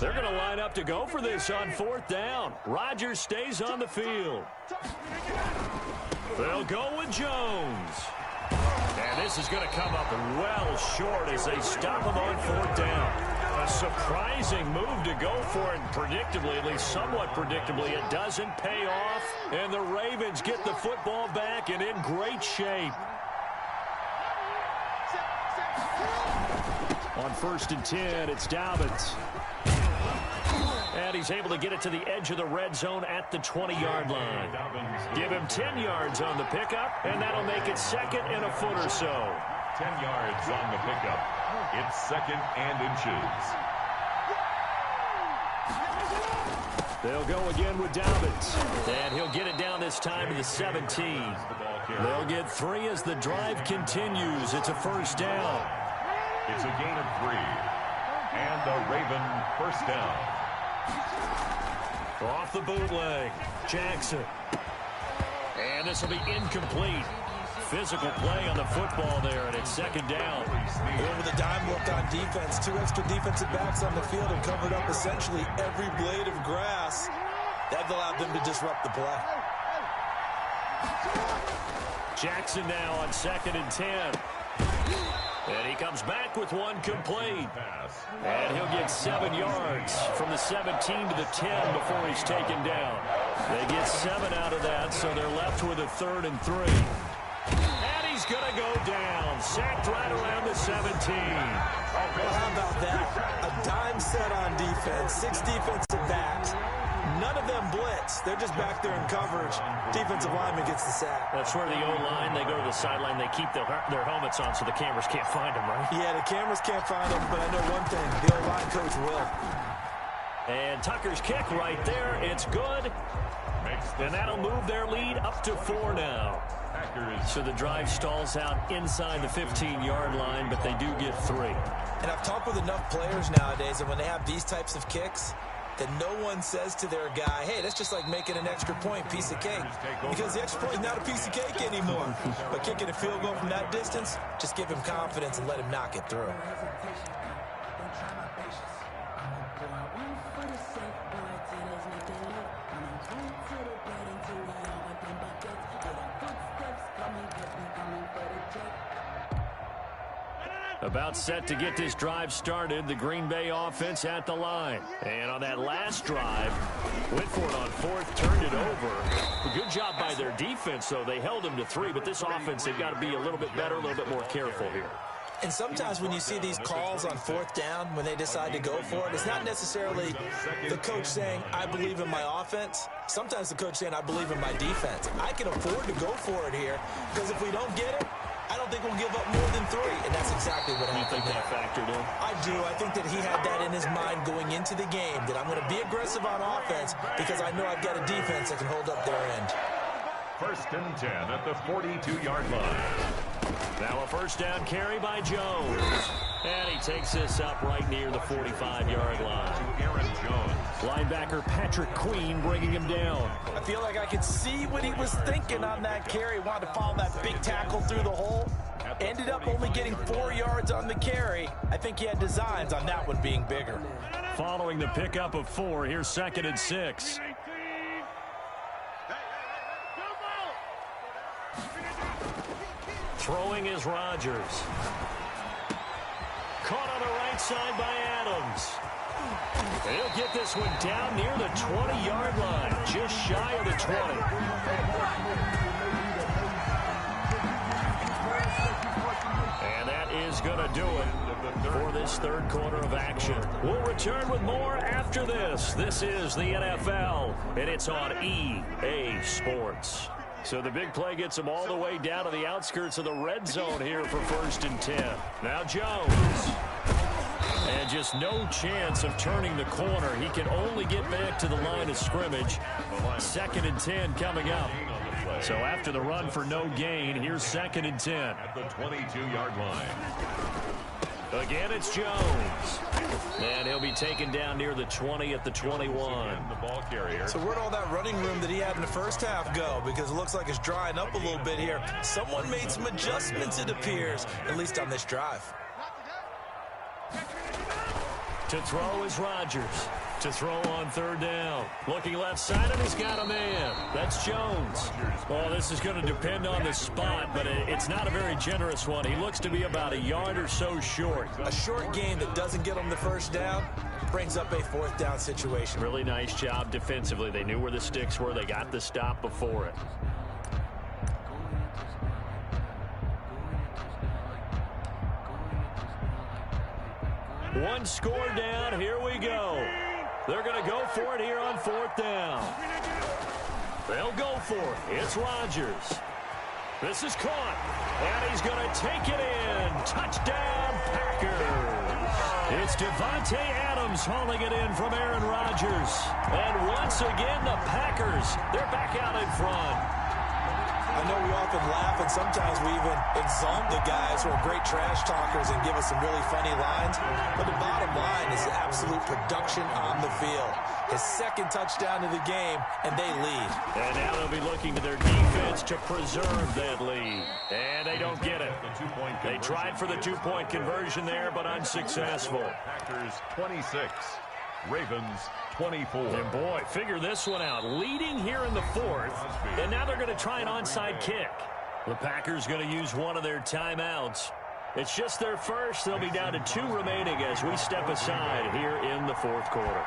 They're going to line up to go for this on 4th down. Rodgers stays on the field. They'll go with Jones. And this is going to come up well short as they stop him on 4th down. A surprising move to go for it, predictably, at least somewhat predictably. It doesn't pay off, and the Ravens get the football back and in great shape. On 1st and 10, it's Dobbins. And he's able to get it to the edge of the red zone at the 20-yard line. Give him 10 yards on the pickup, and that'll make it 2nd and a foot or so. 10 yards on the pickup. It's 2nd and inches. They'll go again with Dobbins. And he'll get it down this time to the 17. They'll get 3 as the drive continues. It's a 1st down. It's a gain of 3. And a Raven 1st down. Off the bootleg, Jackson. And this will be incomplete. Physical play on the football there, and it's 2nd down. Over the dime look on defense. 2 extra defensive backs on the field and covered up essentially every blade of grass. That allowed them to disrupt the play. Jackson now on 2nd and 10. And he comes back with one complete. And he'll get 7 yards from the 17 to the 10 before he's taken down. They get 7 out of that, so they're left with a 3rd and 3. And he's going to go down. Sacked right around the 17. Well, how about that? A dime set on defense, 6 defensive backs. None of them blitz. They're just back there in coverage. Defensive lineman gets the sack. That's where the O-line, they go to the sideline, they keep their helmets on so the cameras can't find them, right? Yeah, the cameras can't find them, but I know one thing. The O-line coach will. And Tucker's kick right there. It's good. And that'll move their lead up to 4 now. So the drive stalls out inside the 15-yard line, but they do get 3. And I've talked with enough players nowadays, and when they have these types of kicks, that no one says to their guy, hey, that's just like making an extra point, piece of cake. Because the extra point is not a piece of cake anymore. But kicking a field goal from that distance, just give him confidence and let him knock it through. About set to get this drive started, the Green Bay offense at the line. And on that last drive, went for it on 4th, turned it over. A good job by their defense, though. They held them to 3, but this offense, they've got to be a little bit better, a little bit more careful here. And sometimes when you see these calls on 4th down, when they decide to go for it, it's not necessarily the coach saying, I believe in my offense. Sometimes the coach saying, I believe in my defense. I can afford to go for it here, because if we don't get it, I don't think we'll give up more than 3, and that's exactly what happened. You think that factored in? I do. I think that he had that in his mind going into the game, that I'm going to be aggressive on offense because I know I've got a defense that can hold up their end. 1st and 10 at the 42-yard line. Now a 1st down carry by Jones. And he takes this up right near the 45-yard line. Aaron Jones. Linebacker Patrick Queen bringing him down. I feel like I could see what he was thinking on that carry. Wanted to follow that big tackle through the hole. Ended up only getting 4 yards on the carry. I think he had designs on that one being bigger. Following the pickup of 4, here's 2nd and 6. Throwing is Rodgers. Caught on the right side by Adams. He'll get this one down near the 20-yard line, just shy of the 20. And that is going to do it for this 3rd quarter of action. We'll return with more after this. This is the NFL, and it's on EA Sports. So the big play gets them all the way down to the outskirts of the red zone here for 1st and 10. Now Jones. And just no chance of turning the corner. He can only get back to the line of scrimmage. 2nd and 10 coming up. So after the run for no gain, here's 2nd and 10. At the 22-yard line. Again, it's Jones. And he'll be taken down near the 20 at the 21. The ball carrier. So where'd all that running room that he had in the 1st half go? Because it looks like it's drying up a little bit here. Someone made some adjustments, it appears, at least on this drive. To throw is Rodgers. To throw on 3rd down. Looking left side, and he's got a man. That's Jones. Well, this is going to depend on the spot, but it's not a very generous one. He looks to be about a yard or so short. A short gain that doesn't get him the 1st down brings up a 4th down situation. Really nice job defensively. They knew where the sticks were. They got the stop before it. One score down. Here we go. They're going to go for it here on 4th down. They'll go for it. It's Rodgers. This is caught. And he's going to take it in. Touchdown, Packers. It's Devontae Adams hauling it in from Aaron Rodgers. And once again, the Packers, they're back out in front. I know we often laugh, and sometimes we even exalt the guys who are great trash talkers and give us some really funny lines. But the bottom line is absolute production on the field. His 2nd touchdown of the game, and they lead. And now they'll be looking to their defense to preserve that lead. And they don't get it. They tried for the 2-point conversion there, but unsuccessful. Packers 26. Ravens 24. And boy, figure this one out. Leading here in the fourth, and now they're going to try an onside kick. The Packers going to use one of their timeouts. It's just their first. They'll be down to 2 remaining as we step aside here in the fourth quarter.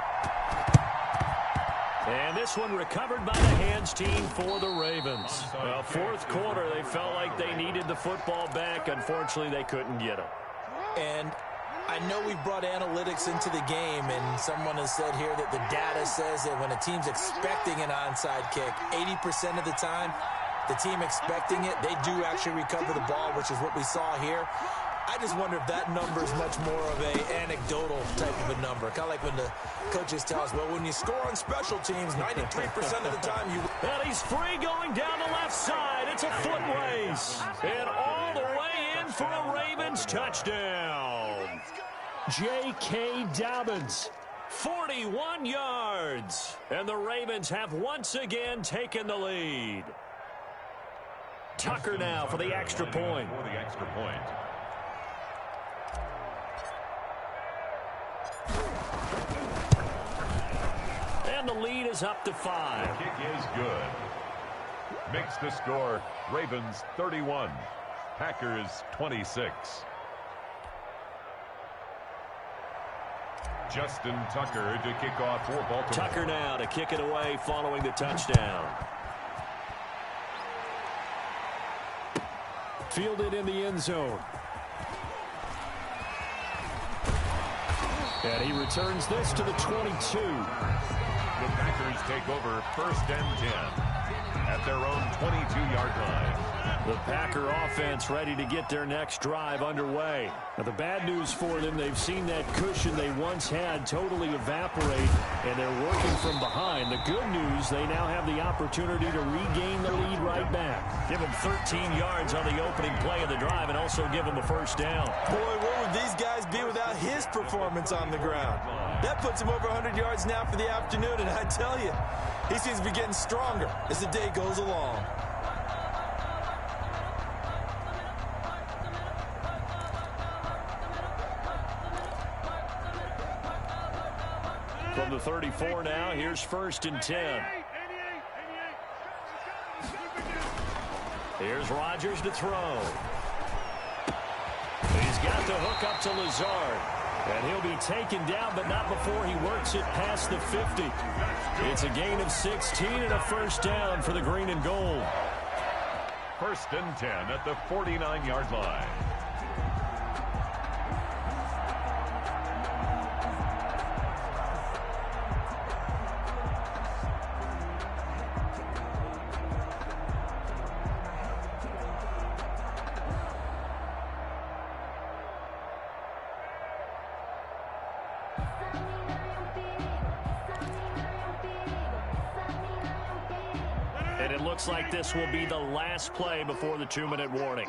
And this one recovered by the hands team for the Ravens. Well, fourth quarter, they felt like they needed the football back. Unfortunately, they couldn't get it. And I know we brought analytics into the game, and someone has said here that the data says that when a team's expecting an onside kick, 80% of the time, the team expecting it, they do actually recover the ball, which is what we saw here. I just wonder if that number is much more of a anecdotal type of a number. Kind of like when the coaches tell us, well, when you score on special teams, 93% of the time you... And he's free going down the left side. It's a foot race. And all the way in for a Ravens touchdown. J.K. Dobbins, 41 yards. And the Ravens have once again taken the lead. Tucker now for the extra point. And the lead is up to 5. The kick is good. Makes the score Ravens 31, Packers 26. Justin Tucker to kick off for Baltimore. Tucker now to kick it away following the touchdown. Fielded in the end zone. And he returns this to the 22. The Packers take over 1st and 10 at their own 22-yard line. The Packer offense ready to get their next drive underway. Now, the bad news for them, they've seen that cushion they once had totally evaporate, and they're working from behind. The good news, they now have the opportunity to regain the lead right back. Give them 13 yards on the opening play of the drive and also give them a first down. Boy, where would these guys be without his performance on the ground? That puts him over 100 yards now for the afternoon, and I tell you, he seems to be getting stronger as the day goes along. From the 34 now, here's 1st and 10. Here's Rodgers to throw. He's got the hook up to Lazard. And he'll be taken down, but not before he works it past the 50. It's a gain of 16 and a first down for the green and gold. 1st and 10 at the 49-yard line. And it looks like this will be the last play before the 2-minute warning.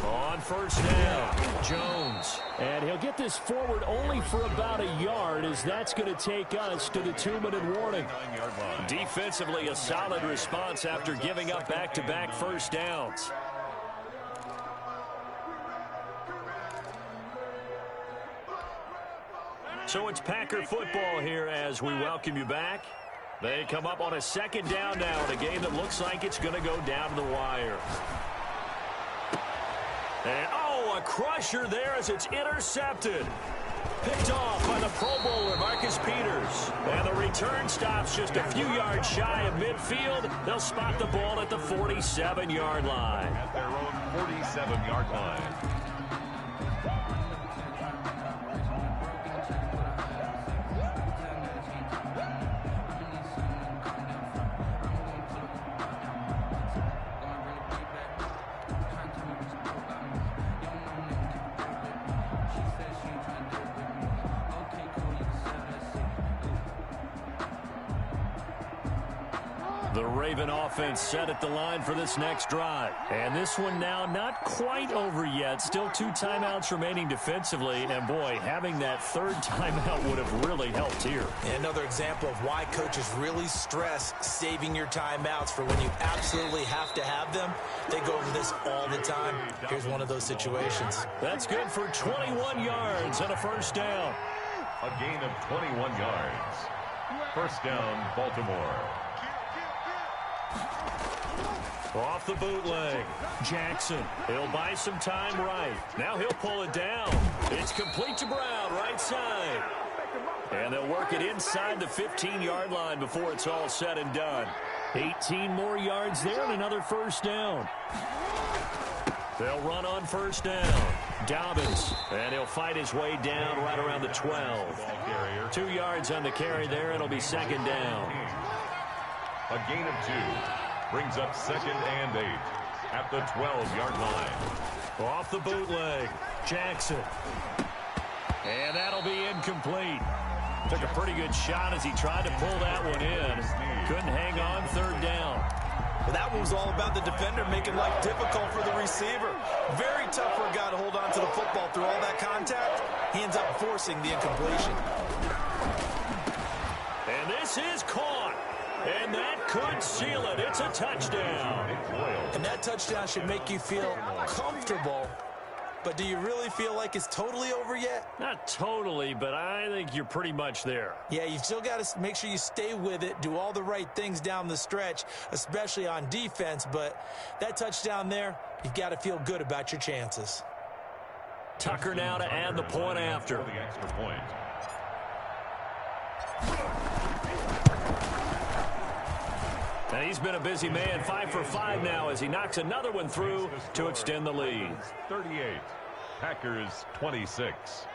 On 1st down, Jones. And he'll get this forward only for about a yard, as that's going to take us to the 2-minute warning. Defensively, a solid response after giving up back-to-back first downs. So it's Packer football here as we welcome you back. They come up on a 2nd down now in a game that looks like it's going to go down to the wire. And, oh, a crusher there as it's intercepted. Picked off by the Pro Bowler, Marcus Peters. And the return stops just a few yards shy of midfield. They'll spot the ball at the 47-yard line. At their own 47-yard line. The Raven offense set at the line for this next drive. And this one now not quite over yet. Still 2 timeouts remaining defensively. And, boy, having that third timeout would have really helped here. And another example of why coaches really stress saving your timeouts for when you absolutely have to have them. They go over this all the time. Here's one of those situations. That's good for 21 yards and a first down. A gain of 21 yards. First down, Baltimore. Off the bootleg. Jackson. He'll buy some time right. Now he'll pull it down. It's complete to Brown, right side. And they'll work it inside the 15-yard line before it's all said and done. 18 more yards there and another first down. They'll run on first down. Dobbins, and he'll fight his way down right around the 12. 2 yards on the carry there. It'll be second down. A gain of 2 brings up second and 8 at the 12-yard line. Off the bootleg, Jackson. And that'll be incomplete. Took a pretty good shot as he tried to pull that one in. Couldn't hang on, third down. Well, that one was all about the defender making life difficult for the receiver. Very tough for a guy to hold on to the football through all that contact. He ends up forcing the incompletion. And this is caught. And that could seal it. It's a touchdown. And that touchdown should make you feel comfortable. But do you really feel like it's totally over yet? Not totally, but I think you're pretty much there. Yeah, you still got to make sure you stay with it, do all the right things down the stretch, especially on defense. But that touchdown there, you've got to feel good about your chances. Tucker now to add the point after. The extra point. And he's been a busy man, 5 for 5 now as he knocks another one through to extend the lead. 38, Packers 26.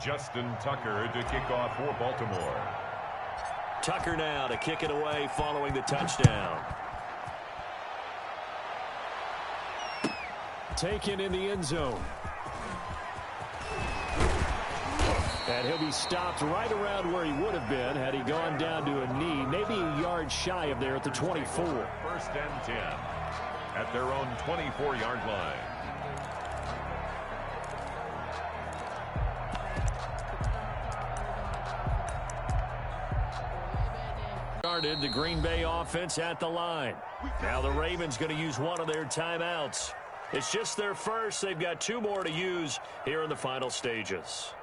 Justin Tucker to kick off for Baltimore. Tucker now to kick it away following the touchdown. Taken in the end zone. And he'll be stopped right around where he would have been had he gone down to a knee, maybe a yard shy of there at the 24. First and 10 at their own 24-yard line. Started the Green Bay offense at the line. Now the Ravens going to use one of their timeouts. It's just their first. They've got 2 more to use here in the final stages.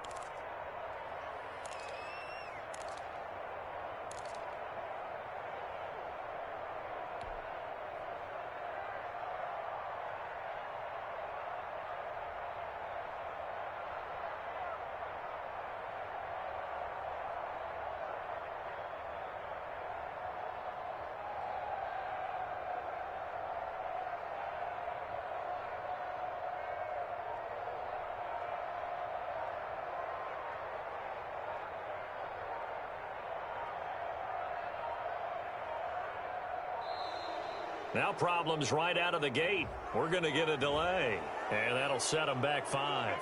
Now problems right out of the gate. We're going to get a delay, and that'll set them back 5.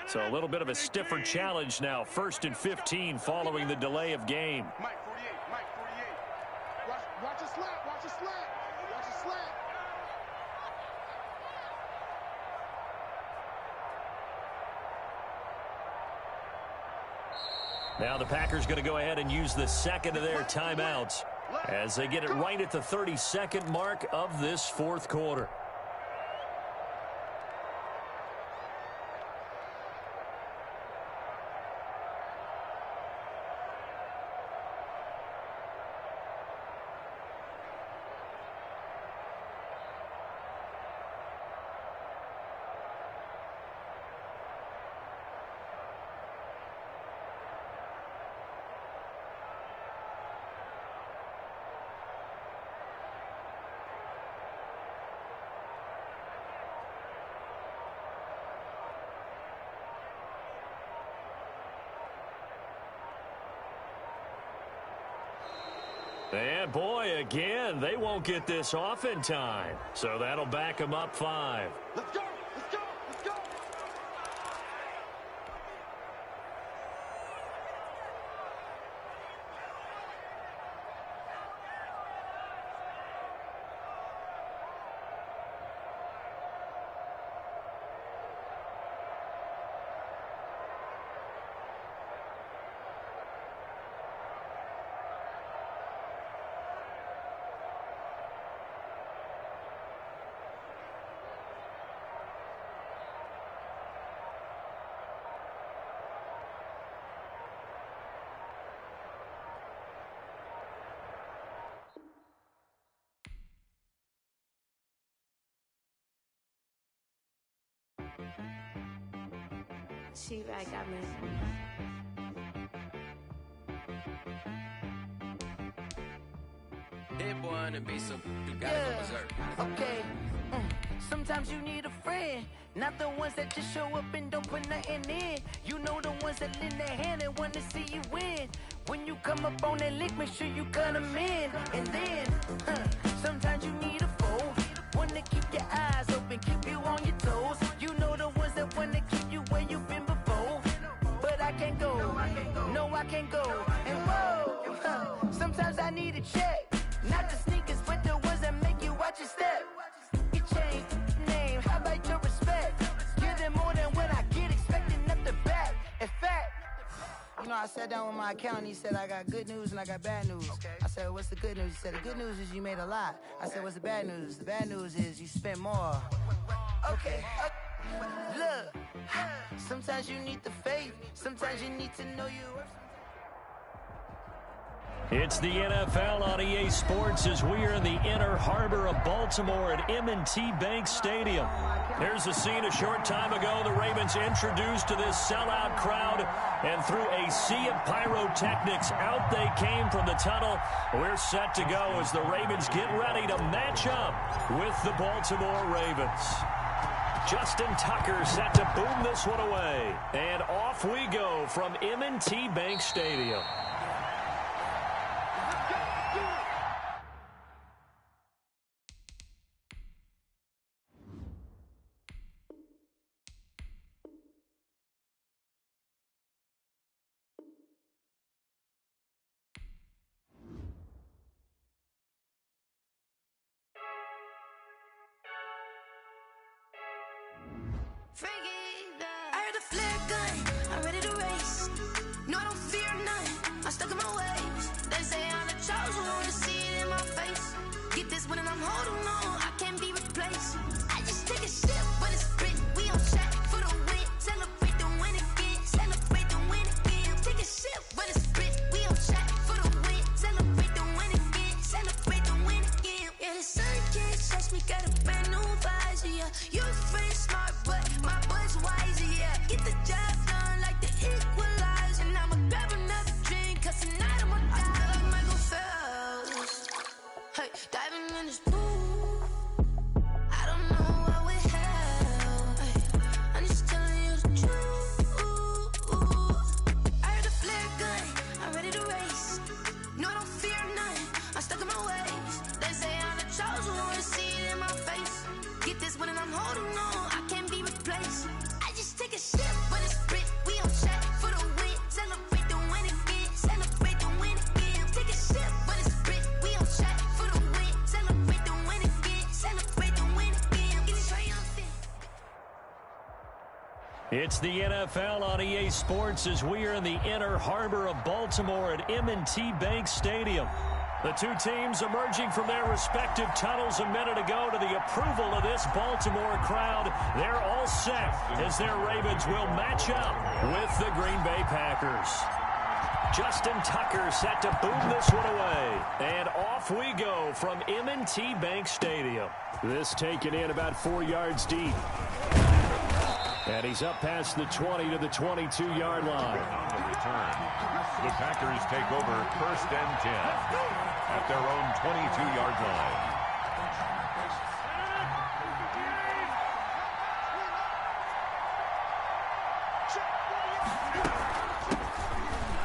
So a little bit of a stiffer challenge now. 1st and 15 following the delay of game. Mike 48, Mike 48. Watch a slant, watch a slant, watch a slant. Now the Packers going to go ahead and use the second of their timeouts as they get it right at the 32nd mark of this 4th quarter. And boy, again, they won't get this off in time. So that'll back them up 5. Let's go. Let's go. Let's go. She right got me. That boy on the beat, so you gotta go berserk. Okay. Sometimes you need a friend, not the ones that just show up and don't put nothing in. You know the ones that lend their hand and want to see you win. When you come up on that lick, make sure you cut them in. And then, sometimes you need a foe, one to keep your eyes open, keep you on your toes. You know the ones that want to keep you where you've been before. But I can't go, no I can't go. And whoa, sometimes I need a check, not the sneakers, but the ones that make you watch your step. You change name, how about your respect? Give them more than what I get, expecting nothing back. In fact, you know, I sat down with my accountant. He said, I got good news and I got bad news. Okay. I said, what's the good news? He said, the good news is you made a lot. I said, what's the bad news? The bad news is you spent more. Okay. Look, sometimes you need the faith. Sometimes you need to know you worth. It's the NFL on EA Sports as we are in the inner harbor of Baltimore at M&T Bank Stadium. There's a scene a short time ago. The Ravens introduced to this sellout crowd, and through a sea of pyrotechnics, out they came from the tunnel. We're set to go as the Ravens get ready to match up with the Baltimore Ravens. Justin Tucker set to boom this one away. And off we go from M&T Bank Stadium. I heard the flare gun, I'm ready to race. No, I don't fear none, I'm stuck in my ways. They say I'm the chosen one, to see it in my face. Get this one and I'm holding on, I can't be replaced. I just take a sip, but it's split, we on track for the win. Celebrate the win again, celebrate the win again. Take a sip, but it's split, we on track for the win. Celebrate the win again, celebrate the win again. Yeah, the sun can't touch me, got a brand new visor, yeah. You're friend smart, but my boy's wiser, yeah. Get the job done like the equalizer. And I'ma grab another drink, cause tonight I'ma die like Michael Phelps. Hey, diving in this pool, I don't know what we have. Hey, I'm just telling you the truth. I heard the flare gun, I'm ready to race. No, I don't fear none, I'm stuck in my ways. They say I'm the chosen one, to see it in my face. Get this one and I'm holding on, I can't be replaced. I just take a sip, but it's split, we on track for the win. Celebrate the win again, celebrate the win again. Take a sip, but it's split, we on track for the win. Celebrate the win again, celebrate the win again. Get it triumphant. It's the NFL on EA Sports as we are in the inner harbor of Baltimore at M&T Bank Stadium. The two teams emerging from their respective tunnels a minute ago to the approval of this Baltimore crowd. They're all set as their Ravens will match up with the Green Bay Packers. Justin Tucker set to boom this one away. And off we go from M&T Bank Stadium. This taken in about 4 yards deep. And he's up past the 20 to the 22-yard line. On the return, the Packers take over 1st and 10 at their own 22-yard line.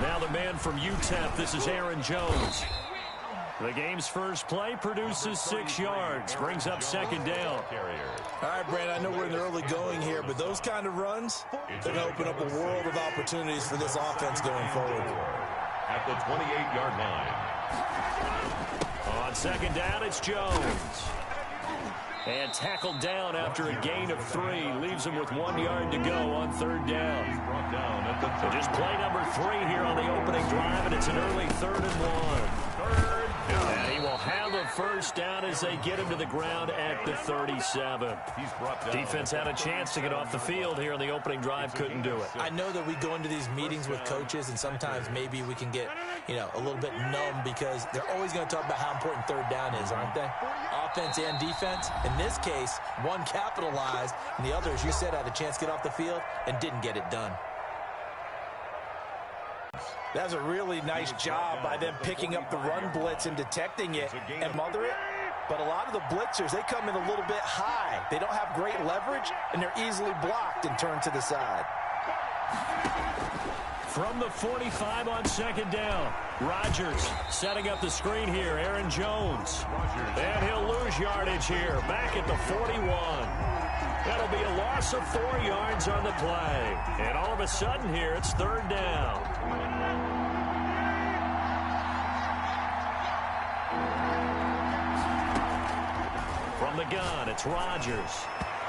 Now the man from UTEP, this is Aaron Jones. The game's first play produces 6 yards. Brings up second down. All right, Brandon, I know we're in the early going here, but those kind of runs, they're going to open up a world of opportunities for this offense going forward. At the 28-yard line. On second down, it's Jones. And tackled down after a gain of 3. Leaves him with 1 yard to go on third down. So just play number 3 here on the opening drive, and it's an early 3rd and 1. And he will have the first down as they get him to the ground at the 37. Defense had a chance to get off the field here on the opening drive, couldn't do it. I know that we go into these meetings with coaches, and sometimes maybe we can get, a little bit numb because they're always going to talk about how important third down is, aren't they? Offense and defense. In this case, one capitalized, and the other, as you said, had a chance to get off the field and didn't get it done. That's a really nice job by them picking up the run blitz and detecting it and mother it. But a lot of the blitzers, they come in a little bit high. They don't have great leverage, and they're easily blocked and turned to the side. From the 45 on second down, Rodgers setting up the screen here. Aaron Jones. And he'll lose yardage here. Back at the 41. That'll be a loss of 4 yards on the play. And all of a sudden here, it's third down. From the gun, it's Rodgers.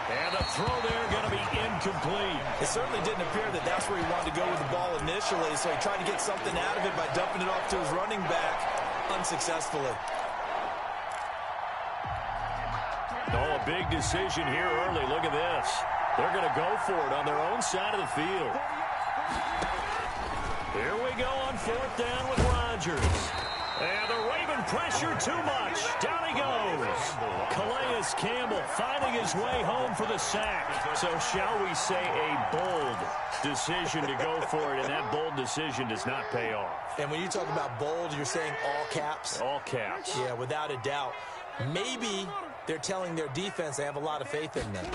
And the throw there going to be incomplete. It certainly didn't appear that that's where he wanted to go with the ball initially, so he tried to get something out of it by dumping it off to his running back unsuccessfully. Oh, a big decision here early. Look at this. They're going to go for it on their own side of the field. Here we go on fourth down with Rodgers. And the Raven pressure too much. Down he goes. Calais Campbell finding his way home for the sack. So shall we say a bold decision to go for it, and that bold decision does not pay off. And when you talk about bold, you're saying all caps? All caps. Yeah, without a doubt. Maybe they're telling their defense they have a lot of faith in them.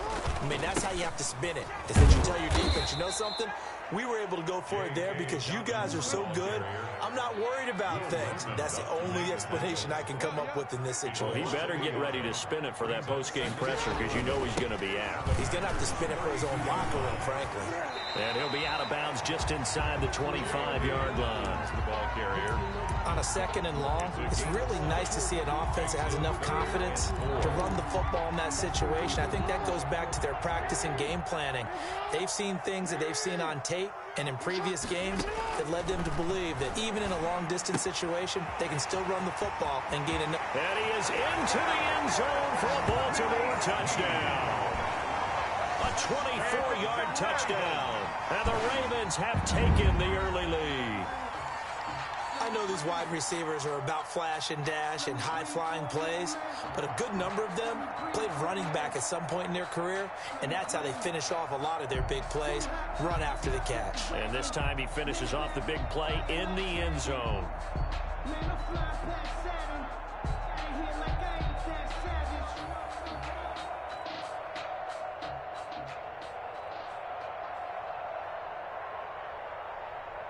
I mean, that's how you have to spin it, is that you tell your defense, you know something? We were able to go for it there because you guys are so good. I'm not worried about things. That's the only explanation I can come up with in this situation. Well, he better get ready to spin it for that post-game pressure because you know he's going to be out. He's going to have to spin it for his own locker room, frankly. And he'll be out of bounds just inside the 25-yard line. The ball carrier. On a second and long, it's really nice to see an offense that has enough confidence to run the football in that situation. I think that goes back to their practice and game planning. They've seen things that they've seen on tape and in previous games that led them to believe that even in a long-distance situation, they can still run the football and gain enough. And he is into the end zone for a Baltimore touchdown. A 24-yard touchdown. And the Ravens have taken the early lead. I know these wide receivers are about flash and dash and high-flying plays, but a good number of them played running back at some point in their career, and that's how they finish off a lot of their big plays, run after the catch. And this time he finishes off the big play in the end zone.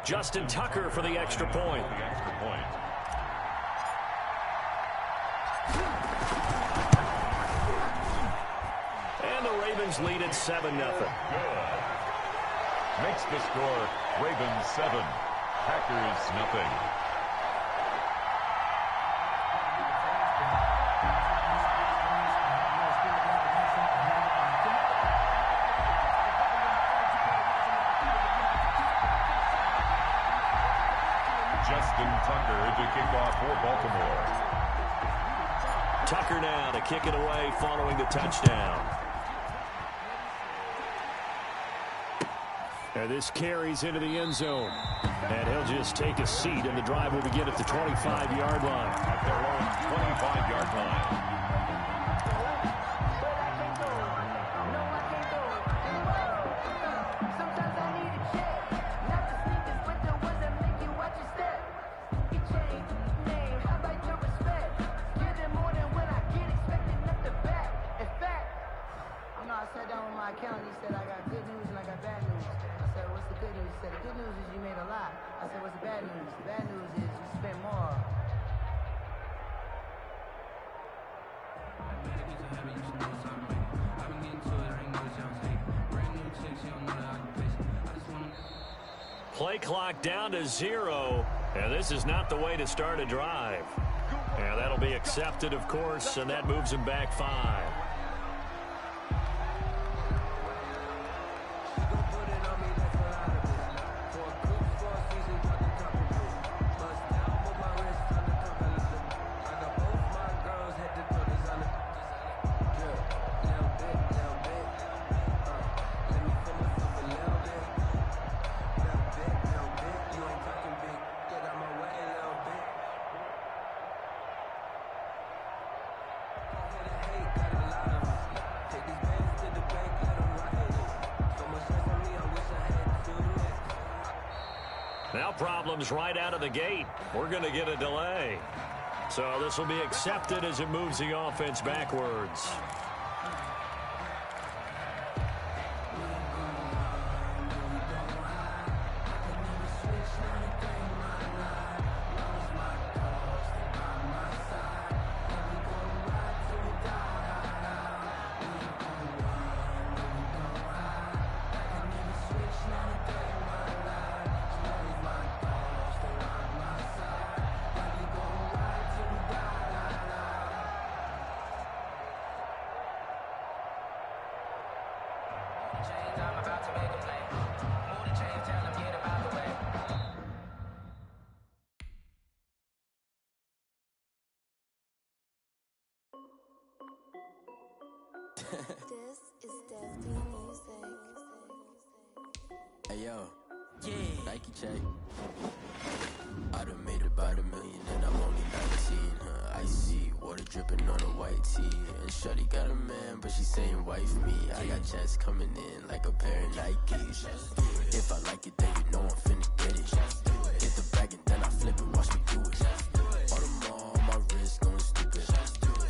Justin Tucker for the extra point. And the Ravens lead at 7-0. Makes the score Ravens 7, Packers nothing. Justin Tucker to kick off for Baltimore. Tucker now to kick it away following the touchdown. And this carries into the end zone. And he'll just take a seat, and the drive will begin at the 25-yard line. At their own 25-yard line. Play clock down to 0, and this is not the way to start a drive. And that'll be accepted, of course, and that moves him back 5. Now problems right out of the gate. We're going to get a delay. So this will be accepted as it moves the offense backwards. This is Destiny Music. Hey yo, yeah, Nike check. I done made about $1 million and I'm only 19. Icy water dripping on a white tee. And shorty got a man, but she saying wife me. I got checks coming in like a pair of Nikes. If I like it, then you know I'm finna get it. Get the bag and then I flip it, watch me do it. All them on my wrist going stupid.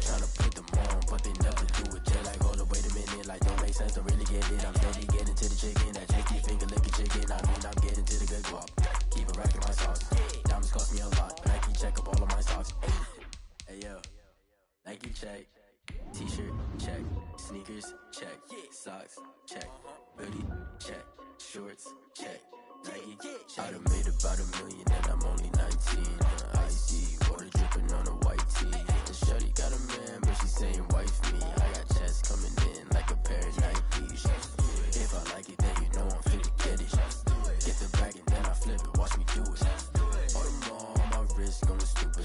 Tryna put them on, but they never do it. They're like, hold up, wait a minute, like don't make sense to really get it. I'm steady getting to the chicken, that cheeky finger licking chicken. I mean, I'm getting to the good guap. Keep it racking my sauce. Diamonds cost me a lot. Nike check up all of my stocks. Hey yo, Nike check. T-shirt check. Sneakers check. Socks check. Hoodie check. Shorts check. Nike I done made about $1 million and I'm only 19. Icy water dripping on a white tee. And shorty got a man, but she saying wife me. I got checks coming in like a pair of Nikes. If I like it, then you know I'm finna get it. Get the bag and then I flip it, watch me do it. All them on my wrist going stupid.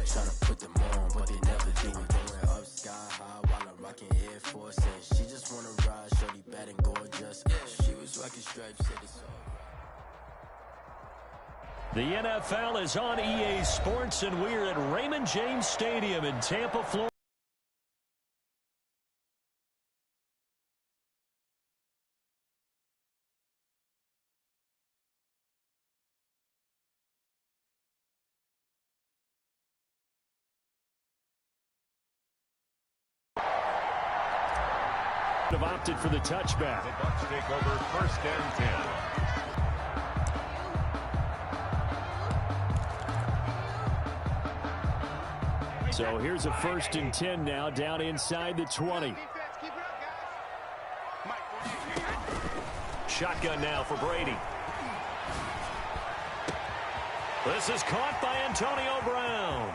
Tryna put them on, but they never do it. Going up sky high while I'm rocking Air Force. And she just wanna ride, shorty bad and gorgeous. She was rocking stripes, said it's all. The NFL is on EA Sports, and we're at Raymond James Stadium in Tampa, Florida. Have opted for the touchback. The Bucs take over 1st and 10. So here's a 1st and 10 now, down inside the 20. Shotgun now for Brady. This is caught by Antonio Brown.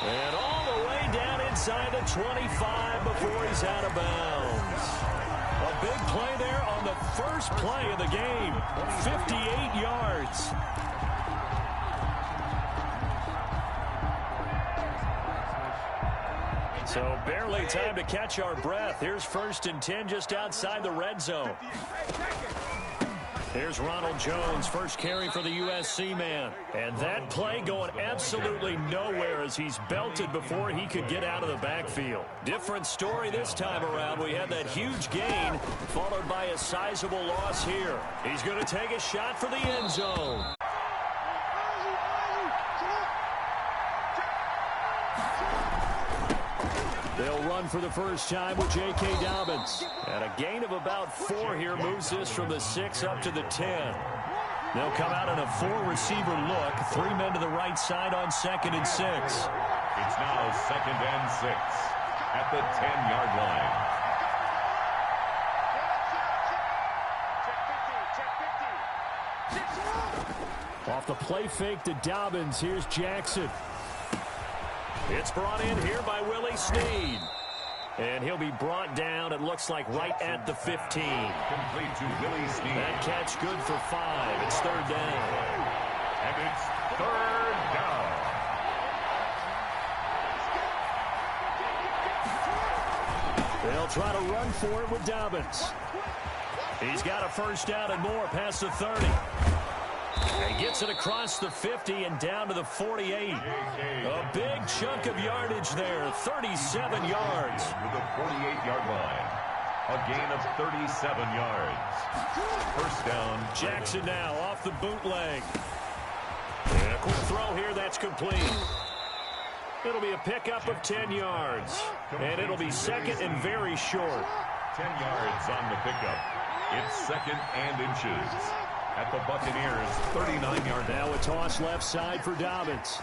And all the way down inside the 25 before he's out of bounds. A big play there on the first play of the game. 58 yards. So barely time to catch our breath. Here's 1st and 10 just outside the red zone. Here's Ronald Jones, first carry for the USC man. And that play going absolutely nowhere as he's belted before he could get out of the backfield. Different story this time around. We had that huge gain followed by a sizable loss here. He's going to take a shot for the end zone. They'll run for the first time with J.K. Dobbins. And a gain of about 4 here moves this from the 6 up to the 10. They'll come out in a 4-receiver look. 3 men to the right side on 2nd and 6. It's now 2nd and 6. at the 10-yard line. Off the play fake to Dobbins, here's Jackson. It's brought in here by Willie Snead. And he'll be brought down, it looks like, right at the 15. Complete to Willie Snead. That catch good for 5. It's third down. And it's third down. They'll try to run for it with Dobbins. He's got a first down and more past the 30. And gets it across the 50 and down to the 48. A big chunk of yardage there, 37 yards. With a 48-yard line. A gain of 37 yards. First down. Jackson now off the bootleg. And a quick throw here, that's complete. It'll be a pickup of 10 yards. And it'll be second and very short. 10 yards on the pickup. It's second and inches. At the Buccaneers, 39-yard. Now a toss left side for Dobbins.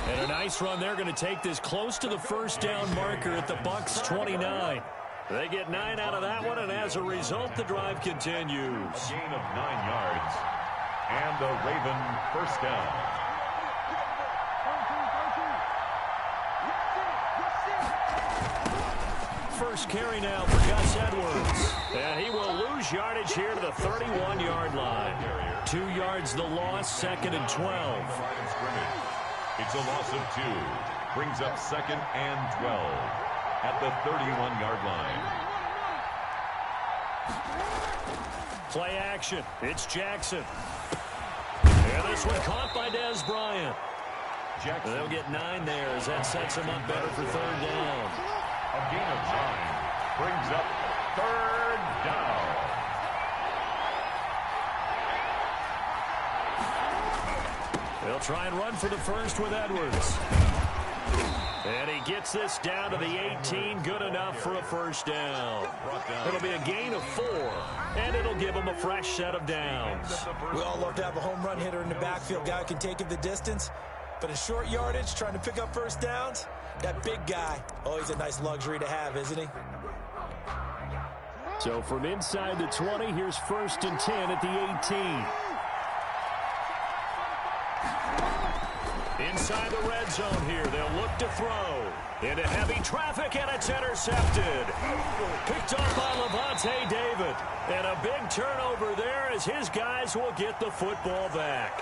And a nice run. They're going to take this close to the first down marker at the Bucs 29. They get 9 out of that one, and as a result, the drive continues. A gain of 9 yards. And a Raven first down. First carry now for Gus Edwards. And he will lose yardage here to the 31-yard line. 2 yards the loss, second and 12. It's a loss of 2. Brings up second and 12 at the 31-yard line. Play action. It's Jackson. And this one caught by Dez Bryant. Jackson. They'll get 9 there as that sets him up better for third down. A gain of 9 brings up third down. They'll try and run for the first with Edwards. And he gets this down to the 18, good enough for a first down. It'll be a gain of 4, and it'll give him a fresh set of downs. We all love to have a home run hitter in the backfield. Guy who can take it the distance. But in short yardage, trying to pick up first downs, that big guy, oh, he's a nice luxury to have, isn't he? So from inside the 20, here's first and 10 at the 18. Inside the red zone here, they'll look to throw. Into heavy traffic, and it's intercepted. Picked off by Levante David. And a big turnover there as his guys will get the football back.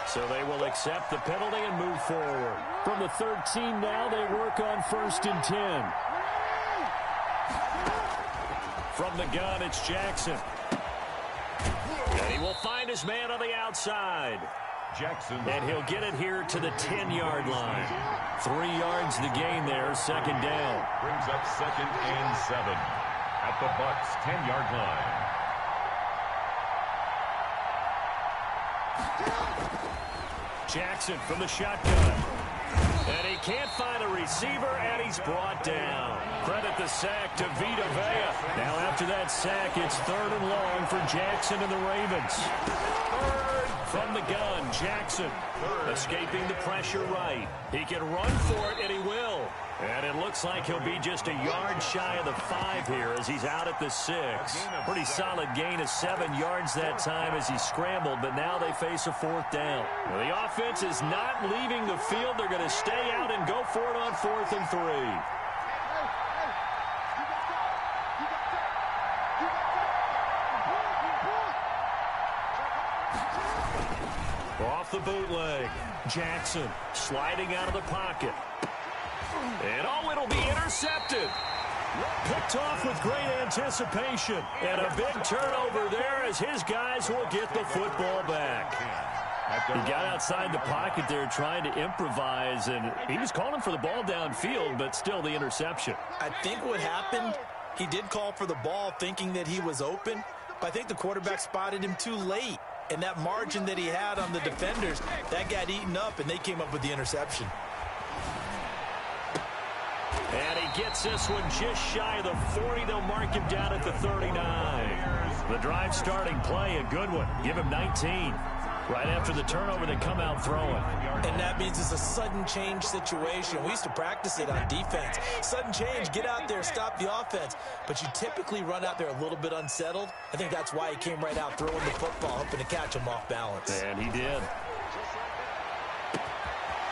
So they will accept the penalty and move forward. From the 13 now, they work on first and 10. From the gun, it's Jackson. And he will find his man on the outside. Jackson. And he'll get it here to the 10-yard line. 3 yards the gain there, second down. Brings up second and 7 at the Bucs 10-yard line. Jackson from the shotgun. And he can't find a receiver, and he's brought down. Credit the sack to Vita Vea. Now after that sack, it's third and long for Jackson and the Ravens. Third from the gun, Jackson. Escaping the pressure right. He can run for it, and he will. And it looks like he'll be just a yard shy of the 5 here as he's out at the 6. Pretty solid gain of 7 yards that time as he scrambled, but now they face a 4th down. Well, the offense is not leaving the field. They're going to stay out and go for it on 4th and 3. Off the bootleg. Jackson sliding out of the pocket. And oh, it'll be intercepted. Picked off with great anticipation. And a big turnover there as his guys will get the football back. He got outside the pocket there trying to improvise, and he was calling for the ball downfield, but still the interception. I think what happened, he did call for the ball thinking that he was open, but I think the quarterback spotted him too late. And that margin that he had on the defenders, that got eaten up, and they came up with the interception. And he gets this one just shy of the 40. They'll mark him down at the 39. The drive starting play, a good one. Give him 19. Right after the turnover, they come out throwing. And that means it's a sudden change situation. We used to practice it on defense. Sudden change, get out there, stop the offense. But you typically run out there a little bit unsettled. I think that's why he came right out throwing the football, hoping to catch him off balance. And he did.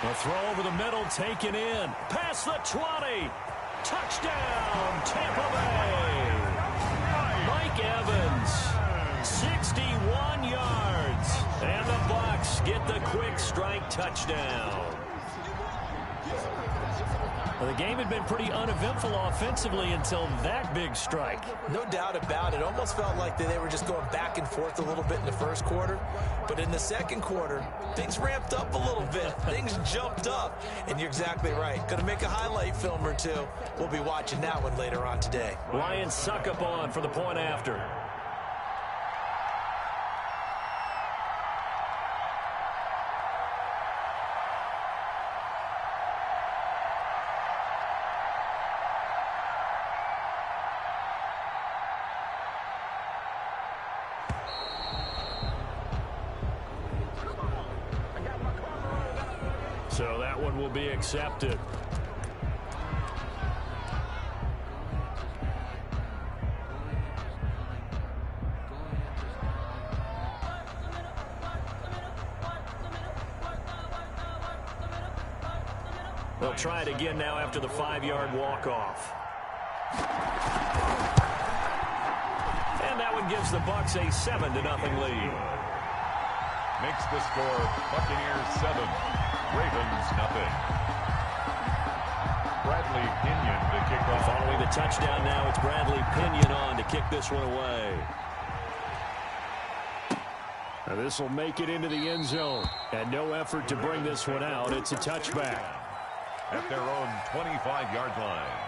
A throw over the middle, taken in. Past the 20. Touchdown, Tampa Bay. Mike Evans, 61 yards. And the Bucs get the quick strike touchdown. Well, the game had been pretty uneventful offensively until that big strike. No doubt about it. Almost felt like they were just going back and forth a little bit in the first quarter. But in the second quarter, things ramped up a little bit. Things jumped up. And you're exactly right. Going to make a highlight film or two. We'll be watching that one later on today. Lions suck up on for the point after. So that one will be accepted. They'll try it again now after the 5-yard walk-off. And that one gives the Bucs a 7-0 lead. Makes the score Buccaneers 7, Ravens nothing. Bradley Pinion to kick off. Following the touchdown now, it's Bradley Pinion on to kick this one away. Now this will make it into the end zone. And no effort to bring this one out. It's a touchback. At their own 25-yard line.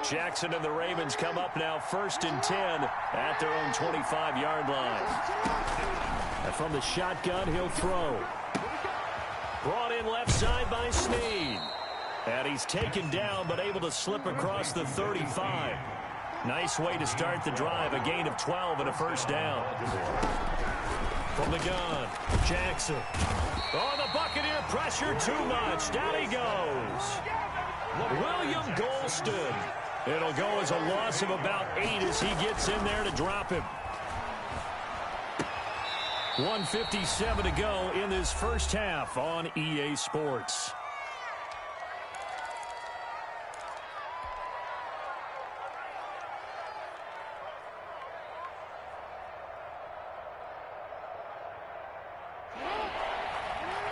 Jackson and the Ravens come up now 1st and 10 at their own 25-yard line. And from the shotgun, he'll throw. Brought in left side by Snead. And he's taken down but able to slip across the 35. Nice way to start the drive. A gain of 12 and a first down. From the gun, Jackson. Oh, the Buccaneer pressure too much. Down he goes. William Golston. It'll go as a loss of about 8 as he gets in there to drop him. 1:57 to go in this first half on EA Sports.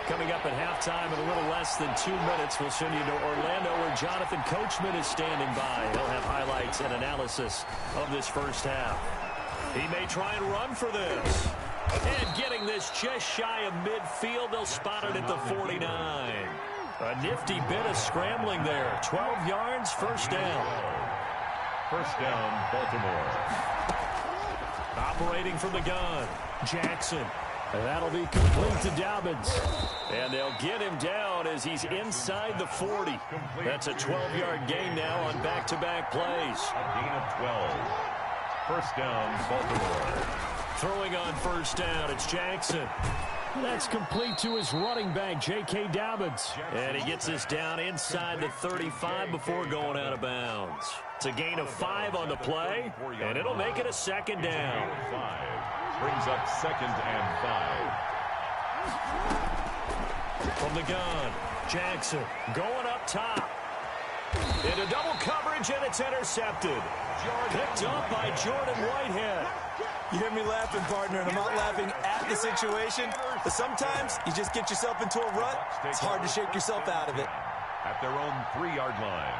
Coming up at halftime in a little less than 2 minutes, we'll send you to Orlando where Jonathan Coachman is standing by. He'll have highlights and analysis of this first half. He may try and run for this. And getting this just shy of midfield, they'll spot it at the 49. A nifty bit of scrambling there. 12 yards, first down. First down, Baltimore. Operating from the gun, Jackson. And that'll be complete to Dobbins. And they'll get him down as he's inside the 40. That's a 12-yard gain now on back-to-back plays. A gain of 12. First down, Baltimore. Throwing on first down, it's Jackson. That's complete to his running back, J.K. Dobbins. And he gets this down inside the 35 before going out of bounds. It's a gain of 5 on the play, and it'll make it a second down. Brings up 2nd and 5. From the gun, Jackson going up top. Into double coverage, and it's intercepted. Picked up by Jordan Whitehead. You hear me laughing, partner, and I'm not laughing at the situation, but sometimes you just get yourself into a rut. It's hard to shake yourself out of it. At their own 3-yard line.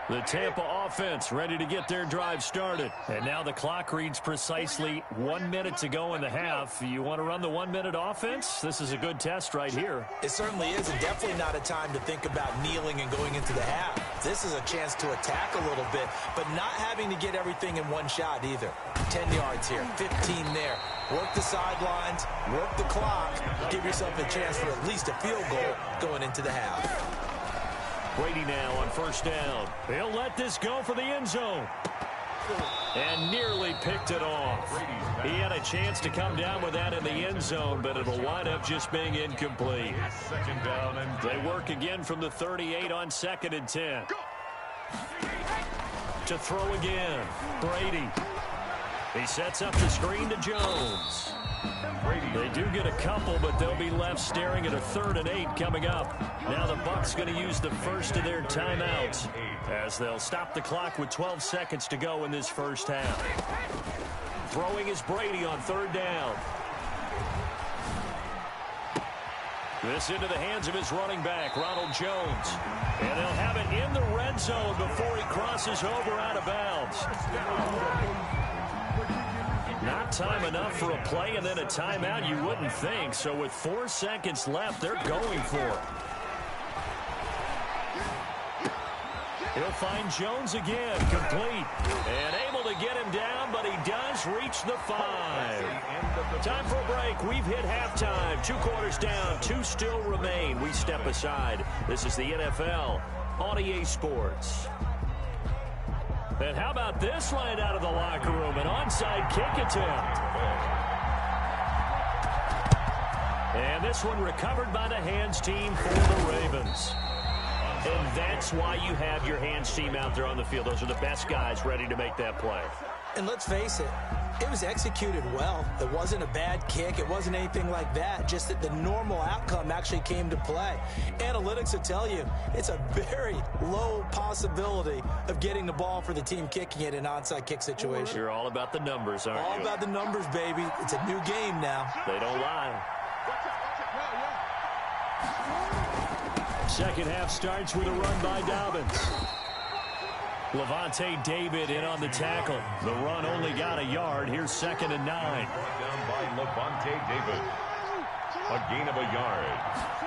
The Tampa offense ready to get their drive started. And now the clock reads precisely 1 minute to go in the half. You want to run the 1-minute offense? This is a good test right here. It certainly is, and definitely not a time to think about kneeling and going into the half. This is a chance to attack a little bit, but not having to get everything in one shot either. 10 yards here, 15 there. Work the sidelines, work the clock, give yourself a chance for at least a field goal going into the half. Brady now on first down. They'll let this go for the end zone. And nearly picked it off. He had a chance to come down with that in the end zone, but it'll wind up just being incomplete. Second down and they work again from the 38 on 2nd and 10. To throw again, Brady. He sets up the screen to Jones. They do get a couple, but they'll be left staring at a 3rd and 8 coming up. Now the Bucs going to use the first of their timeouts as they'll stop the clock with 12 seconds to go in this first half. Throwing is Brady on 3rd down. This into the hands of his running back, Ronald Jones. And they'll have it in the red zone before he crosses over out of bounds. Not time enough for a play and then a timeout, you wouldn't think. So with 4 seconds left, they're going for it. He'll find Jones again, complete. And able to get him down, but he does reach the 5. Time for a break. We've hit halftime. 2 quarters down, 2 still remain. We step aside. This is the NFL on EA Sports. And how about this right out of the locker room? An onside kick attempt. And this one recovered by the hands team for the Ravens. And that's why you have your hands team out there on the field. Those are the best guys ready to make that play. And let's face it, it was executed well. It wasn't a bad kick. It wasn't anything like that. Just that the normal outcome actually came to play. Analytics will tell you it's a very low possibility of getting the ball for the team kicking it in an onside kick situation. You're all about the numbers, aren't you? All about the numbers, baby. It's a new game now. They don't lie. Second half starts with a run by Dobbins. Levante David in on the tackle. The run only got a yard. Here's 2nd and 9. Down by Levante David. A gain of a yard.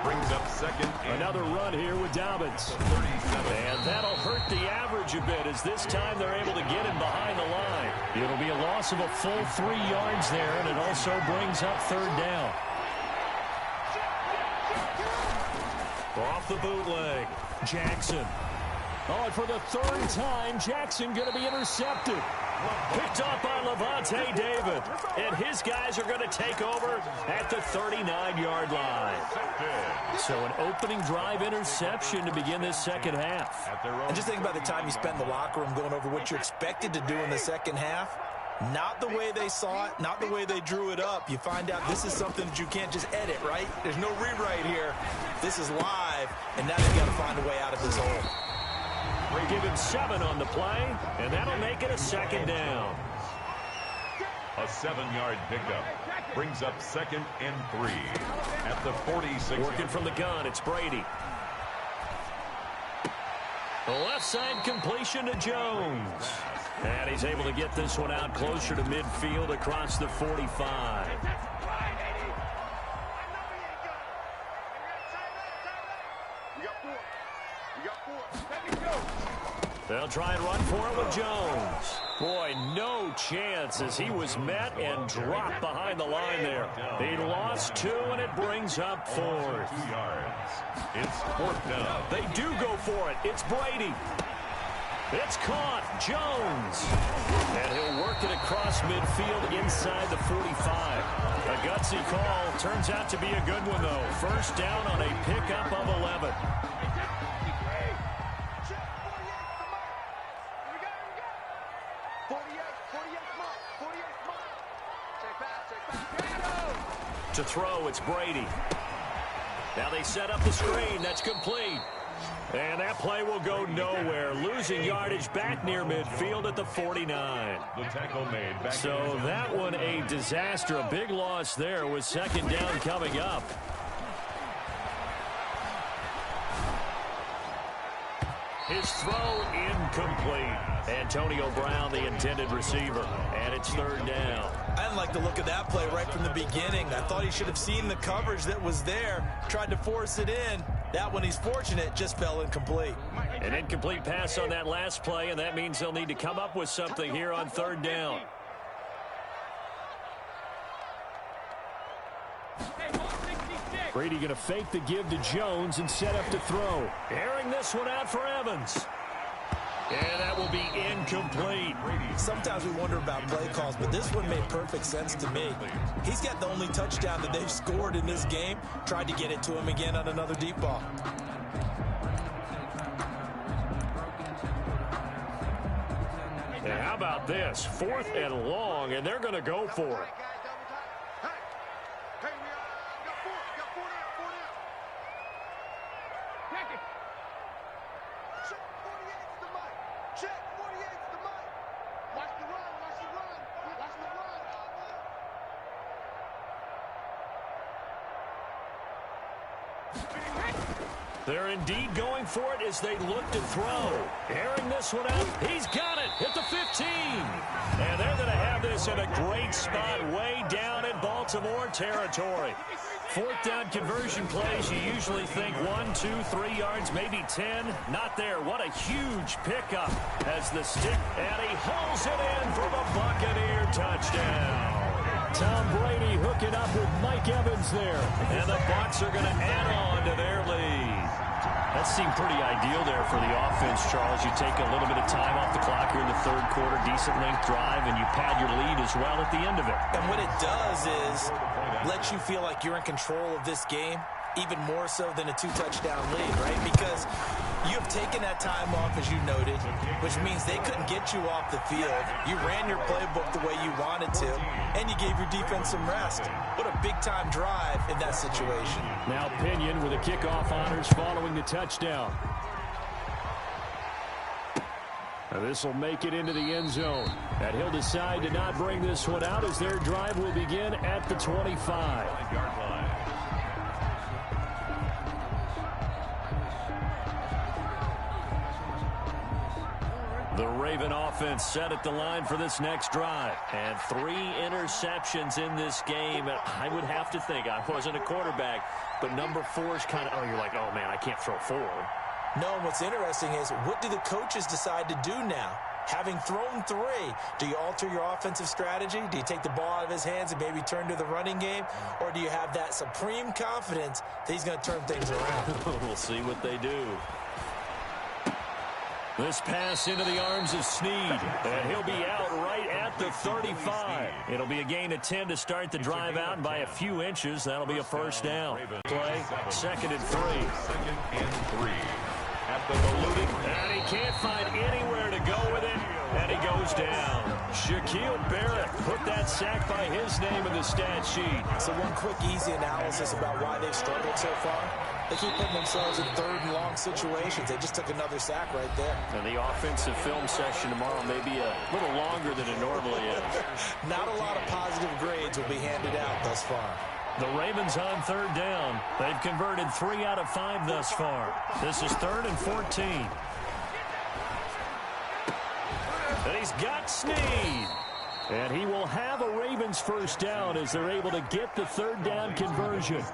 Brings up 2nd. Another run here with Dobbins. And that'll hurt the average a bit as this time they're able to get him behind the line. It'll be a loss of a full 3 yards there, and it also brings up 3rd down. Off the bootleg, Jackson. Oh, and for the 3rd time, Jackson going to be intercepted. Picked off by Levante David. And his guys are going to take over at the 39-yard line. So an opening drive interception to begin this second half. And just think about the time you spend in the locker room going over what you expected to do in the second half. Not the way they saw it, not the way they drew it up. You find out this is something that you can't just edit, right? There's no rewrite here. This is live, and now they've got to find a way out of this hole. Give him 7 on the play, and that'll make it a 2nd down. A 7-yard pickup brings up 2nd and 3 at the 46. Working from the gun, it's Brady. The left side completion to Jones. And he's able to get this one out closer to midfield across the 45. They'll try and run for it with Jones. Boy, no chance as he was met and dropped behind the line there. He lost 2, and it brings up 4. 2 yards. It's 4th down. They do go for it. It's Brady. It's caught. Jones. And he'll work it across midfield inside the 45. A gutsy call. Turns out to be a good one, though. 1st down on a pickup of 11. To throw, it's Brady. Now they set up the screen. That's complete. And that play will go nowhere. Losing yardage back near midfield at the 49. The tackle made. Back so that one a disaster. A big loss there with 2nd down coming up. His throw incomplete. Antonio Brown, the intended receiver. And it's 3rd down. I didn't like the look of that play right from the beginning. I thought he should have seen the coverage that was there, tried to force it in. That one, he's fortunate, just fell incomplete. An incomplete pass on that last play, and that means they'll need to come up with something here on 3rd down. Brady going to fake the give to Jones and set up to throw. Airing this one out for Evans. And that will be incomplete. Sometimes we wonder about play calls, but this one made perfect sense to me. He's got the only touchdown that they've scored in this game. Tried to get it to him again on another deep ball. And how about this? 4th and long, and they're going to go for it. They're indeed going for it as they look to throw. Airing this one out. He's got it at the 15. And they're going to have this in a great spot way down in Baltimore territory. 4th down conversion plays, you usually think 1, 2, 3 yards, maybe 10. Not there. What a huge pickup as the stick, and he hauls it in for the Buccaneer touchdown. Tom Brady hooking up with Mike Evans there. And the Bucs are going to add on to their lead. That seemed pretty ideal there for the offense, Charles. You take a little bit of time off the clock here in the 3rd quarter, decent length drive, and you pad your lead as well at the end of it. And what it does is let you feel like you're in control of this game, even more so than a 2-touchdown lead, right? Because you have taken that time off, as you noted, which means they couldn't get you off the field. You ran your playbook the way you wanted to, and you gave your defense some rest. What a big-time drive in that situation. Now Pinion with the kickoff honors following the touchdown. Now this will make it into the end zone. And he'll decide to not bring this one out as their drive will begin at the 25-yard line. The Raven offense set at the line for this next drive. And 3 interceptions in this game. I would have to think, I wasn't a quarterback, but number 4 is kind of, oh, you're like, oh, man, I can't throw 4. No, and what's interesting is, what do the coaches decide to do now? Having thrown 3, do you alter your offensive strategy? Do you take the ball out of his hands and maybe turn to the running game? Or do you have that supreme confidence that he's going to turn things around? We'll see what they do. This pass into the arms of Snead, and he'll be out right at the 35. It'll be a gain of 10 to start the drive out, and by a few inches, that'll be a first down. Play, 2nd and 3. 2nd and 3. At the Belutic. And he can't find anywhere to go with it, and he goes down. Shaquille Barrett put that sack by his name in the stat sheet. So one quick, easy analysis about why they've struggled so far. They keep putting themselves in 3rd and long situations. They just took another sack right there. And the offensive film session tomorrow may be a little longer than it normally is. Not a lot of positive grades will be handed out thus far. The Ravens on 3rd down. They've converted 3 out of 5 thus far. This is 3rd and 14. And he's got Snead. And he will have a Ravens first down as they're able to get the 3rd down conversion.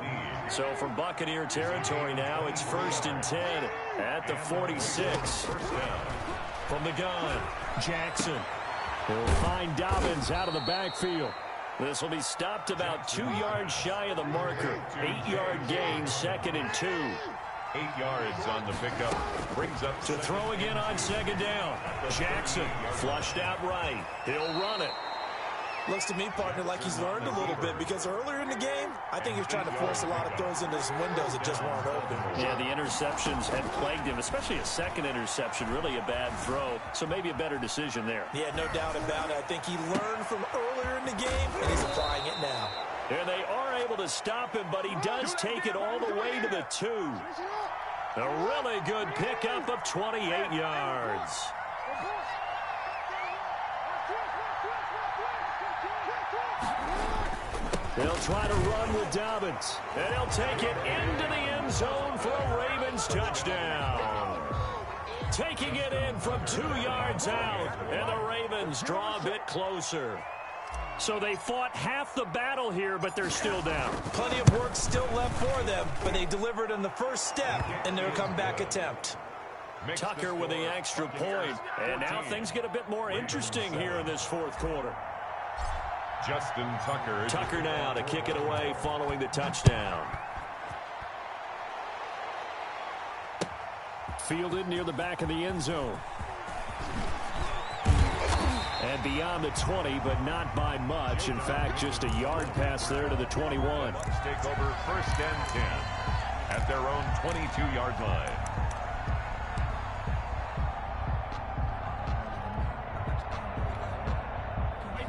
So from Buccaneer territory now, it's 1st and 10 at the 46. From the gun, Jackson will find Dobbins out of the backfield. This will be stopped about 2 yards shy of the marker. 8-yard gain, 2nd and 2. 8 yards on the pickup. Brings up to throw again on 2nd down. Jackson flushed out right. He'll run it. Looks to me, partner, like he's learned a little bit, because earlier in the game, I think he was trying to force a lot of throws into some windows that just weren't open. Yeah, the interceptions had plagued him, especially a 2nd interception, really a bad throw. So maybe a better decision there. Yeah, no doubt about it. I think he learned from earlier in the game, and he's applying it now. And they are able to stop him, but he does take it all the way to the 2. A really good pickup of 28 yards. They'll try to run with Dobbins, and he'll take it into the end zone for a Ravens touchdown. Taking it in from 2 yards out, and the Ravens draw a bit closer. So they fought half the battle here, but they're still down. Plenty of work still left for them, but they delivered on the first step in their comeback attempt. Tucker with the extra point, and now things get a bit more interesting here in this 4th quarter. Justin Tucker. Tucker now to kick it away following the touchdown. Fielded near the back of the end zone. And beyond the 20, but not by much. In fact, just a yard pass there to the 21. Take over 1st and 10 at their own 22-yard line.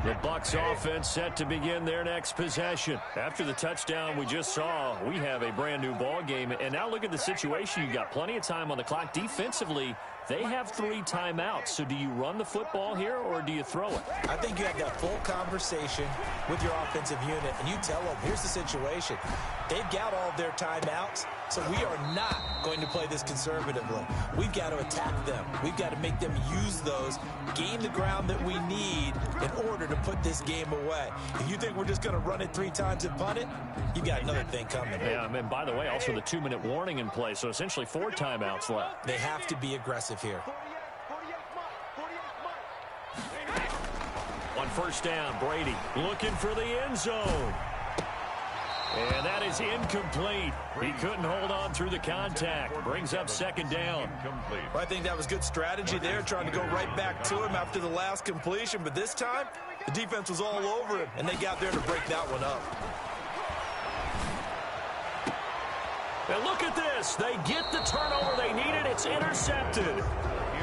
The Bucs offense set to begin their next possession. After the touchdown we just saw, we have a brand new ball game. And now look at the situation. You've got plenty of time on the clock. Defensively, they have 3 timeouts. So do you run the football here or do you throw it? I think you have that full conversation with your offensive unit, and you tell them, here's the situation. They've got all of their timeouts, so we are not going to play this conservatively. We've got to attack them. We've got to make them use those, gain the ground that we need in order to put this game away. If you think we're just going to run it 3 times and punt it, you've got another thing coming. Yeah, and by the way, also the 2-minute warning in play, so essentially 4 timeouts left. They have to be aggressive here. On 1st down, Brady looking for the end zone. And that is incomplete. He couldn't hold on through the contact. Brings up 2nd down. Well, I think that was good strategy there, trying to go right back to him after the last completion. But this time, the defense was all over him, and they got there to break that one up. And look at this. They get the turnover they needed. It's intercepted.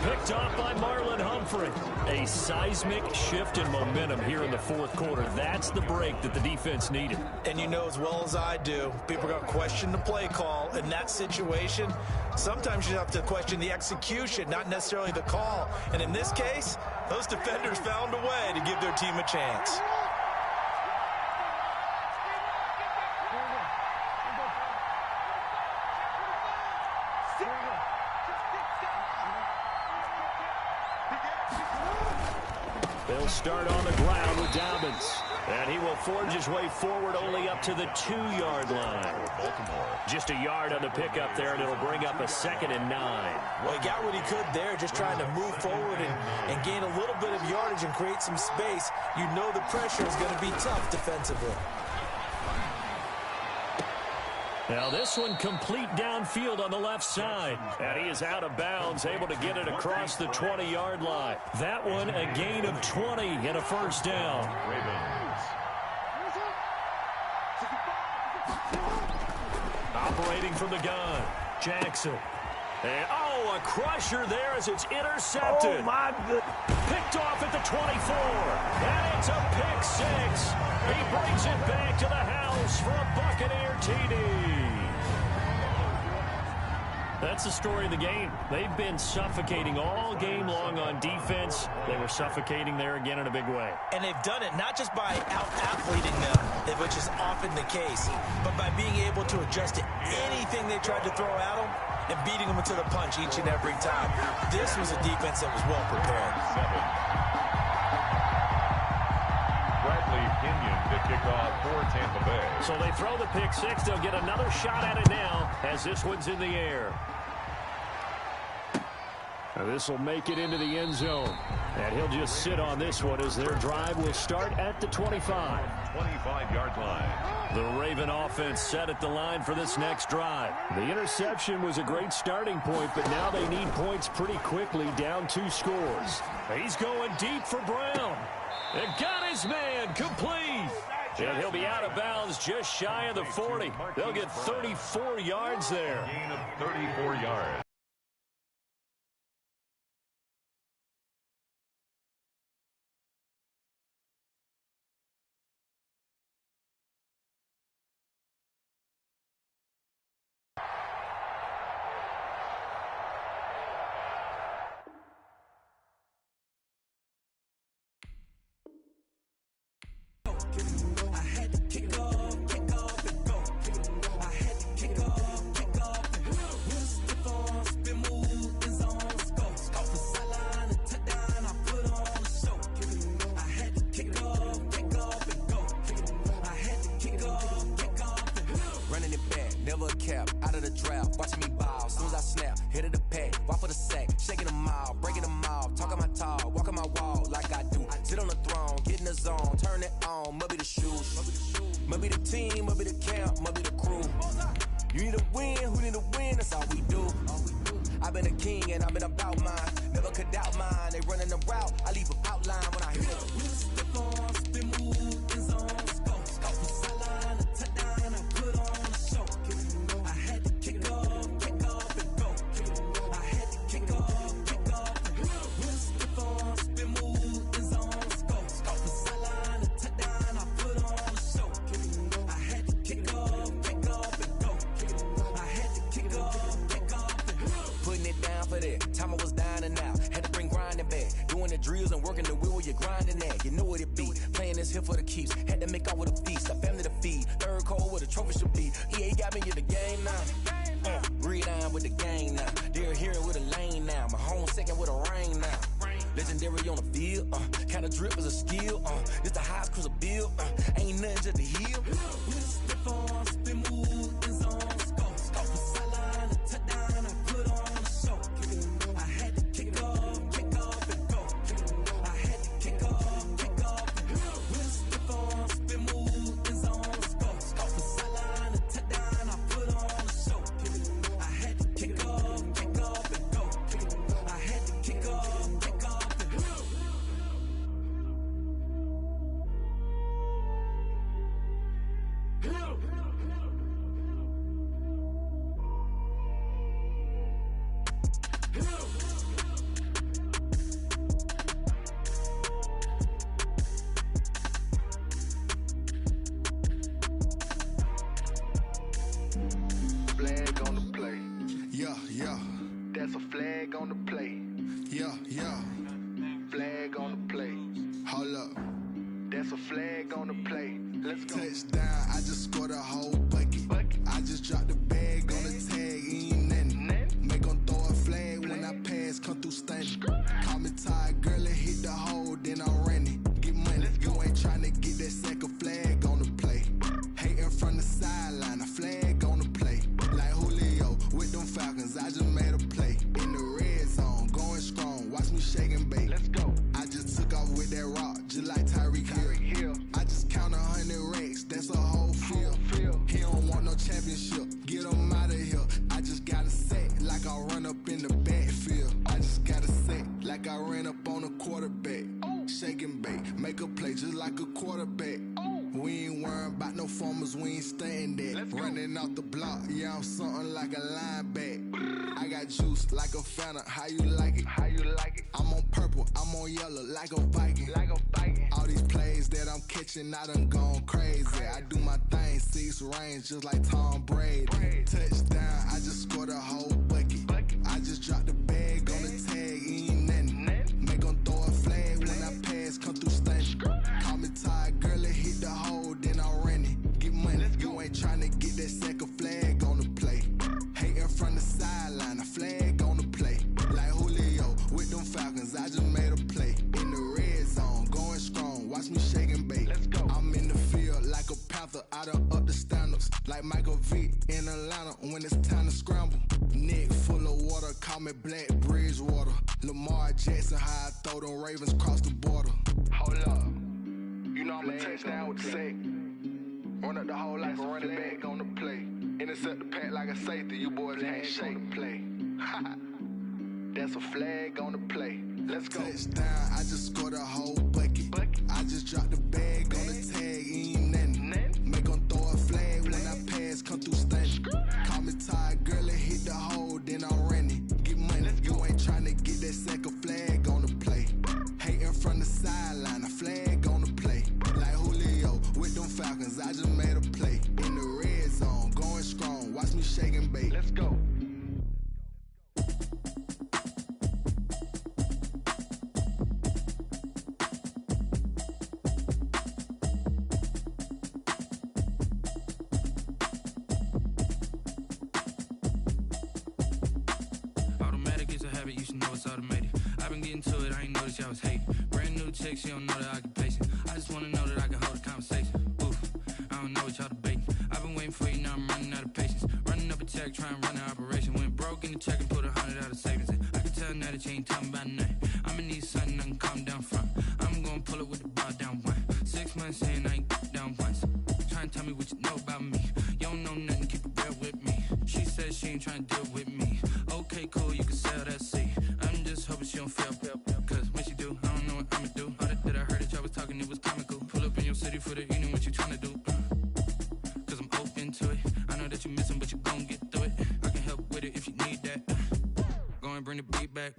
Picked off by Marlon Humphrey. A seismic shift in momentum here in the 4th quarter. That's the break that the defense needed. And you know as well as I do, people are going to question the play call. In that situation, sometimes you have to question the execution, not necessarily the call. And in this case, those defenders found a way to give their team a chance. They'll start on the ground with Dobbins. And he will forge his way forward only up to the 2-yard line. Just a yard on the pickup there, and it'll bring up a 2nd and 9. Well, he got what he could there, just trying to move forward and gain a little bit of yardage and create some space. You know the pressure is going to be tough defensively. Now this one complete downfield on the left side. And he is out of bounds, able to get it across the 20-yard line. That one a gain of 20 and a 1st down. Operating from the gun, Jackson. And, a crusher there as it's intercepted. Oh, my goodness. Picked off at the 24. And it's a pick 6. He brings it back to the house for a Buccaneer TD. That's the story of the game. They've been suffocating all game long on defense. They were suffocating there again in a big way. And they've done it not just by out-athleting them, which is often the case, but by being able to adjust to anything they tried to throw at them and beating them into the punch each and every time. This was a defense that was well prepared. Bradley Pinion to kick off for Tampa Bay. So they throw the pick 6. They'll get another shot at it now as this one's in the air. This will make it into the end zone. And he'll just sit on this one as their drive will start at the 25. 25-yard line. The Raven offense set at the line for this next drive. The interception was a great starting point, but now they need points pretty quickly, down 2 scores. He's going deep for Brown. And got his man complete. And he'll be out of bounds just shy of the 40. They'll get 34 yards there. Gain of 34 yards. I've been a king and I've been about mine. Never could doubt mine. They running the route. I leave an outline when I hear it. Step on, spin move, in zone, scope. Sideline, a touchdown, I put on a show. I had to kick off and go. I had to kick off and go. Step on, spin move, in zone, scope. Sideline, a touchdown, I put on a show. I had to kick off and go. I had to kick off and go. Putting it down for that. Time I was down and out. Had to bring grinding back. Doing the drills and working the wheel where you're grinding at. You know what it be. Playing this here for the keeps. Had to make out with a feast. A family to feed. Third cold where the trophy should be. EA got me in the game now. Read on with the gang now. They're hearing with a lane now. My home second with a rain now. Legendary on the field. Kind of drip is a skill. This the highest cruiser bill. Ain't nothing just to heal. Step on, spin move, in zone, scope. Sideline, a touchdown, I put on a show. I had to kick off and go. I had to kick off and go. Step on, spin move, in zone, scope. Sideline, a touchdown, I put on a show. I had to kick off and go. I had to kick off and go. Flag on the play. Yeah, yeah. That's a flag on the play. Yeah, yeah. Flag on the play. Hold up. That's a flag on the play. Let's go. Touchdown, I just scored a whole bucket. I just dropped the bag on the tag, ain't nothing. Make 'em throw a flag when I pass, come through stunning. Call me tired, girl, and hit the hole, then I'm running. Get money, you ain't tryna get that second flag on the play. Hating from the sideline, a flag on the play. Like Julio with them Falcons, I just made a play. In the red zone, going strong, watch me shake and bake. Let's go. I just took off with that rock, just like Tyreek Hill. I just count 100 racks, that's a whole field. He don't want no championship, get him out of here. I just got a set, like I run up in the backfield. I just got a set, like I ran up on a quarterback. Shake and bake, make a play just like a quarterback. We ain't worrying about no formers, we ain't staying there. Running off the block, yeah, I'm something like a linebacker. I got juice like a Fanta, how you like it? How you like it? I'm on purple, I'm on yellow, like a Viking. All these plays that I'm catching, I done gone crazy. I do my thing, 6 range, just like Tom Brady. Touchdown, I just scored a whole bucket. I just dropped the bag on the tag, ain't nothing. Make 'em throw a flag when I pass, come through stunning. Call me tired, girl, and hit the hole, then I'm running. Get money, you ain't tryna get that second flag on the play. Hating from the sideline, a flag on the play. Like Julio with them Falcons, I just made a play. In the red zone, going strong, watch me shake and bake. Let's go. I'm in the field like a panther, I done up the standards. Like Michael Vick in Atlanta when it's time to scramble. Neck full of water, call me Black Bridgewater. Lamar Jackson, how I throw them Ravens cross the border. Hold up. You know I'm a touchdown with the sack. Run up the whole like a running back on the play. Intercept the pack like a safety, you boys can't shake the play. That's a flag on the play. Let's go. Touchdown, I just scored a whole bucket. I just dropped the bag on the tag, ain't nothing. Make 'em throw a flag when I pass, come through stunning. Call me tired, girl, and hit the hole, then I'm running. Get money, you ain't tryna get that second flag on the play. Hating from the sideline, a flag on the play. Like Julio with them Falcons, I just made a play. In the red zone, going strong, watch me shake and bake. Let's go. Automatic is a habit, you should know it's automated. I've been getting to it, I ain't noticed y'all was hating. Brand new chick, she don't know the occupation. I just wanna know that I can hold a conversation. Oof, I don't know what y'all debating. I've been waiting for you, now I'm running out of patience. Running up a check, trying to run an operation. Went broke in the check and put 100 out of savings in. I can tell now that you ain't talking about nothing. I'ma need something I can calm down from. I'm gonna pull it with the bar down one. 6 months in, I ain't down once. Trying to tell me what you know about me. You don't know nothing, keep it real with me. She says she ain't trying to deal with me. Okay, cool, you can say wanna bring the beat back.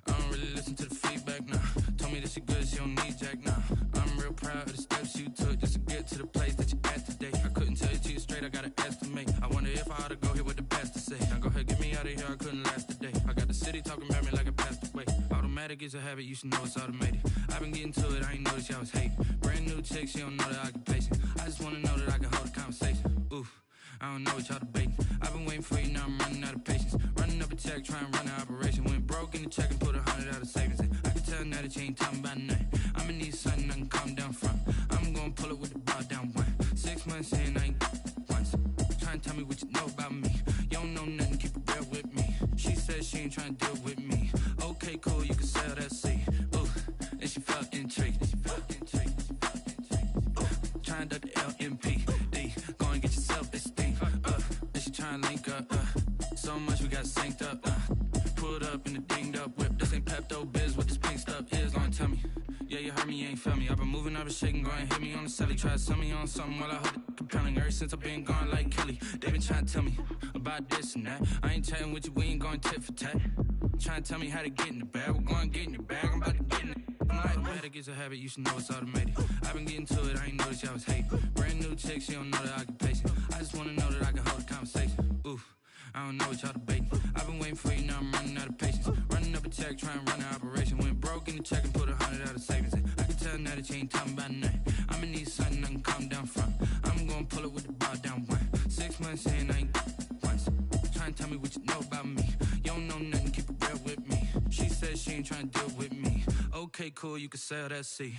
I don't really listen to the feedback, nah. Told me that she good, she don't need jack, nah. I'm real proud of the steps you took just to get to the place that you at today. I couldn't tell you to you straight, I gotta estimate. I wonder if I ought to go here with the best to say. Now go ahead, get me out of here, I couldn't last today. I got the city talking about me like I passed away. Automatic is a habit, you should know it's automated. I've been getting to it, I ain't noticed y'all was hating. Brand new chick, she don't know the occupation. I just wanna know that I can hold a conversation. Oof. I don't know what y'all debating. I've been waiting for you, now I'm running out of patience. Running up a check, trying to run an operation. Went broke in the check and put 100 out of savings in. I can tell now that you ain't talking about nothing. I'ma need something I can calm down from. I'm gonna pull it with the bow down one. 6 months in, I ain't once. Trying to tell me what you know about me. You don't know nothing, keep it real with me. She said she ain't trying to deal with me. Okay, cool, you can sell that seed. Ooh, and she felt intrigued. Trying to duck the LMP. D, go and get yourself this thing. And she trying to link up. So much we got synced up. Pulled up in the dinged up whip. This ain't Pepto-Biz, what this pink stuff is. Long tell me. Yeah, you heard me, you ain't felt me. I've been moving, I've been shaking, go and hit me on the celly. Try to sell me on something while I hold it compelling. Ever since I've been gone like Kelly, they been trying to tell me about this and that. I ain't chatting with you, we ain't going tit for tat. Trying to tell me how to get in the bag. We're going to get in the bag, I'm about to get in it. Automatic is a habit, you should know it's automated. I've been getting to it, I ain't noticed y'all was hating. Brand new chick, she don't know the occupation. I just wanna know that I can hold a conversation. Oof, I don't know what y'all debating. I've been waiting for you, now I'm running out of patience. Running up a check, trying to run an operation. Went broke in the check and put 100 out of savings in. I can tell now that you ain't talking about nothing. I'ma need something I can calm down from. I'm gonna pull it with the bow down one. 6 months in, I ain't once. Trying to tell me what you know about me. You don't know nothing, keep it real with me. She said she ain't trying to deal with me. Okay, cool, you can sell that seed.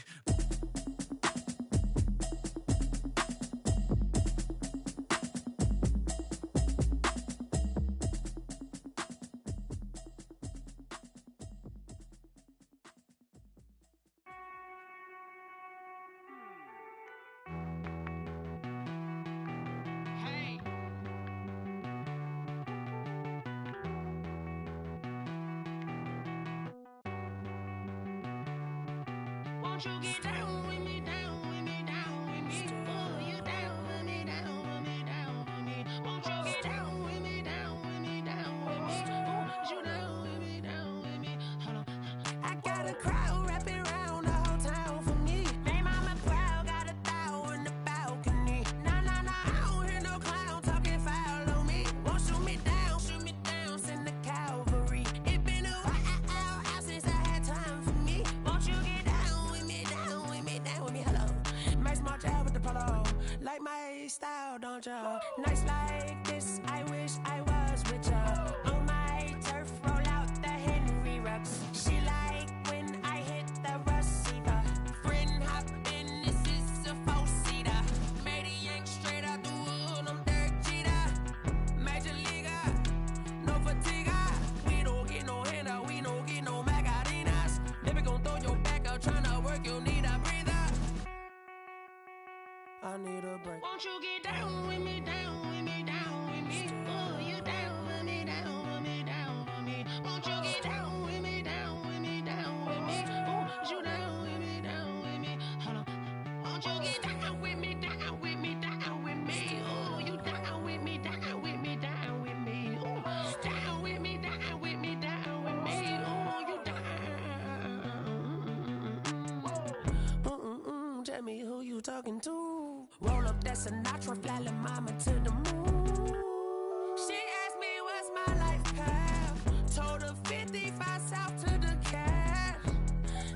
Won't you get down with me, down with me, down with me? Oh, you down with me, down with me, down with me. Won't you get down with me, down with me, down with me? Oh, you down with me, down with me? Hold on. I got a crowd wrapping around the whole town for me. They mama proud, got a thou in the balcony. Nah, nah, nah, I don't hear no clown talking foul on me. Won't shoot me down, send the cavalry. It been a while since I had time for me. Won't you get down with me, down with me, down with me? Hello. Max March out with the polo. Like my style, don't ya? Nights like this, I wish I was with ya. On my turf, roll out the Henry Rux. She like when I hit the receiver. Friend hop in, this is a four-seater. Made a yank straight out the wood, I'm Derek Jeter. Major leaguer, no fatigue. We don't get no handout, we don't get no Macarinas. Never gon' throw your back out, tryna work, you need a breather. I need a break. Won't you get down with me, down with me, down with me? Oh, you down with me, down with me, down with me? Won't you get down with me, down with me, down with me? Oh, you down with me, down with me? Hold on. Won't you get down with me, down with me, down with me? Oh, you down with me, down with me, down with me? Oh, down with me, down with me, down with me? Oh, you down. Tell me who you talking to. Roll up that Sinatra, fly la mama to the moon. She asked me what's my life path. Told her 55 south to the cab.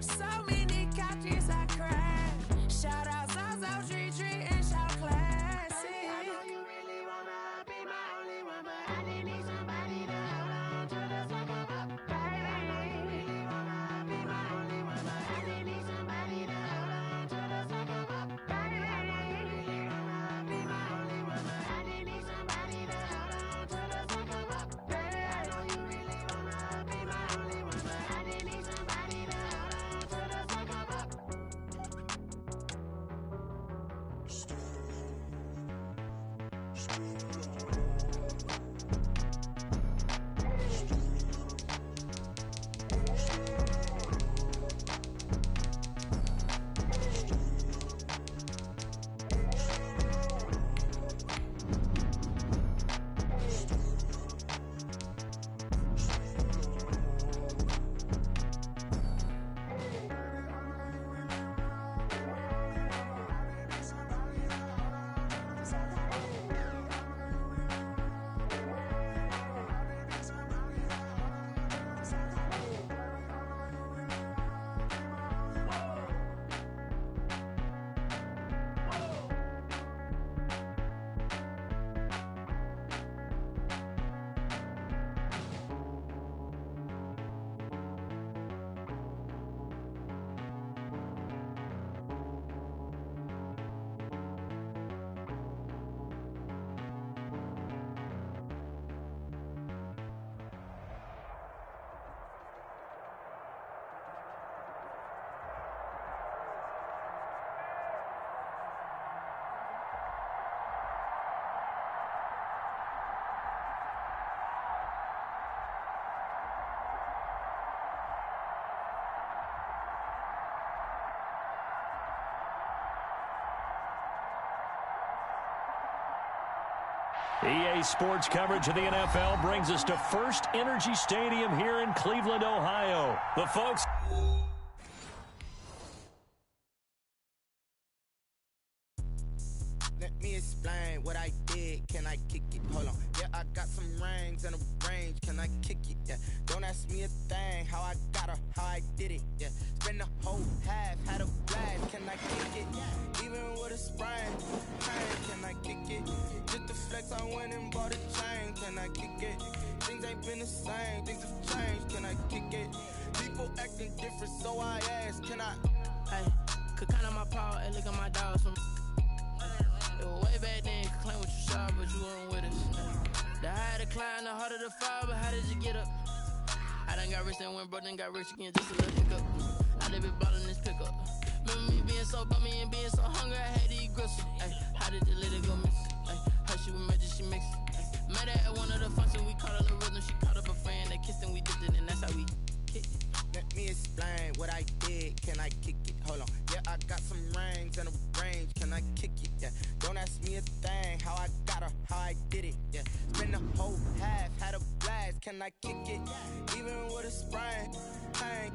So many couches I cried. Shout out South Street and shout classic. I know you really wanna be my only one, but I didn't need somebody to hold on to the sucker up. Baby, I know you really wanna be my only one, but I didn't need somebody to hold on to the sucker up. Baby, I know you really wanna be my only one, but I didn't need somebody to hold on to the sucker up. Baby, I know you really wanna be my only one, but I didn't need somebody to hold on to the sucker up. EA Sports coverage of the NFL brings us to First Energy Stadium here in Cleveland, Ohio. The folks... Let me explain what I did. Can I kick it? Hold on. Yeah, I got some rings and a range. Can I kick it? Yeah. Don't ask me a thing. How I got her, how I did it. Yeah. Spend the whole half, had a blast. Can I kick it? Even with a sprain. Can I kick it? Just the flex, I went and bought a chain. Can I kick it? Things ain't been the same. Things have changed. Can I kick it? People acting different, so I ask. Can I? Hey, could count on my power and look at my dogs from. It was way back then, you could claim what you saw, but you weren't with us. The higher the climb, the harder the fall, but how did you get up? I done got rich and went broke, then got rich again, just a little hiccup. I done been ballin' this pickup. Remember me being so bummy and being so hungry, I had to eat gristle. Ay, how did the lady go miss? Ay, how she was magic, she mixed. Met her at one of the functions, we caught her the rhythm, she caught up a friend, they kissed and we dipped it, and that's how we kicked it. Let me explain what I did. Can I kick it? Hold on. Yeah, I got some rings and a range. Can I kick it? Yeah. Don't ask me a thing. How I got her, how I did it. Yeah. Spend the whole half, had a blast. Can I kick it? Even with a sprain.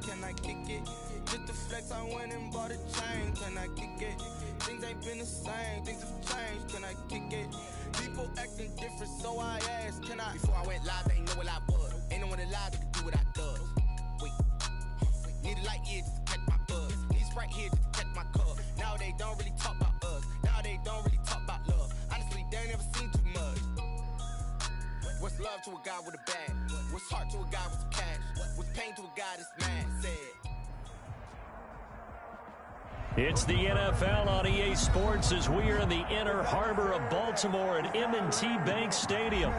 Can I kick it? Just the flex, I went and bought a chain. Can I kick it? Things ain't been the same. Things have changed. Can I kick it? People acting different, so I asked. Can I? Before I went live, they ain't know what I was. Ain't no one alive that could do what I does. Wait. Need a light here just to catch my buzz. Need Sprite here just to catch my cup. Now they don't really talk about us. Now they don't really talk about love. Honestly, they ain't never seen too much. What's love to a guy with a bag? What's heart to a guy with some cash? What's pain to a guy that's mad? Said. It's the NFL on EA Sports as we are in the inner harbor of Baltimore at M&T Bank Stadium.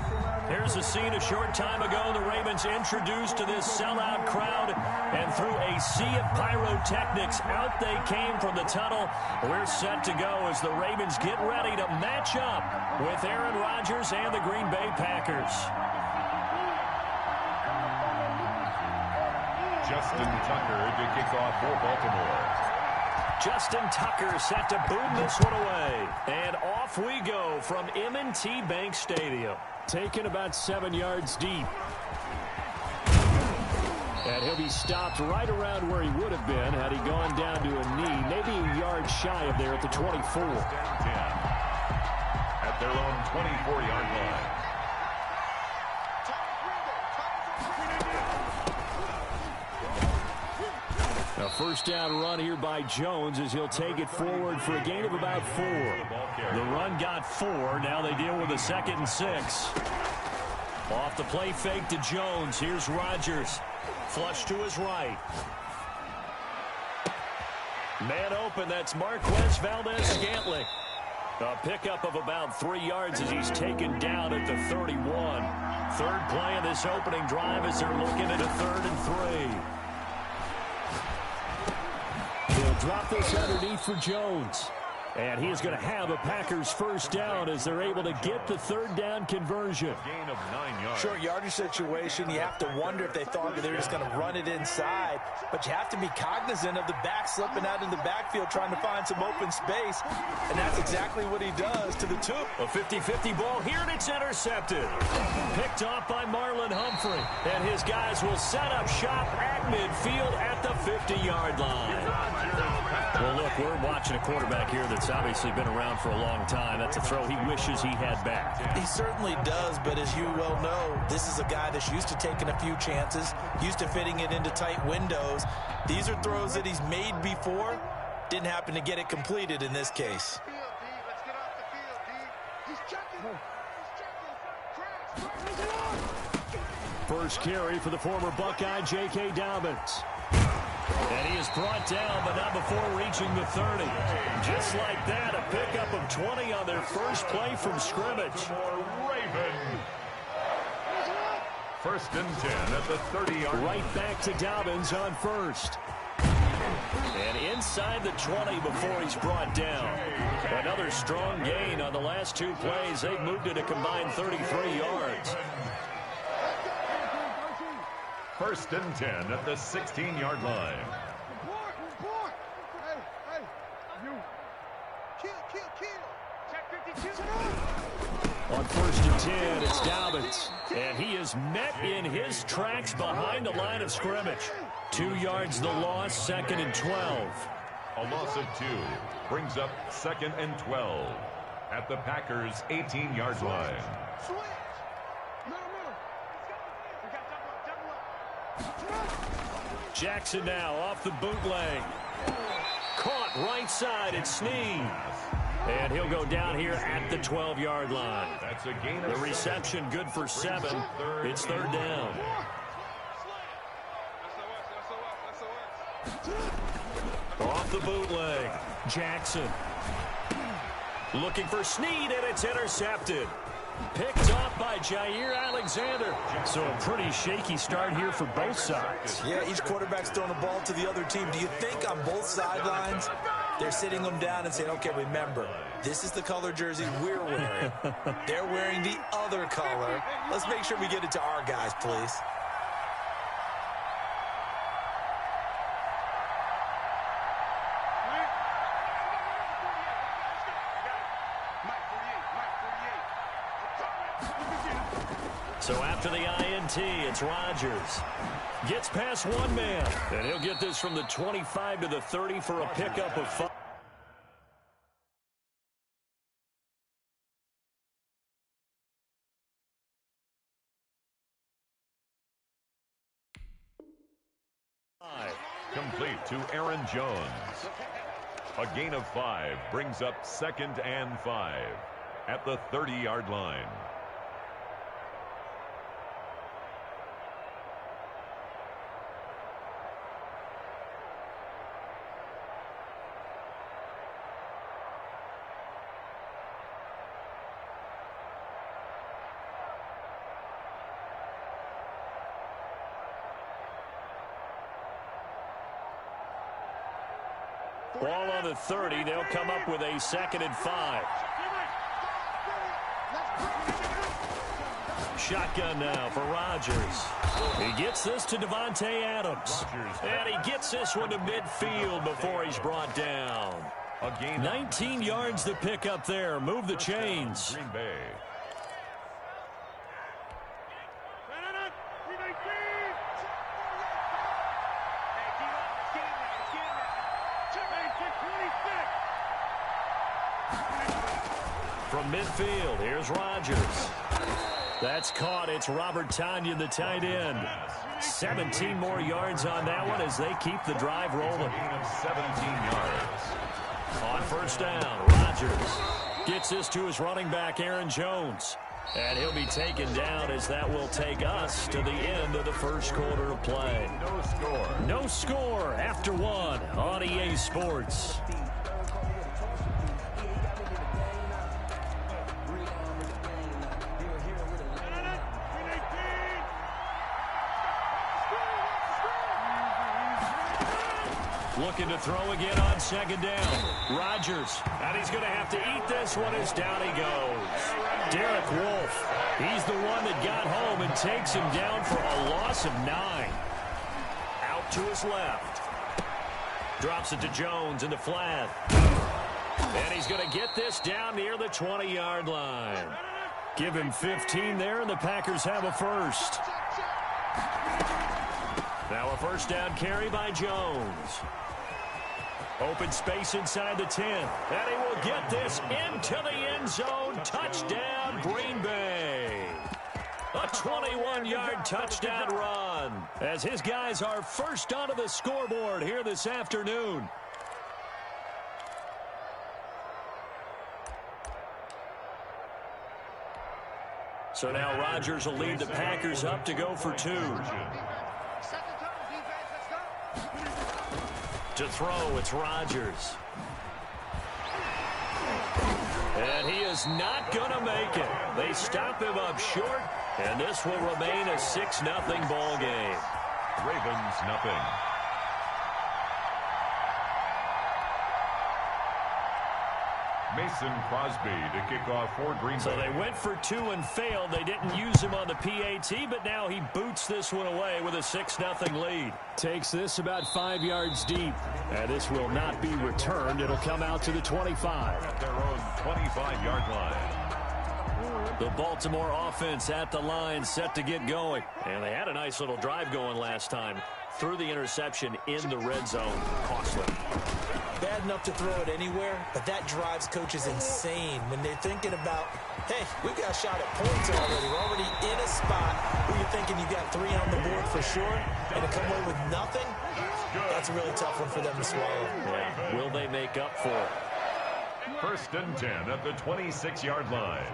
Here's a scene a short time ago. The Ravens introduced to this sellout crowd, and through a sea of pyrotechnics, out they came from the tunnel. We're set to go as the Ravens get ready to match up with Aaron Rodgers and the Green Bay Packers. Justin Tucker to kick off for Baltimore. Justin Tucker set to boom this one away. And off we go from M&T Bank Stadium. Taken about 7 yards deep. And he'll be stopped right around where he would have been had he gone down to a knee. Maybe a yard shy of there at the 24. At their own 24-yard line. A first down run here by Jones as he'll take it forward for a gain of about 4. The run got 4. Now they deal with a 2nd and 6. Off the play fake to Jones. Here's Rodgers. Flush to his right. Man open. That's Marquez Valdez-Scantling. A pickup of about 3 yards as he's taken down at the 31. Third play of this opening drive as they're looking at a 3rd and 3. He'll drop this underneath for Jones. And he is going to have a Packers first down as they're able to get the 3rd down conversion. Gain of 9 yards. Short yardage situation, you have to wonder if they thought that they were just going to run it inside. But you have to be cognizant of the back slipping out in the backfield trying to find some open space. And that's exactly what he does to the 2. A 50-50 ball here, and it's intercepted. Picked off by Marlon Humphrey. And his guys will set up shop at midfield at the 50-yard line. Well, look, we're watching a quarterback here that's obviously been around for a long time. That's a throw he wishes he had back. He certainly does, but as you well know, this is a guy that's used to taking a few chances, used to fitting it into tight windows. These are throws that he's made before. Didn't happen to get it completed in this case. First carry for the former Buckeye, J.K. Dobbins. And he is brought down, but not before reaching the 30. Just like that, a pickup of 20 on their first play from scrimmage. Raven. 1st and 10 at the 30-yard line. Right back to Dobbins on first. And inside the 20 before he's brought down. Another strong gain on the last 2 plays. They've moved it a combined 33 yards. 1st and 10 at the 16-yard line. On 1st and 10, it's Dobbins. And he is met in his tracks behind the line of scrimmage. 2 yards the loss, 2nd and 12. A loss of 2 brings up 2nd and 12 at the Packers' 18-yard line. Jackson now off the bootleg. Caught right side, it's Sneed. And he'll go down here at the 12-yard line. That's a gain of the reception good for 7. It's 3rd down. Off the bootleg. Jackson. Looking for Sneed, and it's intercepted. Picked off by Jair Alexander. So a pretty shaky start here for both sides. Yeah, each quarterback's throwing the ball to the other team. Do you think on both sidelines they're sitting them down and saying, okay, remember, this is the color jersey we're wearing. They're wearing the other color. Let's make sure we get it to our guys, please. So after the INT, it's Rodgers. Gets past one man. And he'll get this from the 25 to the 30 for a pickup of 5. Complete to Aaron Jones. A gain of 5 brings up 2nd and 5 at the 30-yard line. Ball on the 30. They'll come up with a 2nd and 5. Shotgun now for Rodgers. He gets this to Devontae Adams. And he gets this one to midfield before he's brought down. 19 yards to pick up there. Move the chains. Green Bay. From midfield, here's Rodgers. That's caught. It's Robert Tonyan, the tight end. 17 more yards on that one as they keep the drive rolling. 17 yards. On 1st down, Rodgers gets this to his running back, Aaron Jones. And he'll be taken down as that will take us to the end of the 1st quarter of play. No score. No score after 1 on EA Sports. Looking to throw again on 2nd down. Rodgers, and he's going to have to eat this one as down he goes. Derek Wolfe, he's the one that got home and takes him down for a loss of 9. Out to his left. Drops it to Jones in the flat. And he's going to get this down near the 20-yard line. Give him 15 there, and the Packers have a 1st. Now a 1st down carry by Jones. Open space inside the 10. And he will get this into the end zone. Touchdown, Green Bay. A 21-yard touchdown run as his guys are first onto the scoreboard here this afternoon. So now Rodgers will lead the Packers up to go for 2. To throw, it's Rodgers. And he is not going to make it. They stop him up short, and this will remain a 6-0 ball game. Ravens nothing. Mason Crosby to kick off for Green Bay. So they went for 2 and failed. They didn't use him on the PAT, but now he boots this one away with a 6-0 lead. Takes this about 5 yards deep. And this will not be returned. It'll come out to the 25. At their own 25-yard line. The Baltimore offense at the line, set to get going. And they had a nice little drive going last time. Threw the interception in the red zone. Costly. Bad enough to throw it anywhere, but that drives coaches insane when they're thinking about, hey, we've got a shot at points already. We're already in a spot where you're thinking you got 3 on the board for sure, and to come away with nothing, that's a really tough one for them to swallow. Yeah. Will they make up for it? 1st and 10 at the 26-yard line.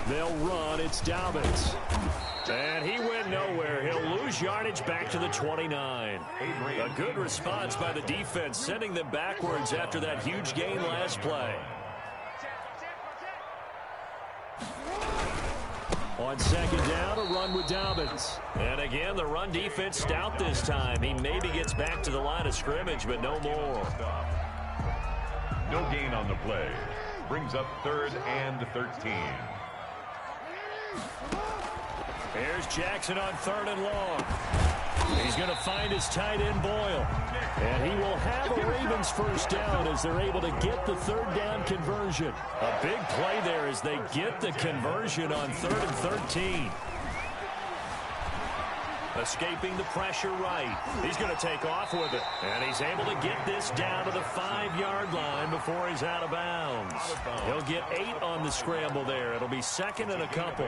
They'll run. It's Dobbins. And he went nowhere. He'll lose yardage back to the 29. A good response by the defense, sending them backwards after that huge gain last play. On 2nd down, a run with Dobbins. And again, the run defense stout this time. He maybe gets back to the line of scrimmage, but no more. No gain on the play. Brings up 3rd and 13. Here's Jackson on 3rd and long. He's going to find his tight end, Boyle. And he will have a Ravens 1st down as they're able to get the 3rd down conversion. A big play there as they get the conversion on 3rd and 13. Escaping the pressure right. He's going to take off with it. And he's able to get this down to the 5-yard line before he's out of bounds. He'll get 8 on the scramble there. It'll be 2nd and a couple.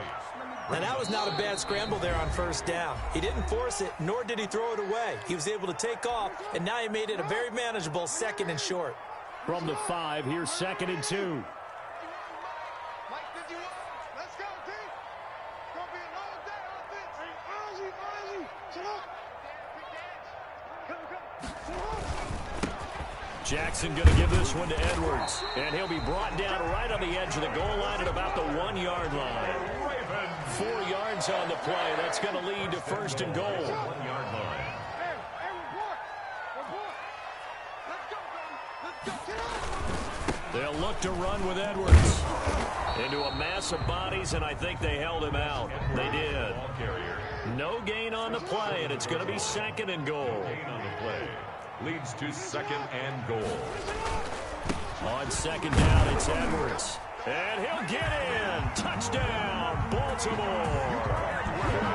Now, that was not a bad scramble there on 1st down. He didn't force it, nor did he throw it away. He was able to take off, and now he made it a very manageable 2nd and short. From the 5, here's 2nd and 2. Jackson going to give this one to Edwards. And he'll be brought down right on the edge of the goal line at about the 1-yard line. 4 yards on the play. That's going to lead to 1st and goal. 1-yard line. They'll look to run with Edwards. Into a mass of bodies, and I think they held him out. They did. No gain on the play, and it's going to be 2nd and goal. Gain on the play. Leads to 2nd and goal. On 2nd down, it's Edwards. And he'll get in. Touchdown, Baltimore.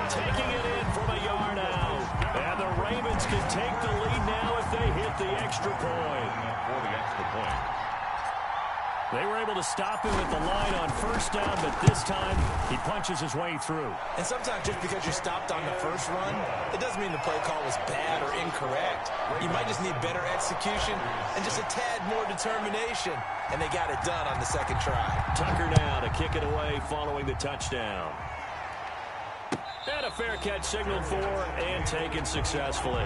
Taking it in from a yard out. And the Ravens can take the lead now if they hit the extra point. For the extra point. They were able to stop him at the line on 1st down, but this time he punches his way through. And sometimes just because you stopped on the first run, it doesn't mean the play call was bad or incorrect. You might just need better execution and just a tad more determination. And they got it done on the 2nd try. Tucker now to kick it away following the touchdown. And a fair catch signaled for and taken successfully.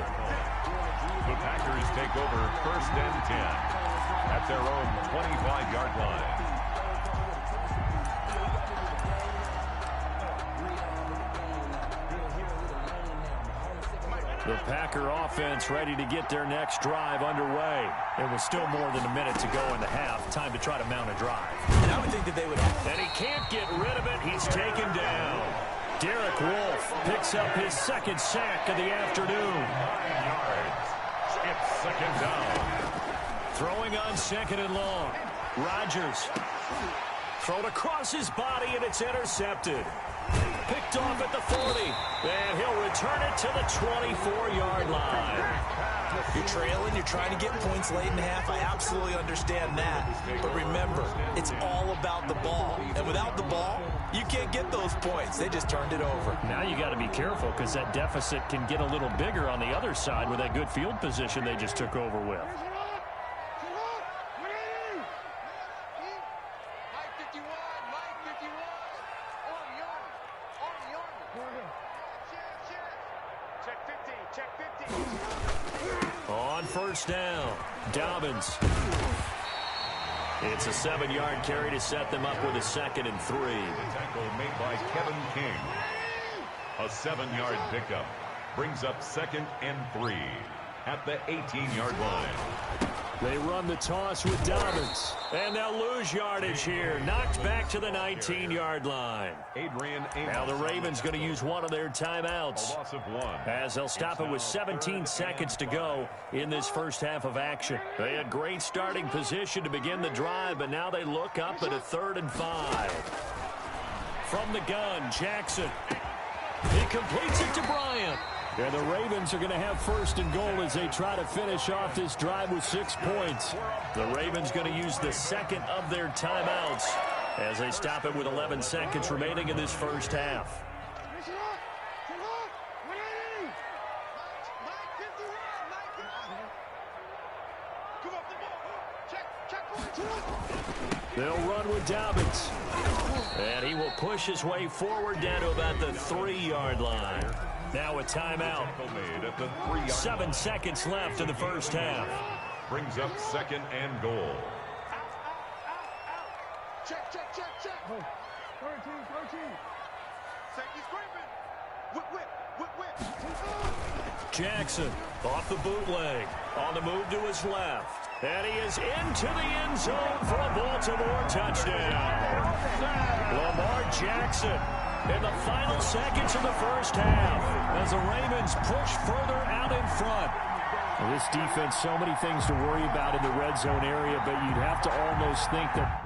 The Packers take over 1st and 10 at their own 25-yard line. The Packer offense ready to get their next drive underway. There was still more than a minute to go in the half. Time to try to mount a drive. And I would think that they would have. And he can't get rid of it. He's taken down. Derek Wolfe picks up his 2nd sack of the afternoon. 9 yards. It's 2nd down. Throwing on 2nd and long. Rodgers. Thrown across his body, and it's intercepted. Picked off at the 40. And he'll return it to the 24-yard line. You're trailing, you're trying to get points late in the half. I absolutely understand that. But remember, it's all about the ball. And without the ball, you can't get those points. They just turned it over. Now you got to be careful because that deficit can get a little bigger on the other side with that good field position they just took over with. On 1st down, Dobbins. It's a 7-yard carry to set them up with a 2nd and 3. The tackle made by Kevin King. A 7-yard pickup brings up 2nd and 3 at the 18-yard line. They run the toss with Dobbins. And they'll lose yardage here. Knocked back to the 19-yard line. Now the Ravens going to use one of their timeouts, A loss of 1. as they'll stop it with 17 seconds to go in this first half of action. They had great starting position to begin the drive, but now they look up at a 3rd and 5. From the gun, Jackson. He completes it to Bryant. And the Ravens are going to have 1st and goal as they try to finish off this drive with 6 points. The Ravens going to use the second of their timeouts as they stop it with 11 seconds remaining in this first half. They'll run with Dobbins. And he will push his way forward down to about the 3-yard line. Now a timeout. 7 seconds left in the first half. Brings up 2nd and goal. Check. 13. Safety scraping. Whip. Jackson off the bootleg. On the move to his left. And he is into the end zone for a Baltimore touchdown. Lamar Jackson in the final seconds of the first half as the Ravens push further out in front. Well, this defense, so many things to worry about in the red zone area, but you'd have to almost think that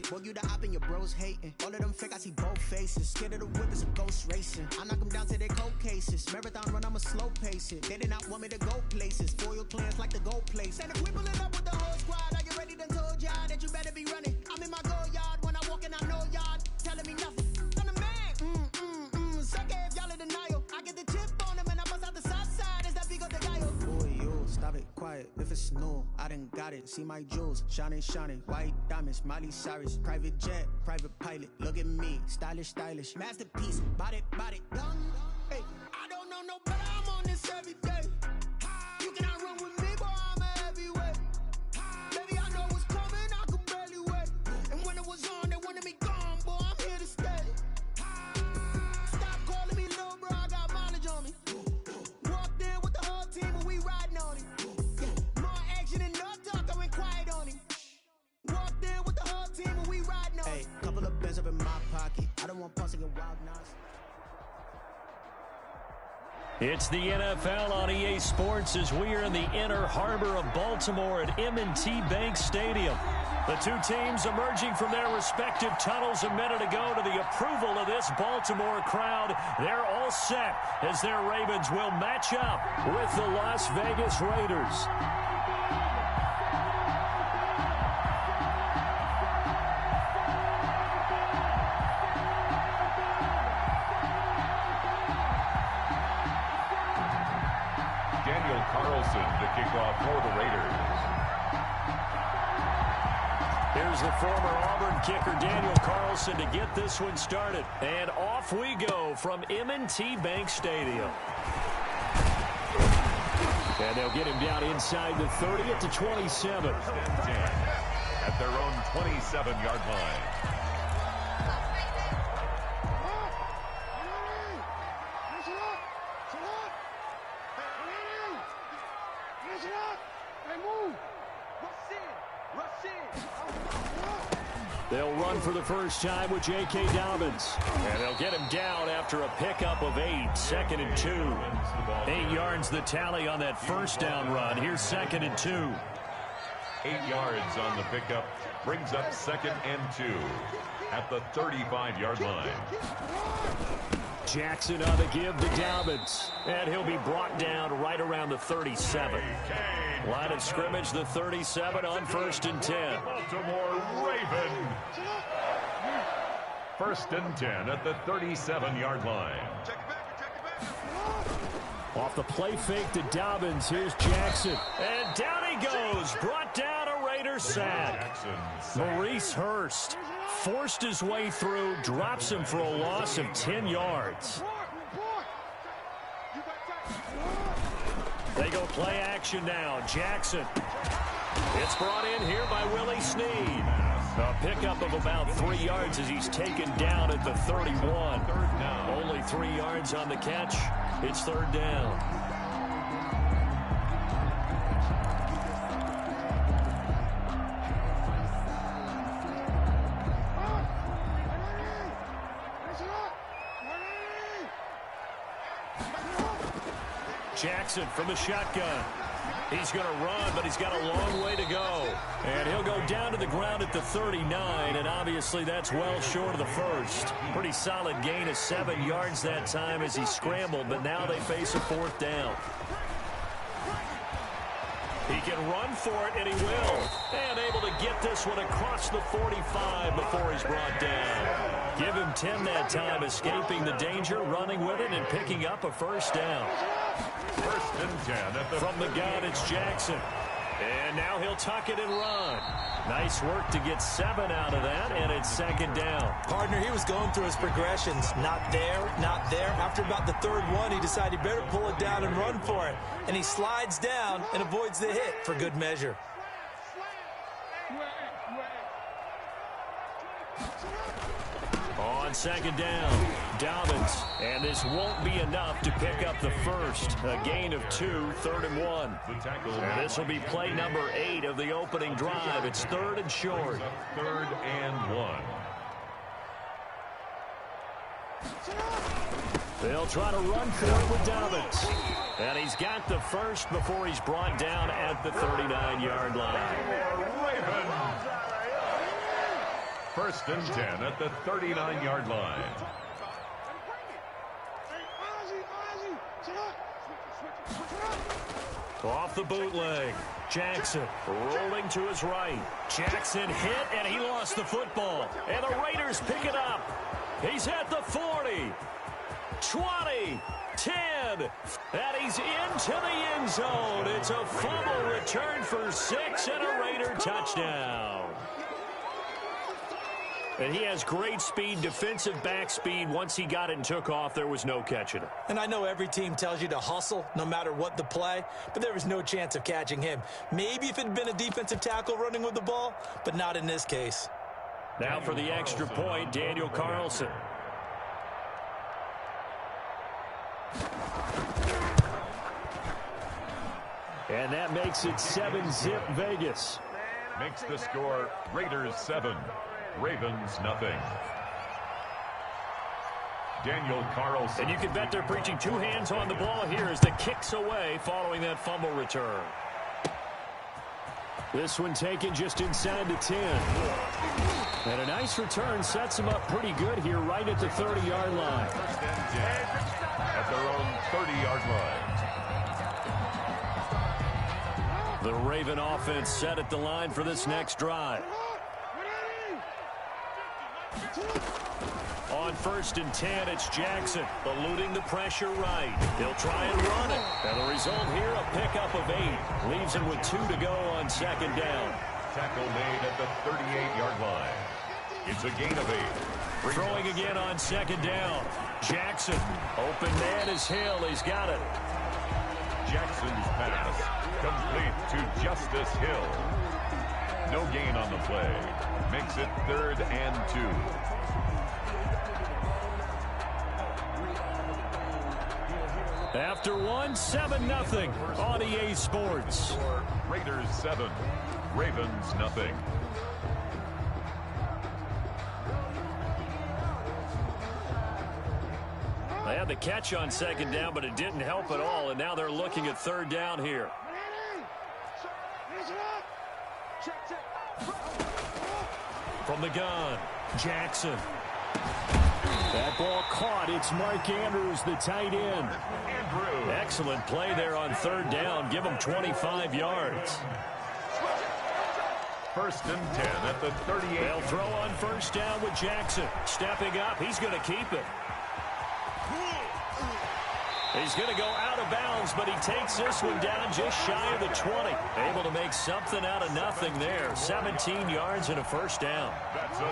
Boy, you the op and your bros hating. All of them fake, I see both faces. Scared of the whip, it's a ghost racing. I knock them down to their cold cases. Marathon run, I'ma slow pace it. They did not want me to go places. Foil clans like the gold place. And if we pulling up with the whole squad, are you ready? Done told y'all that you better be running. I'm in my go yard. When I walk in, I know y'all telling me nothing. I'm the man. Suck it if y'all in denial. I get the chip on them and I bust out the south side. It's that Vigo de Gallo. Boy, you stop it, quiet. If it's new, I done got it. See my jewels, shining. White diamonds, Miley Cyrus. Private jet, private pilot. Look at me, stylish. Masterpiece, body, done. Hey, I don't know no better. I'm on this every day. You cannot run with me, boy. I'm a heavyweight. Baby, I know what's coming. I could barely wait. And when it was on, they wanted me gone, boy. I'm here to stay. Stop calling me little bro. I got mileage on me. Walked in with the whole team and we riding on it. Yeah, more action and no talk. I went quiet on him. Walked in with the whole team and we riding on it. Hey, couple of bins up in my pocket. I don't want pussy and wild nonsense. It's the NFL on EA Sports as we are in the inner harbor of Baltimore at M&T Bank Stadium. The two teams emerging from their respective tunnels a minute ago to the approval of this Baltimore crowd. They're all set as their Ravens will match up with the Las Vegas Raiders. To kick off for the Raiders. Here's the former Auburn kicker, Daniel Carlson, to get this one started. And off we go from M&T Bank Stadium. And they'll get him down inside the 30 at the 27. At their own 27-yard line. They'll run for the first time with J.K. Dobbins. And they'll get him down after a pickup of 8. 2nd and 2. 8 yards the tally on that first down run. Here's 2nd and 2. 8 yards on the pickup. Brings up 2nd and 2 at the 35-yard line. Jackson on the give to Dobbins. And he'll be brought down right around the 37. Line of scrimmage, the 37 on 1st and 10. Baltimore Ravens. 1st and 10 at the 37-yard line. Off the play fake to Dobbins. Here's Jackson. And down he goes. Brought down a Raider sack. Maurice Hurst forced his way through, drops him for a loss of 10 yards. They go play action now. Jackson. It's brought in here by Willie Snead. A pickup of about 3 yards as he's taken down at the 31. Only 3 yards on the catch. It's 3rd down. Jackson from the shotgun. He's going to run, but he's got a long way to go. And he'll go down to the ground at the 39, and obviously that's well short of the first. Pretty solid gain of 7 yards that time as he scrambled, but now they face a 4th down. He can run for it, and he will. And able to get this one across the 45 before he's brought down. Give him 10 that time, escaping the danger, running with it, and picking up a 1st down. 1st and 10 at the from the gun, it's Jackson. And now he'll tuck it and run. Nice work to get 7 out of that, and it's 2nd down. Partner, he was going through his progressions. Not there, not there. After about the 3rd one, he decided he better pull it down and run for it. And he slides down and avoids the hit for good measure. On 2nd down, Dobbins. And this won't be enough to pick up the first. A gain of 2, 3rd and 1. And this will be play number 8 of the opening drive. It's 3rd and short. 3rd and 1. They'll try to run for it with Dobbins. And he's got the first before he's brought down at the 39-yard line. 1st and 10 at the 39-yard line. Off the bootleg. Jackson rolling to his right. Jackson hit, and he lost the football. And the Raiders pick it up. He's at the 40, 20, 10, and he's into the end zone. It's a fumble return for 6 and a Raider touchdown. And he has great speed, defensive back speed. Once he got it and took off, there was no catching him. And I know every team tells you to hustle no matter what the play, but there was no chance of catching him. Maybe if it had been a defensive tackle running with the ball, but not in this case. Now for the extra point, Daniel Carlson. And that makes it 7-zip Vegas. Makes the score Raiders 7. Ravens nothing. Daniel Carlson. And you can bet they're preaching 2 hands on the ball here as the kick's away following that fumble return. This one taken just inside the 10. And a nice return sets him up pretty good here right at the 30-yard line. At their own 30-yard line. The Raven offense set at the line for this next drive. On 1st and 10, it's Jackson eluding the pressure right. He'll try and run it. And the result here, a pickup of 8. Leaves him with 2 to go on 2nd down. Tackle made at the 38-yard line. It's a gain of 8. Throwing again on 2nd down. Jackson, open man is Hill. He's got it. Jackson's pass complete to Justice Hill. No gain on the play. Makes it 3rd and 2. After 1, 7-0 on EA Sports. Raiders 7, Ravens nothing. They had the catch on 2nd down, but it didn't help at all, and now they're looking at 3rd down here. From the gun, Jackson. That ball caught. It's Mark Andrews, the tight end. Excellent play there on third down. Give him 25 yards. First and 10 at the 38. They'll throw on first down with Jackson. Stepping up. He's going to keep it. He's going to go out of bounds, but he takes this one down just shy of the 20. Able to make something out of nothing there. 17 yards and a first down.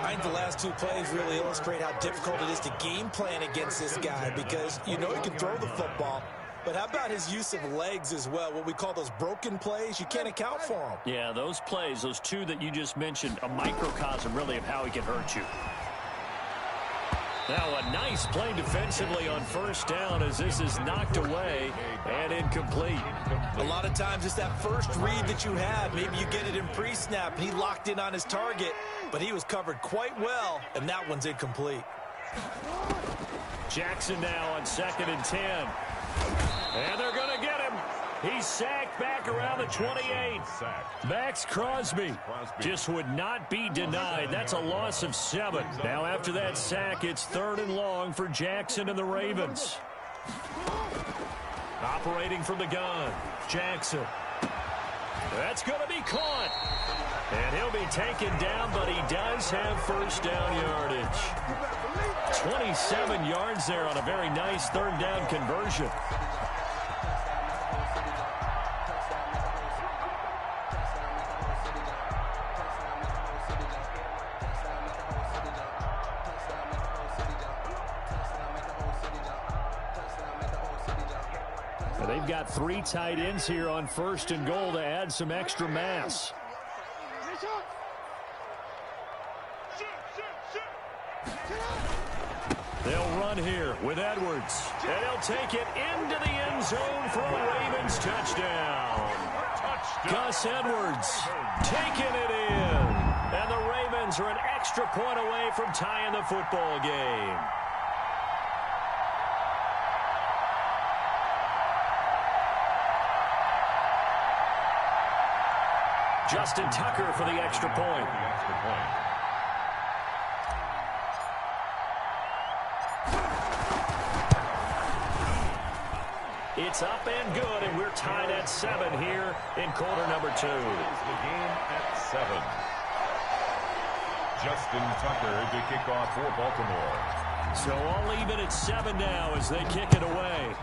I think the last two plays really illustrate how difficult it is to game plan against this guy because you know he can throw the football. But how about his use of legs as well? What we call those broken plays, you can't account for them. Yeah, those plays, those two that you just mentioned, a microcosm really of how he can hurt you. Now a nice play defensively on first down as this is knocked away and incomplete. A lot of times it's that first read that you have. Maybe you get it in pre-snap. He locked in on his target, but he was covered quite well, and that one's incomplete. Jackson now on 2nd and 10. And they're going to get him. He's sacked back around the 28. Max Crosby just would not be denied. That's a loss of 7. Now after that sack, it's 3rd and long for Jackson and the Ravens. Operating from the gun, Jackson. That's going to be caught. And he'll be taken down, but he does have first down yardage. 27 yards there on a very nice 3rd down conversion. They've got 3 tight ends here on 1st and goal to add some extra mass. They'll run here with Edwards. And he'll take it into the end zone for a Ravens touchdown. Gus Edwards taking it in. And the Ravens are an extra point away from tying the football game. Justin Tucker for the extra point. It's up and good, and we're tied at 7 here in quarter number 2. The game at 7. Justin Tucker to kick off for Baltimore. So all even at 7 now as they kick it away.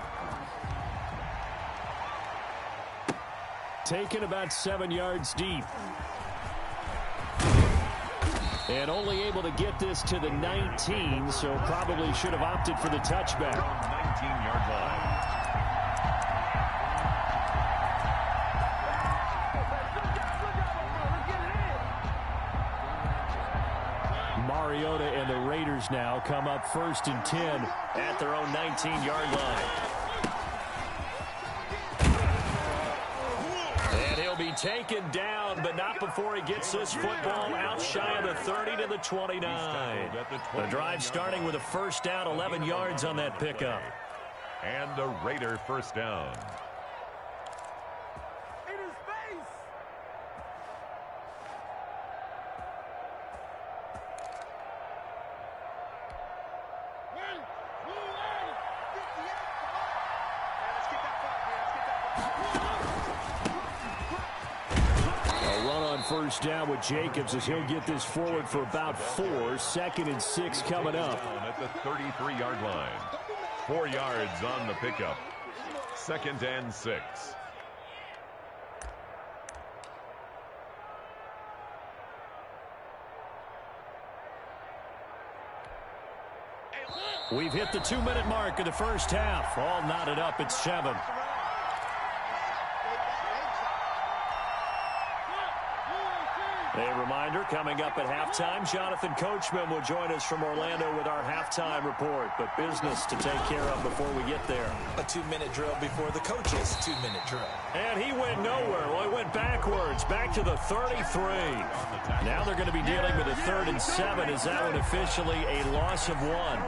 Taken about 7 yards deep. And only able to get this to the 19, so probably should have opted for the touchback. 19-yard line. Mariota and the Raiders now come up 1st and 10 at their own 19-yard line. And he'll be taken down, but not before he gets this football out shy of the 30 to the 29. The drive starting with a first down, 11 yards on that pickup. And a Raider first down. First down with Jacobs as he'll get this forward for about 4. 2nd and 6 coming up. At the 33-yard line. 4 yards on the pickup. 2nd and 6. We've hit the 2-minute mark of the first half. All knotted up at 7. A reminder, coming up at halftime, Jonathan Coachman will join us from Orlando with our halftime report. But business to take care of before we get there. A 2-minute drill before the coach's 2-minute drill. And he went nowhere. Well, he went backwards, back to the 33. Now they're going to be dealing with a 3rd and 7. Is that one officially a loss of 1?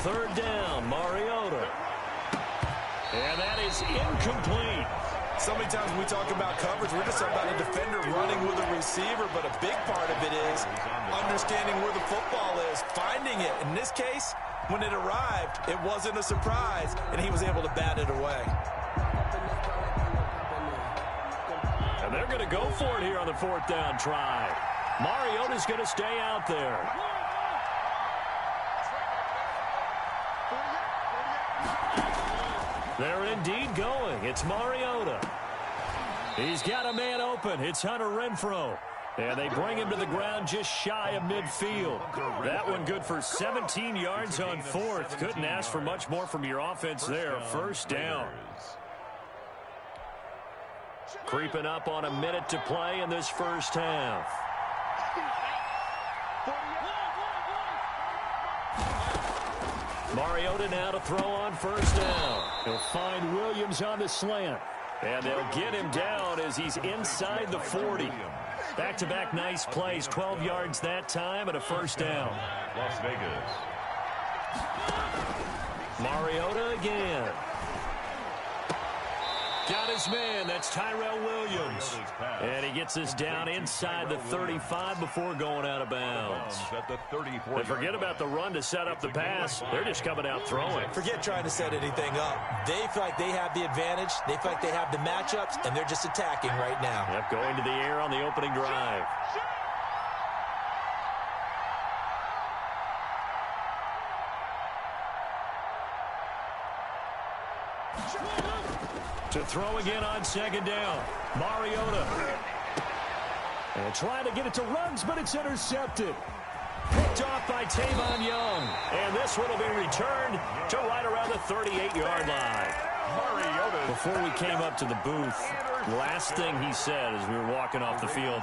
third down, Mariota. And that is incomplete. So many times when we talk about coverage, we're just talking about a defender running with a receiver, but a big part of it is understanding where the football is, finding it. In this case, when it arrived, it wasn't a surprise, and he was able to bat it away. And they're going to go for it here on the fourth down try. Mariota's going to stay out there. They're indeed going. It's Mariota. He's got a man open. It's Hunter Renfrow. And they bring him to the ground just shy of midfield. That one good for 17 yards on fourth. Couldn't ask for much more from your offense there. First down. Creeping up on a minute to play in this first half. Mariota now to throw on first down. He'll find Williams on the slant. And they'll get him down as he's inside the 40. Back-to-back nice plays. 12 yards that time and a first down. Las Vegas. Mariota again. Got his man. That's Tyrell Williams. And he gets us down inside the 35 before going out of bounds. And forget about the run to set up the pass. They're just coming out throwing. Forget trying to set anything up. They feel like they have the advantage. They feel like they have the matchups, and they're just attacking right now. Yep, going to the air on the opening drive. To throw again on second down. Mariota. And trying to get it to Ruggs, but it's intercepted. Picked off by Tavon Young. And this one will be returned to right around the 38-yard line. Mariota. Before we came up to the booth, last thing he said as we were walking off the field,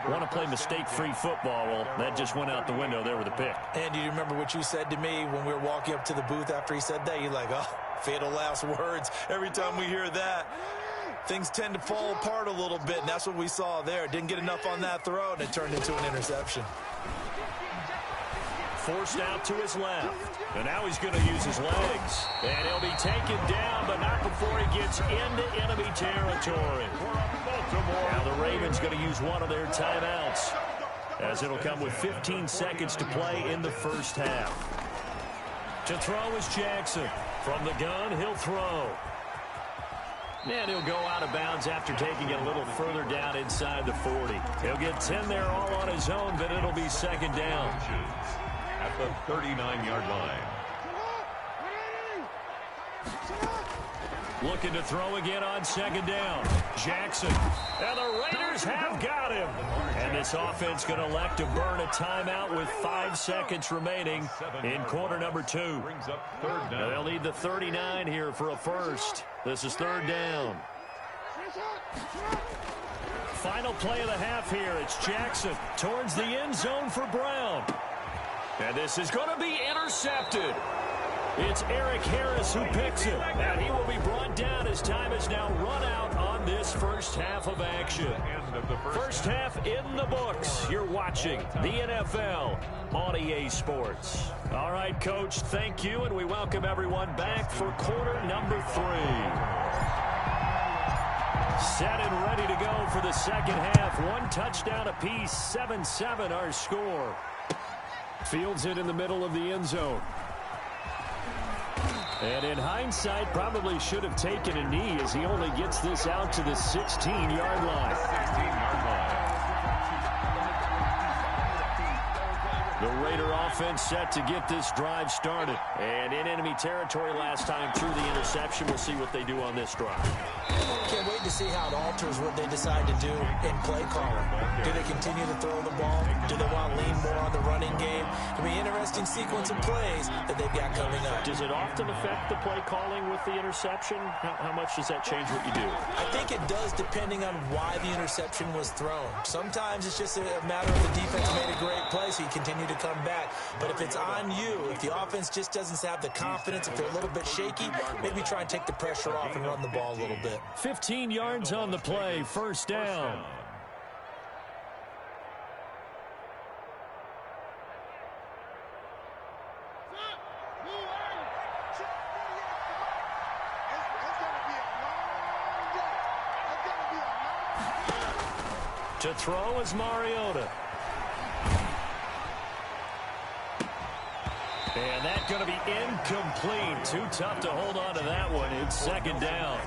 want to play mistake-free football. Well, that just went out the window there with a pick. And do you remember what you said to me when we were walking up to the booth after he said that? You're like, oh, fatal last words. Every time we hear that, things tend to fall apart a little bit, and that's what we saw there. Didn't get enough on that throw, and it turned into an interception. Forced out to his left. And now he's going to use his legs. And he'll be taken down, but not before he gets into enemy territory. Now the Ravens going to use one of their timeouts, as it'll come with 15 seconds to play in the first half. To throw is Jackson. From the gun, he'll throw. And he'll go out of bounds after taking it a little further down inside the 40. He'll get 10 there all on his own, but it'll be second down. At the 39-yard line. Looking to throw again on second down. Jackson. And the Raiders have got him. And this offense going to elect to burn a timeout with 5 seconds remaining in quarter number 2. Now they'll need the 39 here for a first. This is third down. Final play of the half here. It's Jackson towards the end zone for Brown. And this is going to be intercepted. It's Eric Harris who picks it. And he will be brought down as time is now run out on this first half of action. First half in the books. You're watching the NFL on EA Sports. All right, Coach, thank you. And we welcome everyone back for quarter number 3. Set and ready to go for the second half. 1 touchdown apiece, 7-7 our score. Fields it in the middle of the end zone. And in hindsight, probably should have taken a knee as he only gets this out to the 16-yard line. 16-yard line. The Raider offense set to get this drive started. And in enemy territory last time through the interception. We'll see what they do on this drive. Can't wait to see how it alters what they decide to do in play calling. Do they continue to throw the ball? Do they want to lean more on the running game? It'll be an interesting sequence of plays that they've got coming up. Does it often affect the play calling with the interception? How much does that change what you do? I think it does, depending on why the interception was thrown. Sometimes it's just a matter of the defense made a great play, so you continue to come back. But if it's on you, if the offense just doesn't have the confidence, if they're a little bit shaky, maybe try and take the pressure off and run the ball a little bit. 15 yards on the play, first down. To throw is Mariota. And that's going to be incomplete. Too tough to hold on to that one. It's second down.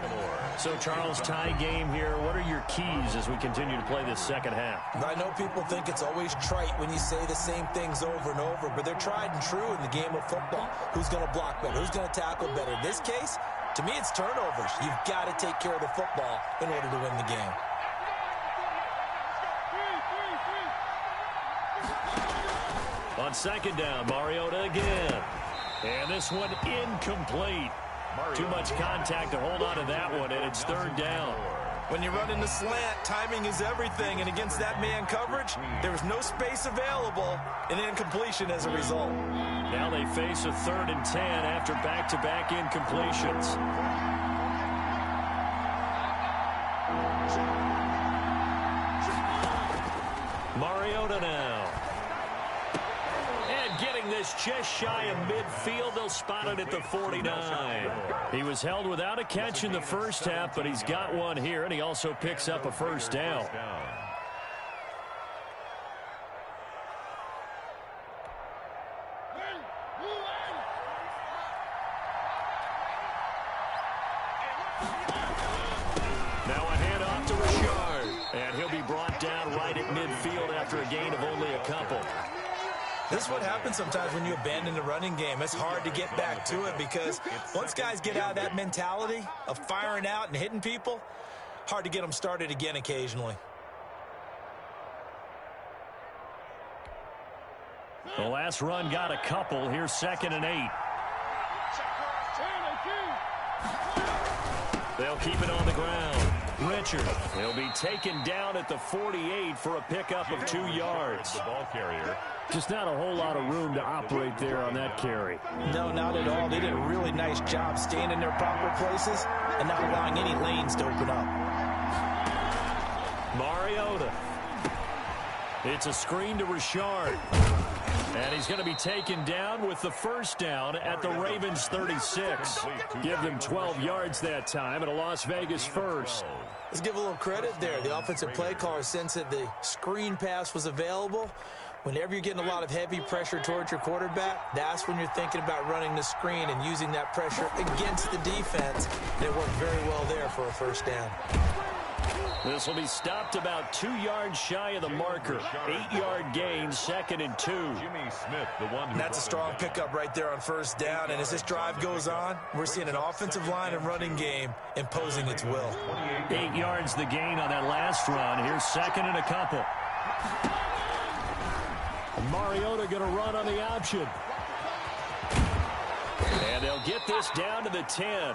So, Charles, tie game here. What are your keys as we continue to play this second half? I know people think it's always trite when you say the same things over and over, but they're tried and true in the game of football. Who's going to block better? Who's going to tackle better? In this case, to me, it's turnovers. You've got to take care of the football in order to win the game. On second down, Mariota again. And this one incomplete. Too much contact to hold on to that one, and it's third down. When you run in the slant, timing is everything, and against that man coverage, there was no space available, and incompletion as a result. Now they face a 3rd and 10 after back-to-back incompletions. Mariota now. And getting this just shy of midfield. They'll spot it at the 49. He was held without a catch in the first half, but he's got one here, and he also picks up a first down. Now a handoff to Richard, and he'll be brought down right at midfield after a gain of only a couple. This is what happens sometimes when you abandon the running game. It's hard to get back to it because once guys get out of that mentality of firing out and hitting people, hard to get them started again occasionally. The last run got a couple. Here's 2nd and 8. They'll keep it on the ground. Richard, he'll be taken down at the 48 for a pickup of 2 yards. The ball carrier. Just not a whole lot of room to operate there on that carry. No, not at all. They did a really nice job staying in their proper places and not allowing any lanes to open up. Mariota. It's a screen to Richard. And he's going to be taken down with the first down at the Ravens 36. Give them 12 yards that time and a Las Vegas first. Let's give a little credit there. The offensive play caller sensed that the screen pass was available. Whenever you're getting a lot of heavy pressure towards your quarterback, that's when you're thinking about running the screen and using that pressure against the defense. And it worked very well there for a first down. This will be stopped about 2 yards shy of the marker. 8-yard gain, 2nd and 2. Jimmy Smith, the one who that's a strong pickup right there on first down. And as this drive goes on, we're seeing an offensive line and running game imposing its will. 8 yards the gain on that last run. Here's 2nd and a couple. Mariota going to run on the option. And they'll get this down to the 10.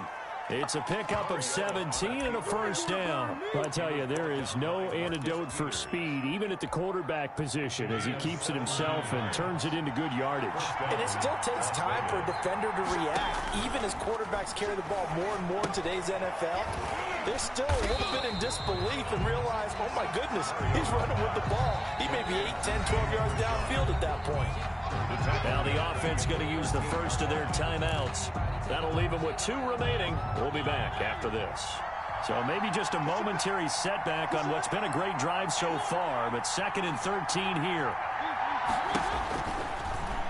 It's a pickup of 17 and a first down. I tell you, there is no antidote for speed, even at the quarterback position, as he keeps it himself and turns it into good yardage. And it still takes time for a defender to react. Even as quarterbacks carry the ball more and more in today's NFL, they're still a little bit in disbelief and realize, oh my goodness, he's running with the ball. He may be 8, 10, 12 yards downfield at that point. Now the offense going to use the first of their timeouts. That'll leave them with 2 remaining. We'll be back after this. So maybe just a momentary setback on what's been a great drive so far, but 2nd and 13 here.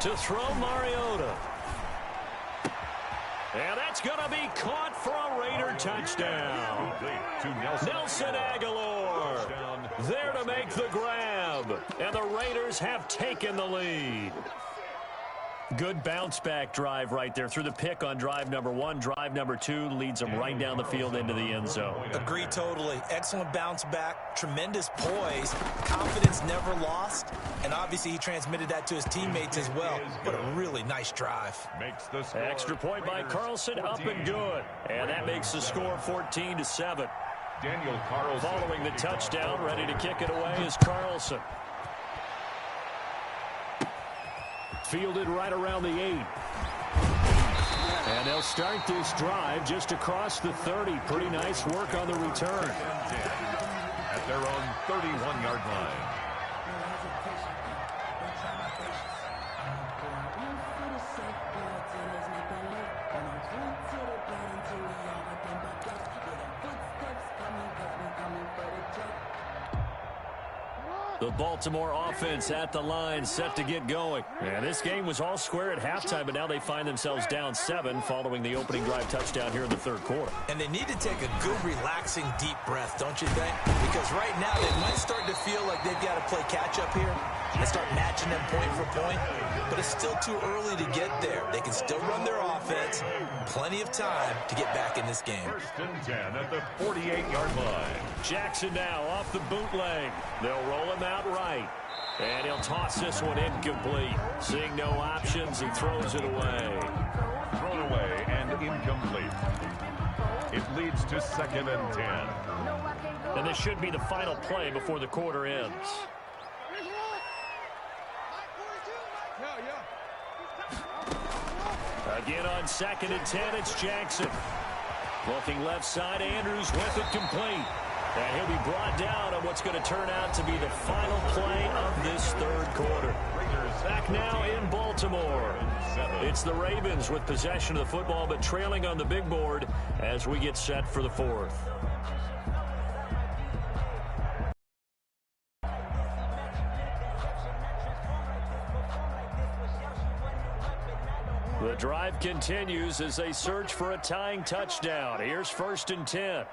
To throw Mariota. And that's going to be caught for a Raider touchdown. Nelson Aguilar there to make the grab. And the Raiders have taken the lead. Good bounce-back drive right there through the pick on drive number 1. Drive number 2 leads them right down the field into the end zone. Agree totally. Excellent bounce-back, tremendous poise, confidence never lost, and obviously he transmitted that to his teammates as well. What a really nice drive. Extra point by Carlson, up and good. And that makes the score 14-7. Daniel Carlson. Following the touchdown, ready to kick it away is Carlson. Fielded right around the 8. And they'll start this drive just across the 30. Pretty nice work on the return. At their own 31-yard line. The Baltimore offense at the line, set to get going. And this game was all square at halftime, but now they find themselves down 7 following the opening drive touchdown here in the third quarter. And they need to take a good, relaxing, deep breath, don't you think? Because right now they might start to feel like they've got to play catch-up here and start matching them point for point. But it's still too early to get there. They can still run their offense. Plenty of time to get back in this game. 1st and 10 at the 48-yard line. Jackson now off the bootleg. They'll roll him out right. And he'll toss this one incomplete. Seeing no options, he throws it away. Thrown away and incomplete. It leads to 2nd and 10. And this should be the final play before the quarter ends. Again on 2nd and 10, it's Jackson. Looking left side, Andrews with it complete. And he'll be brought down on what's going to turn out to be the final play of this third quarter. Back now in Baltimore. It's the Ravens with possession of the football, but trailing on the big board as we get set for the fourth. The drive continues as they search for a tying touchdown. Here's 1st and 10.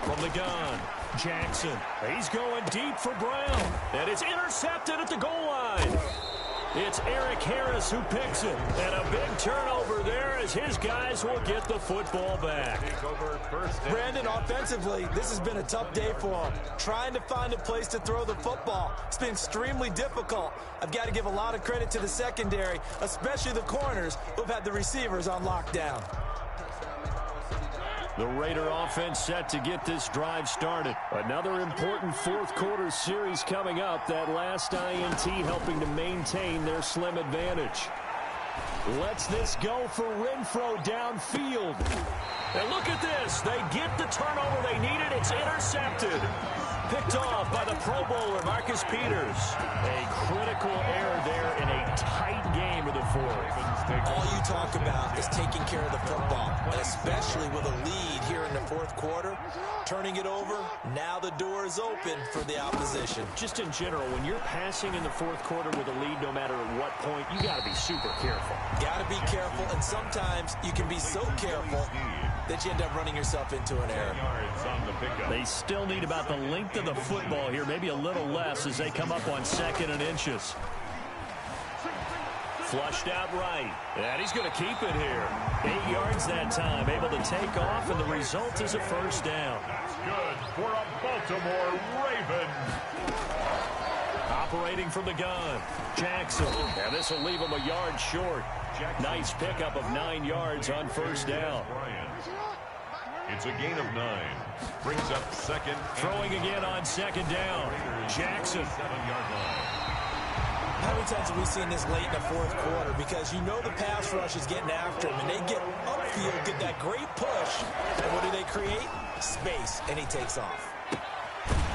From the gun, Jackson. He's going deep for Brown. And it's intercepted at the goal line. It's Eric Harris who picks it. And a big turnover there as his guys will get the football back. Brandon, offensively, this has been a tough day for him. Trying to find a place to throw the football. It's been extremely difficult. I've got to give a lot of credit to the secondary, especially the corners who've had the receivers on lockdown. The Raider offense set to get this drive started. Another important fourth quarter series coming up. That last INT helping to maintain their slim advantage. Lets this go for Renfro downfield. And look at this. They get the turnover they needed. It's intercepted. Picked off by the Pro Bowler, Marcus Peters. A critical error there in a tight game of the fourth. All you talk about is taking care of the football, and especially with a lead here in the fourth quarter. Turning it over, now the door is open for the opposition. Just in general, when you're passing in the fourth quarter with a lead, no matter at what point, you got to be super careful. Got to be careful, and sometimes you can be so careful that you end up running yourself into an error. They still need about the length of the football here, maybe a little less as they come up on 2nd and inches. Flushed out right, and he's going to keep it here. 8 yards that time, able to take off, and the result is a first down. That's good for a Baltimore Raven. Operating from the gun, Jackson, and this will leave him a yard short. Nice pickup of 9 yards on first down. It's a gain of 9. Brings up 2nd. Throwing again on 2nd down. Jackson. 7-yard line. How many times have we seen this late in the fourth quarter? Because you know the pass rush is getting after him, and they get upfield, get that great push. And what do they create? Space, and he takes off.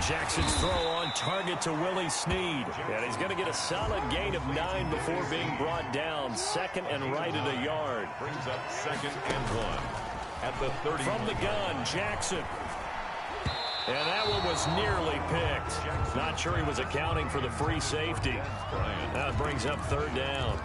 Jackson's throw on target to Willie Snead. And he's going to get a solid gain of 9 before being brought down. 2nd and right at a yard. Brings up 2nd and 1 at the 30. From the gun, Jackson. And that one was nearly picked. Not sure he was accounting for the free safety. That brings up 3rd down.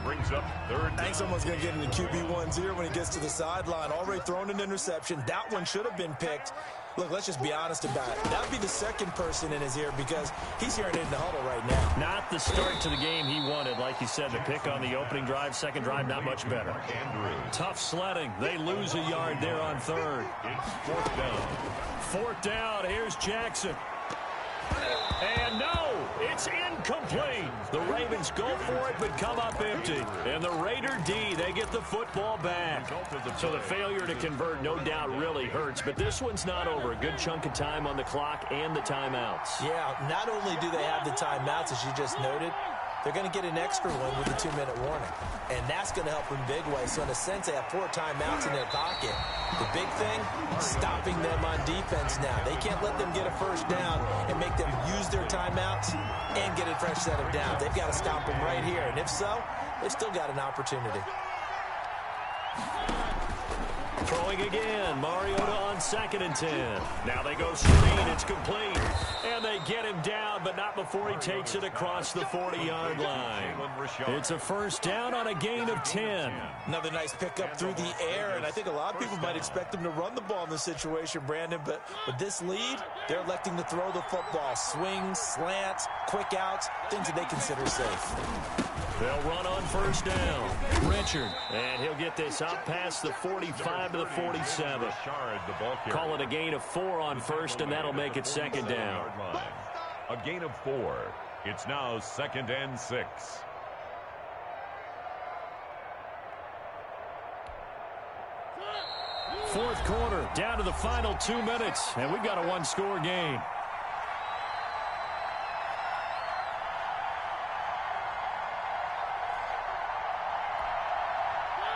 Brings up 3rd down. I think someone's going to get into QB1 here when he gets to the sideline. Already thrown an interception. That one should have been picked. Look, let's just be honest about it. That would be the second person in his ear because he's hearing it in the huddle right now. Not the start to the game he wanted. Like you said, the pick on the opening drive, second drive, not much better. Tough sledding. They lose a yard there on 3rd. It's 4th down. 4th down. Here's Jackson. And no, it's incomplete. The Ravens go for it, but come up empty. And the Raider D, they get the football back. So the failure to convert no doubt really hurts, but this one's not over. A good chunk of time on the clock and the timeouts. Yeah, not only do they have the timeouts, as you just noted, they're going to get an extra one with a 2-minute warning. And that's going to help in big ways. So in a sense, they have 4 timeouts in their pocket. The big thing, stopping them on defense now. They can't let them get a first down and make them use their timeouts and get a fresh set of downs. They've got to stop them right here. And if so, they've still got an opportunity. Throwing again. Mariota on 2nd and 10. Now they go screen. It's complete. And they get him down, but not before he takes it across the 40-yard line. It's a first down on a gain of 10. Another nice pickup through the air, and I think a lot of people might expect him to run the ball in this situation, Brandon, but with this lead, they're electing to throw the football. Swings, slants, quick outs, things that they consider safe. They'll run on first down. Richard. And he'll get this up past the 45 to the 47. Call it a gain of 4 on first, and that'll make it 2nd down. A gain of 4. It's now 2nd and 6. Fourth quarter, down to the final 2 minutes, and we've got a one-score game.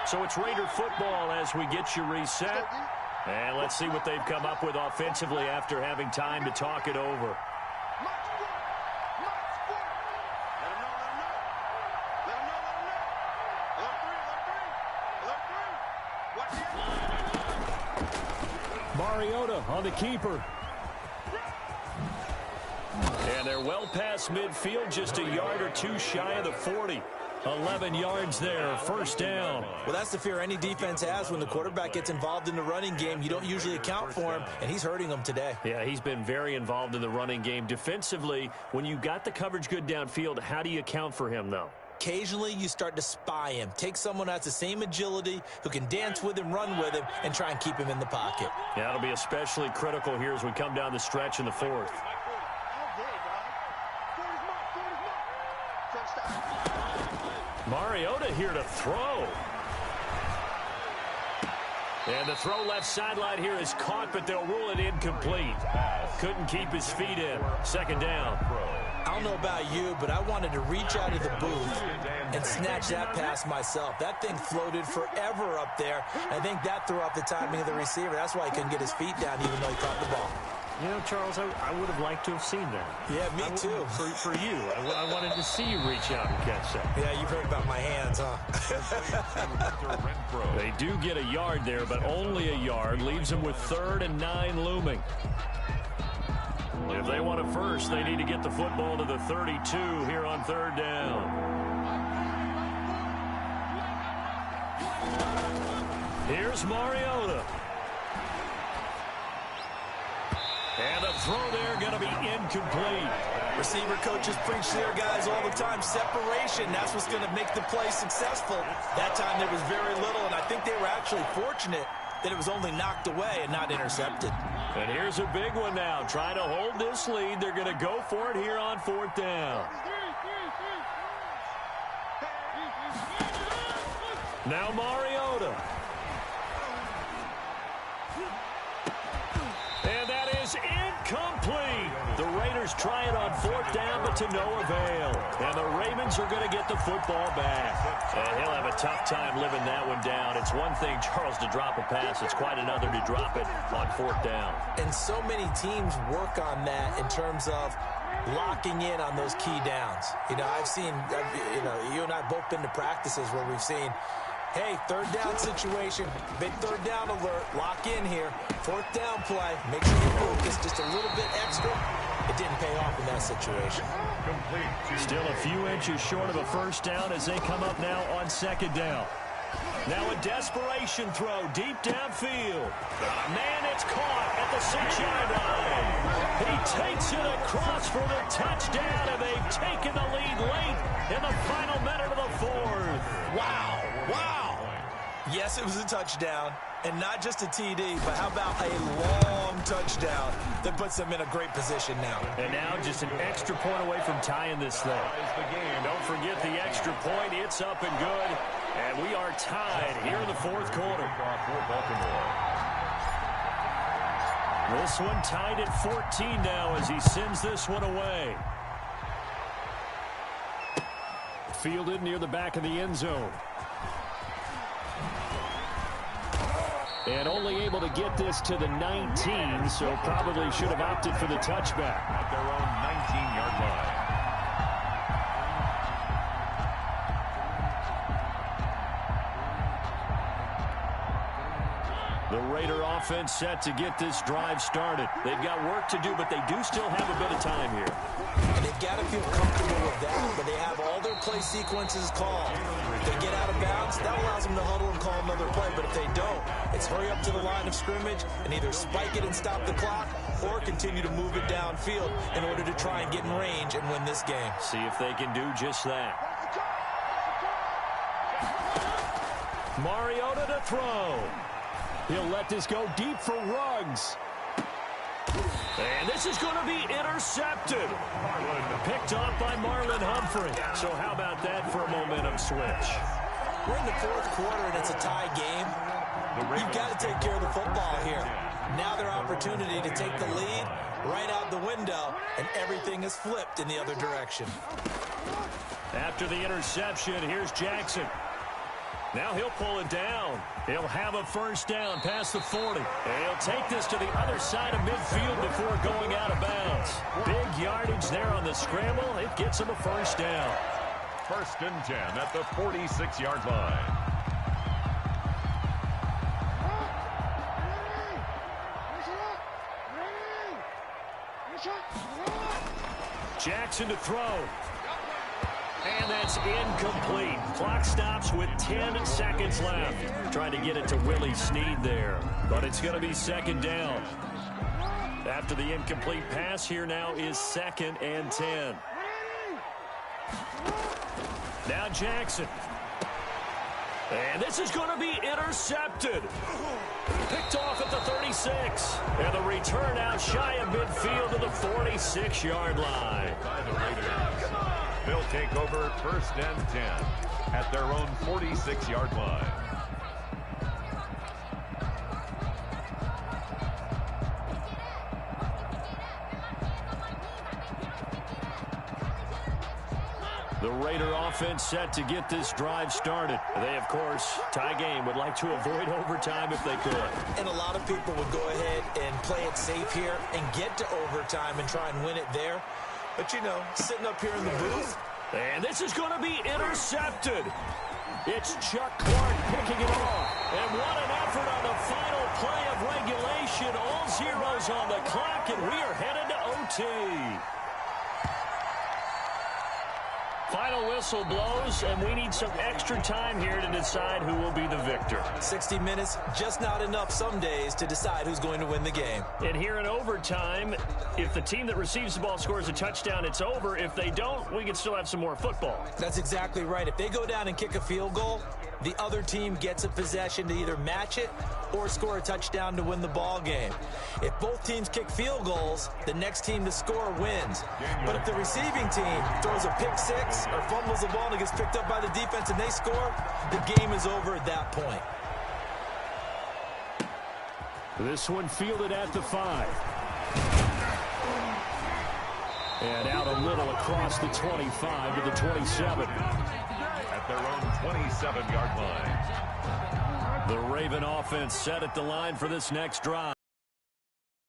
So it's Raider football as we get you reset. And let's see what they've come up with offensively after having time to talk it over. Mariota on the keeper. And they're well past midfield, just a yard or two shy of the 40. 11 yards there, first down. Well, that's the fear any defense has when the quarterback gets involved in the running game. You don't usually account for him, and he's hurting them today. Yeah, he's been very involved in the running game. Defensively, when you got the coverage good downfield, how do you account for him, though? Occasionally, you start to spy him. Take someone that's the same agility, who can dance with him, run with him, and try and keep him in the pocket. Yeah, that'll be especially critical here as we come down the stretch in the fourth. Mariota here to throw. And the throw left sideline here is caught, but they'll rule it incomplete. Couldn't keep his feet in. Second down. I don't know about you, but I wanted to reach out of the booth and snatch that pass myself. That thing floated forever up there. I think that threw off the timing of the receiver. That's why he couldn't get his feet down even though he caught the ball. You know, Charles, I would have liked to have seen that. Yeah, me too. For you. I wanted to see you reach out and catch that. Yeah, you've heard about my hands, huh? They do get a yard there, but only a yard. Leaves them with 3rd and 9 looming. If they want it first, they need to get the football to the 32 here on 3rd down. Here's Mariota. And the throw there going to be incomplete. Receiver coaches preach to their guys all the time. Separation, that's what's going to make the play successful. That time there was very little, and I think they were actually fortunate that it was only knocked away and not intercepted. And here's a big one now. Trying to hold this lead. They're going to go for it here on 4th down. Now Mariota. And that is incomplete. The Raiders try it on 4th down, but to no avail. And the Ravens are going to get the football back. And he'll have a tough time living that one down. It's one thing, Charles, to drop a pass. It's quite another to drop it on 4th down. And so many teams work on that in terms of locking in on those key downs. You know, you and I have both been to practices where we've seen, hey, 3rd down situation, big 3rd down alert, lock in here, 4th down play, make sure you focus just a little bit extra. It didn't pay off in that situation. Still a few inches short of a first down as they come up now on 2nd down. Now a desperation throw deep downfield. Man, it's caught at the 6-yard line. He takes it across for the touchdown, and they've taken the lead late in the final minute of the 4th. Wow. Yes, it was a touchdown, and not just a TD, but how about a long touchdown that puts them in a great position now. And now just an extra point away from tying this thing. Don't forget the extra point. It's up and good, and we are tied here in the 4th quarter. This one tied at 14 now as he sends this one away. Fielded near the back of the end zone. And only able to get this to the 19, so probably should have opted for the touchback. At their own 19-yard line. The Raider offense set to get this drive started. They've got work to do, but they do still have a bit of time here. And they've got to feel comfortable with that, but they have all their play sequences called. If they get out of bounds, that allows them to huddle and call another play, but if they don't, it's hurry up to the line of scrimmage and either spike it and stop the clock or continue to move it downfield in order to try and get in range and win this game. See if they can do just that. Mariota to throw. He'll let this go deep for Ruggs. And this is going to be intercepted. Picked off by Marlon Humphrey. So how about that for a momentum switch? We're in the fourth quarter, and it's a tie game. You've got to take care of the football here. Now their opportunity to take the lead right out the window, and everything is flipped in the other direction. After the interception, here's Jackson. Now he'll pull it down. He'll have a first down past the 40. And he'll take this to the other side of midfield before going out of bounds. Big yardage there on the scramble. It gets him a first down. 1st and 10 at the 46-yard line. Jackson to throw. And that's incomplete. Clock stops with 10 seconds left. Trying to get it to Willie Snead there. But it's going to be 2nd down. After the incomplete pass, here now is 2nd and 10. Now Jackson. And this is going to be intercepted. Picked off at the 36. And the return out shy of midfield to the 46-yard line. They'll take over 1st and 10 at their own 46-yard line. The Raider offense set to get this drive started. They, of course, tie game, would like to avoid overtime if they could. And a lot of people would go ahead and play it safe here and get to overtime and try and win it there. But, you know, sitting up here in the booth. And this is going to be intercepted. It's Chuck Clark picking it off. And what an effort on the final play of regulation. All zeros on the clock, and we are headed to OT. Final whistle blows, and we need some extra time here to decide who will be the victor. 60 minutes, just not enough some days to decide who's going to win the game. And here in overtime, if the team that receives the ball scores a touchdown, it's over. If they don't, we can still have some more football. That's exactly right. If they go down and kick a field goal, the other team gets a possession to either match it or score a touchdown to win the ball game. If both teams kick field goals, the next team to score wins. But if the receiving team throws a pick six or fumbles the ball and it gets picked up by the defense and they score, the game is over at that point. This one fielded at the 5. And out a little across the 25 to the 27. At their own 27-yard line. The Raven offense set at the line for this next drive.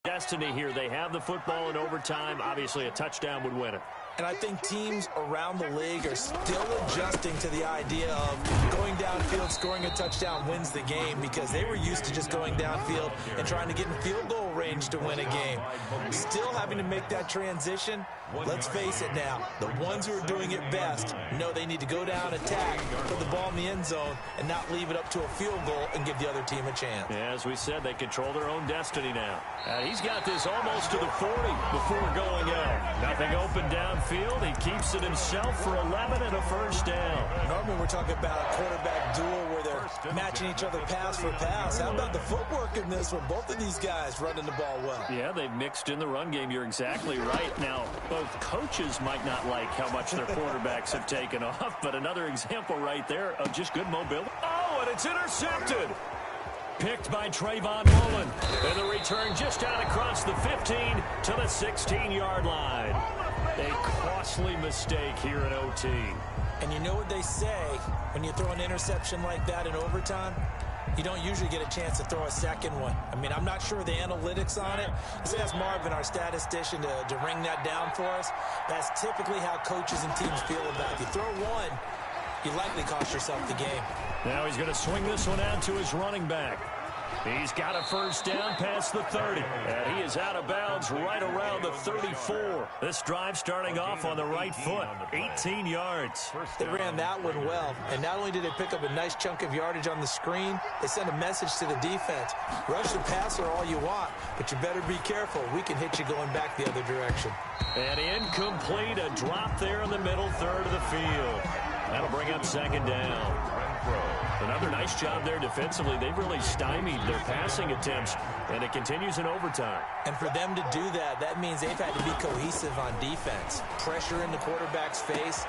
Destiny here. They have the football in overtime. Obviously, a touchdown would win it. And I think teams around the league are still adjusting to the idea of going downfield, scoring a touchdown wins the game, because they were used to just going downfield and trying to get in field goal range to win a game. Still having to make that transition. Let's face it now, the ones who are doing it best know they need to go down, attack, put the ball in the end zone, and not leave it up to a field goal and give the other team a chance. Yeah, as we said, they control their own destiny now. He's got this almost to the 40 before going out. Nothing open downfield. He keeps it himself for 11 and a first down. Normally we're talking about a quarterback duel where they're matching each other pass for pass. How about the footwork in this one? Both of these guys running the ball well. Yeah, they've mixed in the run game. You're exactly right. Now, both coaches might not like how much their quarterbacks have taken off, but another example right there of just good mobility. Oh, and it's intercepted. Picked by Trayvon Mullen. And the return just out across the 15 to the 16-yard line. A costly mistake here in OT. And you know what they say when you throw an interception like that in overtime? You don't usually get a chance to throw a second one. I mean, I'm not sure the analytics on it. Let's ask Marvin, our statistician, to ring that down for us. That's typically how coaches and teams feel about it. You throw one, you likely cost yourself the game. Now he's going to swing this one out to his running back. He's got a first down past the 30, and he is out of bounds right around the 34. This drive starting off on the right foot, 18 yards. They ran that one well, and not only did they pick up a nice chunk of yardage on the screen, they sent a message to the defense. Rush the passer all you want, but you better be careful. We can hit you going back the other direction. And incomplete, a drop there in the middle third of the field. That'll bring up second down. Another nice job there defensively. They've really stymied their passing attempts, and it continues in overtime. And for them to do that, that means they've had to be cohesive on defense. Pressure in the quarterback's face,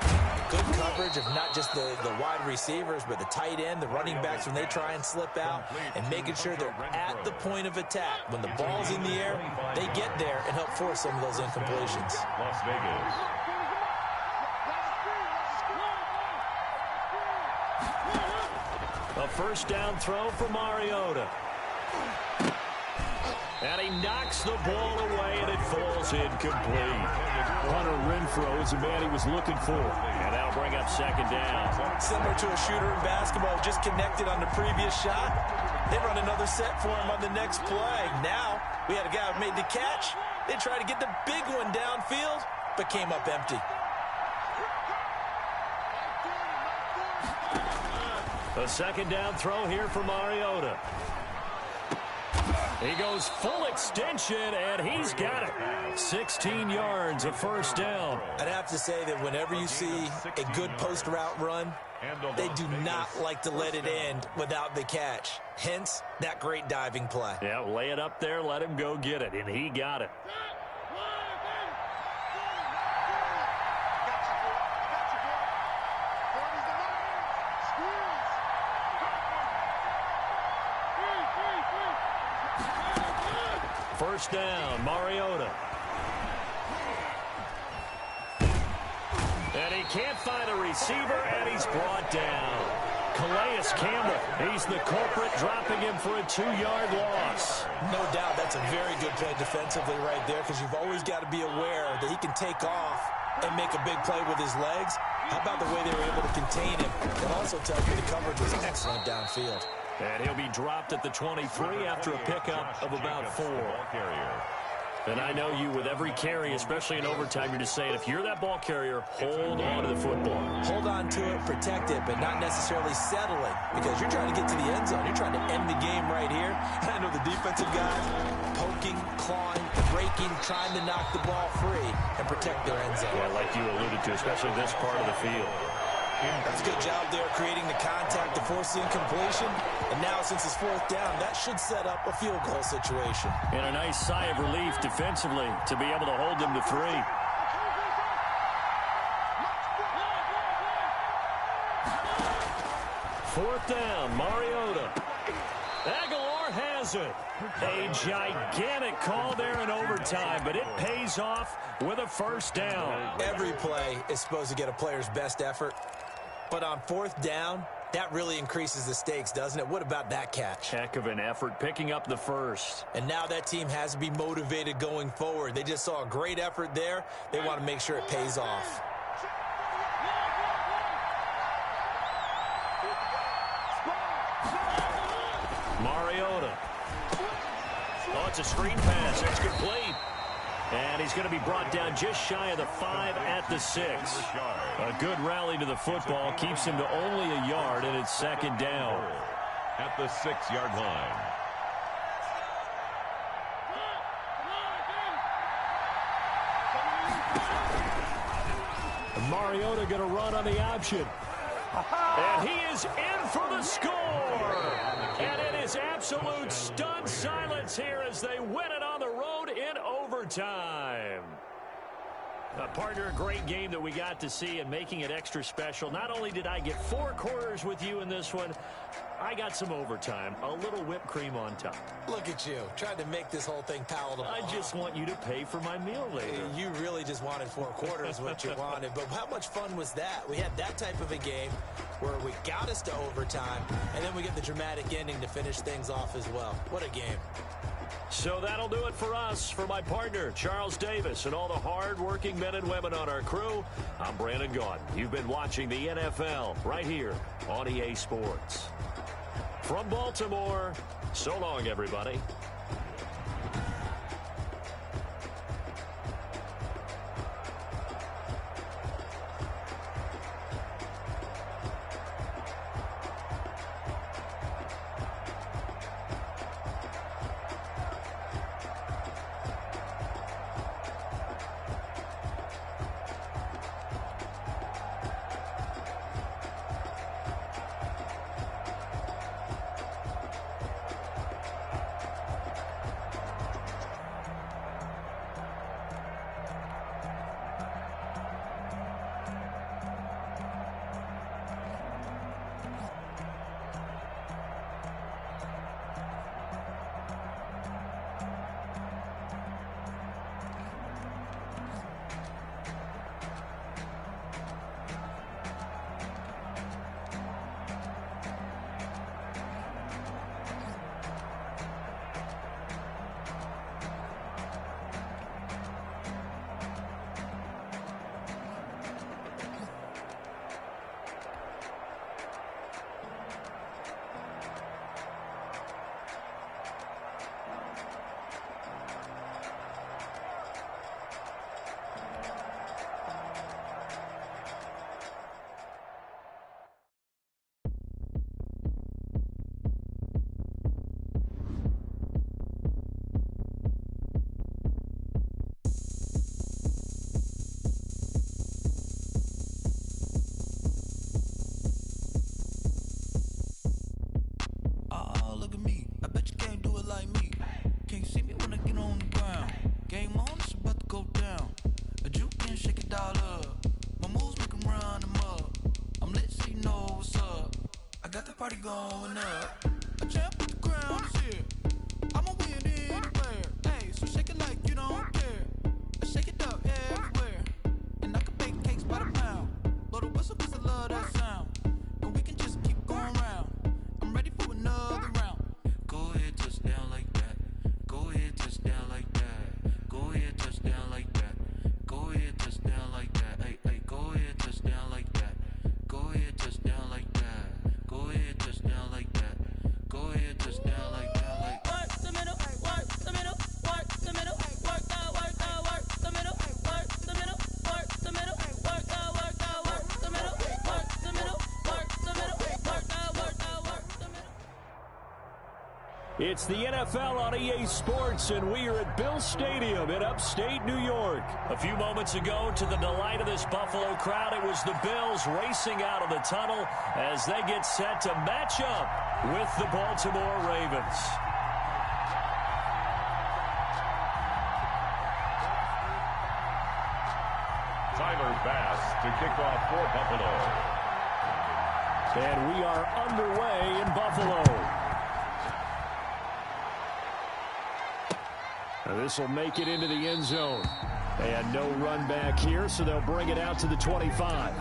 good coverage of not just the wide receivers, but the tight end, the running backs when they try and slip out, and making sure they're at the point of attack. When the ball's in the air, they get there and help force some of those incompletions. Las Vegas. A first down throw for Mariota. And he knocks the ball away, and it falls incomplete. Hunter Renfrow is the man he was looking for. And that'll bring up second down. Similar to a shooter in basketball, just connected on the previous shot. They run another set for him on the next play. Now, we had a guy who made the catch. They tried to get the big one downfield, but came up empty. A second down throw here for Mariota. He goes full extension, and he's got it. 16 yards, a first down. I'd have to say that whenever you see a good post route run, they do not like to let it end without the catch. Hence, that great diving play. Yeah, lay it up there, let him go get it, and he got it. First down, Mariota. And he can't find a receiver, and he's brought down. Calais Campbell, he's the culprit, dropping him for a 2-yard loss. No doubt that's a very good play defensively right there, because you've always got to be aware that he can take off and make a big play with his legs. How about the way they were able to contain him? That also tells me the coverage was excellent downfield. And he'll be dropped at the 23 after a pickup of about 4. And I know you, with every carry, especially in overtime, you're just saying, if you're that ball carrier, hold on to the football. Hold on to it, protect it, but not necessarily settling, because you're trying to get to the end zone. You're trying to end the game right here. I know the defensive guys poking, clawing, breaking, trying to knock the ball free and protect their end zone. Yeah, like you alluded to, especially this part of the field. That's a good job there creating the contact to force the incompletion. And now, since it's fourth down, that should set up a field goal situation. And a nice sigh of relief defensively to be able to hold them to 3. Fourth down, Mariota. Aguilar has it. A gigantic call there in overtime, but it pays off with a first down. Every play is supposed to get a player's best effort. But on fourth down, that really increases the stakes, doesn't it? What about that catch? Heck of an effort, picking up the first. And now that team has to be motivated going forward. They just saw a great effort there. They want to make sure it pays off. Mariota. Oh, it's a screen pass. It's complete. And he's going to be brought down just shy of the 5 at the 6. A good rally to the football keeps him to only a yard, and it's second down. At the 6-yard line. Mariota going to run on the option. And he is in for the score. And it is absolute stunned silence here as they win it on the road in overtime. Partner, a great game that we got to see and making it extra special. Not only did I get 4 quarters with you in this one, I got some overtime, a little whipped cream on top. Look at you, trying to make this whole thing palatable. I just want you to pay for my meal later. You really just wanted 4 quarters, what you wanted. But how much fun was that? We had that type of a game where we got us to overtime, and then we get the dramatic ending to finish things off as well. What a game. So that'll do it for us. For my partner, Charles Davis, and all the hard-working men and women on our crew, I'm Brandon Gaudin. You've been watching the NFL right here on EA Sports. From Baltimore, So long, everybody. Party going up. A champ with the crown is here. I'ma win anywhere. Hey, so shake it like you don't care. I shake it up everywhere. And I can bake cakes by the pound. Blow the whistle 'cause I love that sound. And we can just keep going round. I'm ready for another round. Go ahead, touch down like that. Go ahead, touch down like that. Go ahead, touch down like that. Go ahead, touch down like that. Hey, hey, go ahead, touch down like that. Go ahead, touch down like that. Go ahead, touch down like that. Go ahead, touch down like that. Like work the middle, work the middle, work the middle, work the middle, work the middle, work the middle, work the middle, work the middle, work the middle, work the middle. It's the NFL on EA Sports, and we are at Bill Stadium in upstate New York. A few moments ago, to the delight of this Buffalo crowd, it was the Bills racing out of the tunnel as they get set to match up with the Baltimore Ravens. Tyler Bass to kick off for Buffalo. And we are underway in Buffalo. This will make it into the end zone. And no run back here, so they'll bring it out to the 25.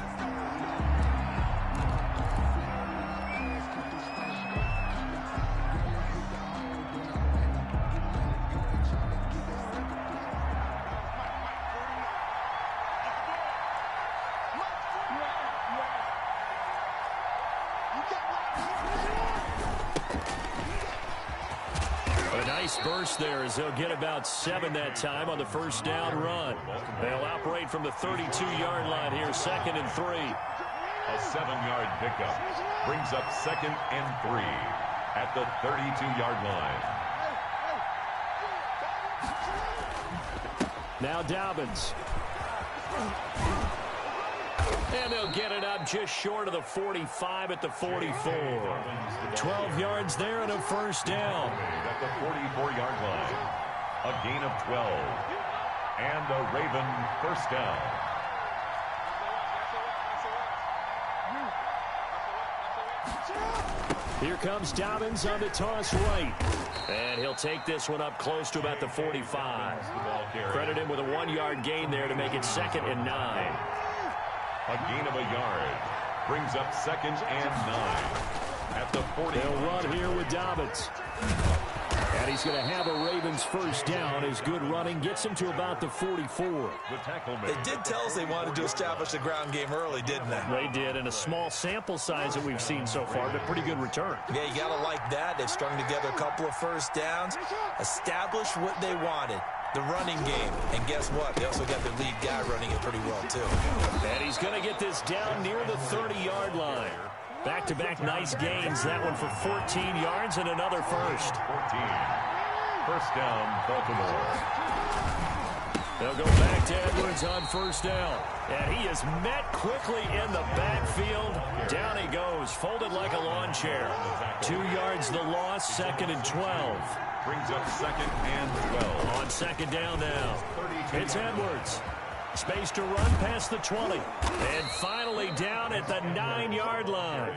Burst there as they'll get about 7 that time on the first down run. They'll operate from the 32-yard line here, 2nd and 3. A 7-yard pickup brings up 2nd and 3 at the 32-yard line. Now Dobbins. And they'll get it up just short of the 45 at the 44. 12 yards there and a first down. At the 44-yard line. A gain of 12. And a Raven first down. Here comes Dobbins on the toss right. And he'll take this one up close to about the 45. Credit him with a 1-yard gain there to make it 2nd and 9. A gain of a yard brings up 2nd and 9 at the 40. They'll run here with Dobbins. And And he's going to have a Ravens first down. His good running gets him to about the 44. They did tell us they wanted to establish the ground game early, didn't they? They did, and a small sample size that we've seen so far, but pretty good return. Yeah, you got to like that. They've strung together a couple of first downs, established what they wanted, the running game. And guess what? They also got their lead guy running it pretty well, too. And he's going to get this down near the 30-yard line. Back-to-back nice gains. That one for 14 yards and another first. 14. First down, Baltimore. They'll go back to Edwards on first down. And he is met quickly in the backfield. Down he goes, folded like a lawn chair. 2 yards the loss, 2nd and 12. Brings up 2nd and 12. On second down now. It's Edwards. Space to run past the 20. And finally down at the 9-yard line.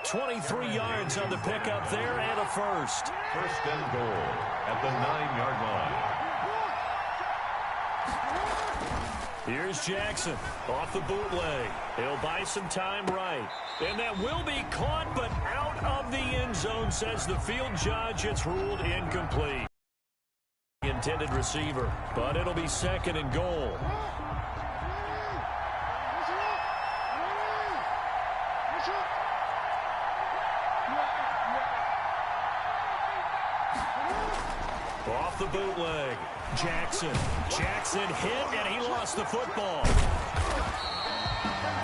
23 yards on the pickup there and a first. First and goal at the 9-yard line. Here's Jackson off the bootleg. He'll buy some time right. And that will be caught, but out of the end zone, says the field judge. It's ruled incomplete. Intended receiver, but it'll be 2nd and goal. Off the bootleg. Jackson hit, and he lost the football.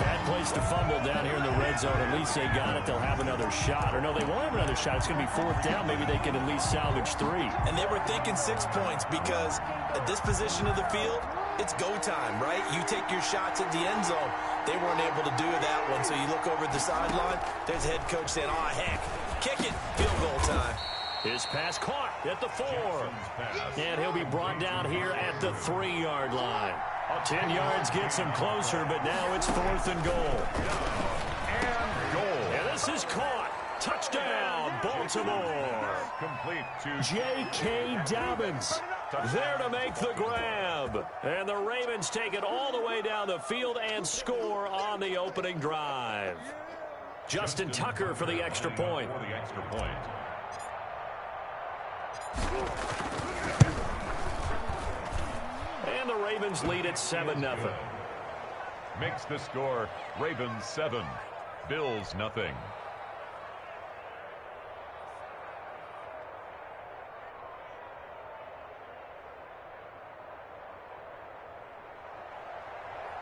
Bad place to fumble down here in the red zone. At least they got it. They'll have another shot. Or no, they won't have another shot. It's going to be 4th down. Maybe they can at least salvage 3. And they were thinking 6 points because at this position of the field, it's go time, right? You take your shots at the end zone. They weren't able to do that one. So you look over at the sideline. There's the head coach saying, oh, heck, kick it. Field goal time. His pass caught at the 4. And he'll be brought down here at the 3-yard line. 10 yards gets him closer, but now it's 4th and goal. And this is caught. Touchdown, Baltimore. Complete to J.K. Dobbins there to make the grab. And the Ravens take it all the way down the field and score on the opening drive. Justin Tucker for the extra point. And the Ravens lead at 7-0. Makes the score Ravens 7, Bills nothing.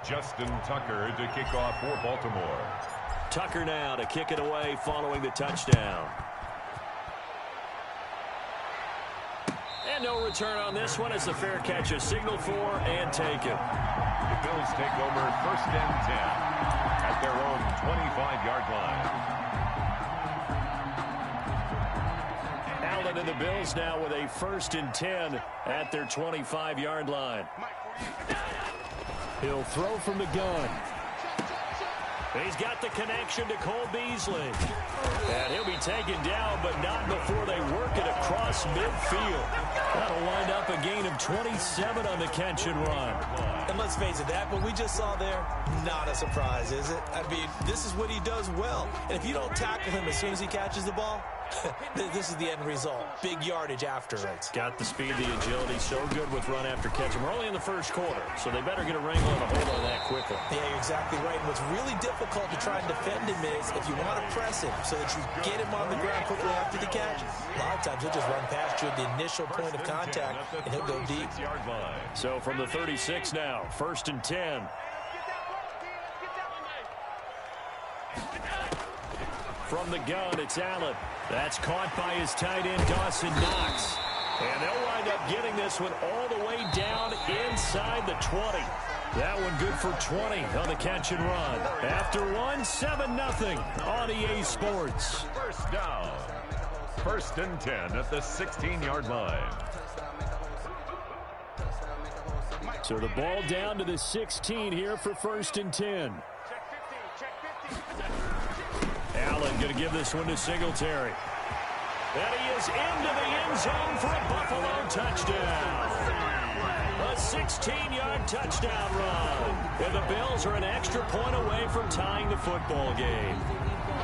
Justin Tucker to kick off for Baltimore. Tucker now to kick it away following the touchdown. And no return on this one as the fair catch is signaled for and taken. The Bills take over 1st and 10 at their own 25-yard line. Allen and the Bills now with a 1st and 10 at their 25-yard line. He'll throw from the gun. He's got the connection to Cole Beasley. And he'll be taken down, but not before they work it across midfield. That'll wind up a gain of 27 on the catch and run. And let's face it, that what we just saw there, not a surprise, is it? I mean, this is what he does well. And if you don't tackle him as soon as he catches the ball, this is the end result. Big yardage after it. Got the speed, the agility, so good with run after catch. And we're only in the first quarter, so they better get a wrangle and a hold on that quickly. Yeah, you're exactly right. And what's really difficult to try and defend him is if you want to press him so that you get him on the ground quickly after the catch, a lot of times he'll just run past you at the initial point of contact, and he'll go deep. So from the 36 now, 1st and 10. From the gun, it's Allen. That's caught by his tight end, Dawson Knox. And they'll wind up getting this one all the way down inside the 20. That one good for 20 on the catch and run. After one, 7-0 on EA Sports. First down. 1st and 10 at the 16-yard line. So the ball down to the 16 here for 1st and 10. Allen going to give this one to Singletary. And he is into the end zone for a Buffalo touchdown. A 16-yard touchdown run. And the Bills are an extra point away from tying the football game.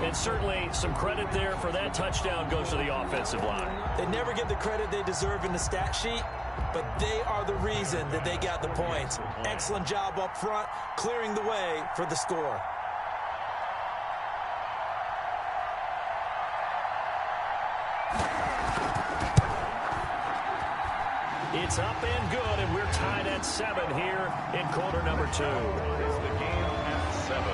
And certainly some credit there for that touchdown goes to the offensive line. They never get the credit they deserve in the stat sheet, but they are the reason that they got the points. Excellent job up front, clearing the way for the score. It's up and good, and we're tied at 7 here in quarter number 2. It's the game at 7.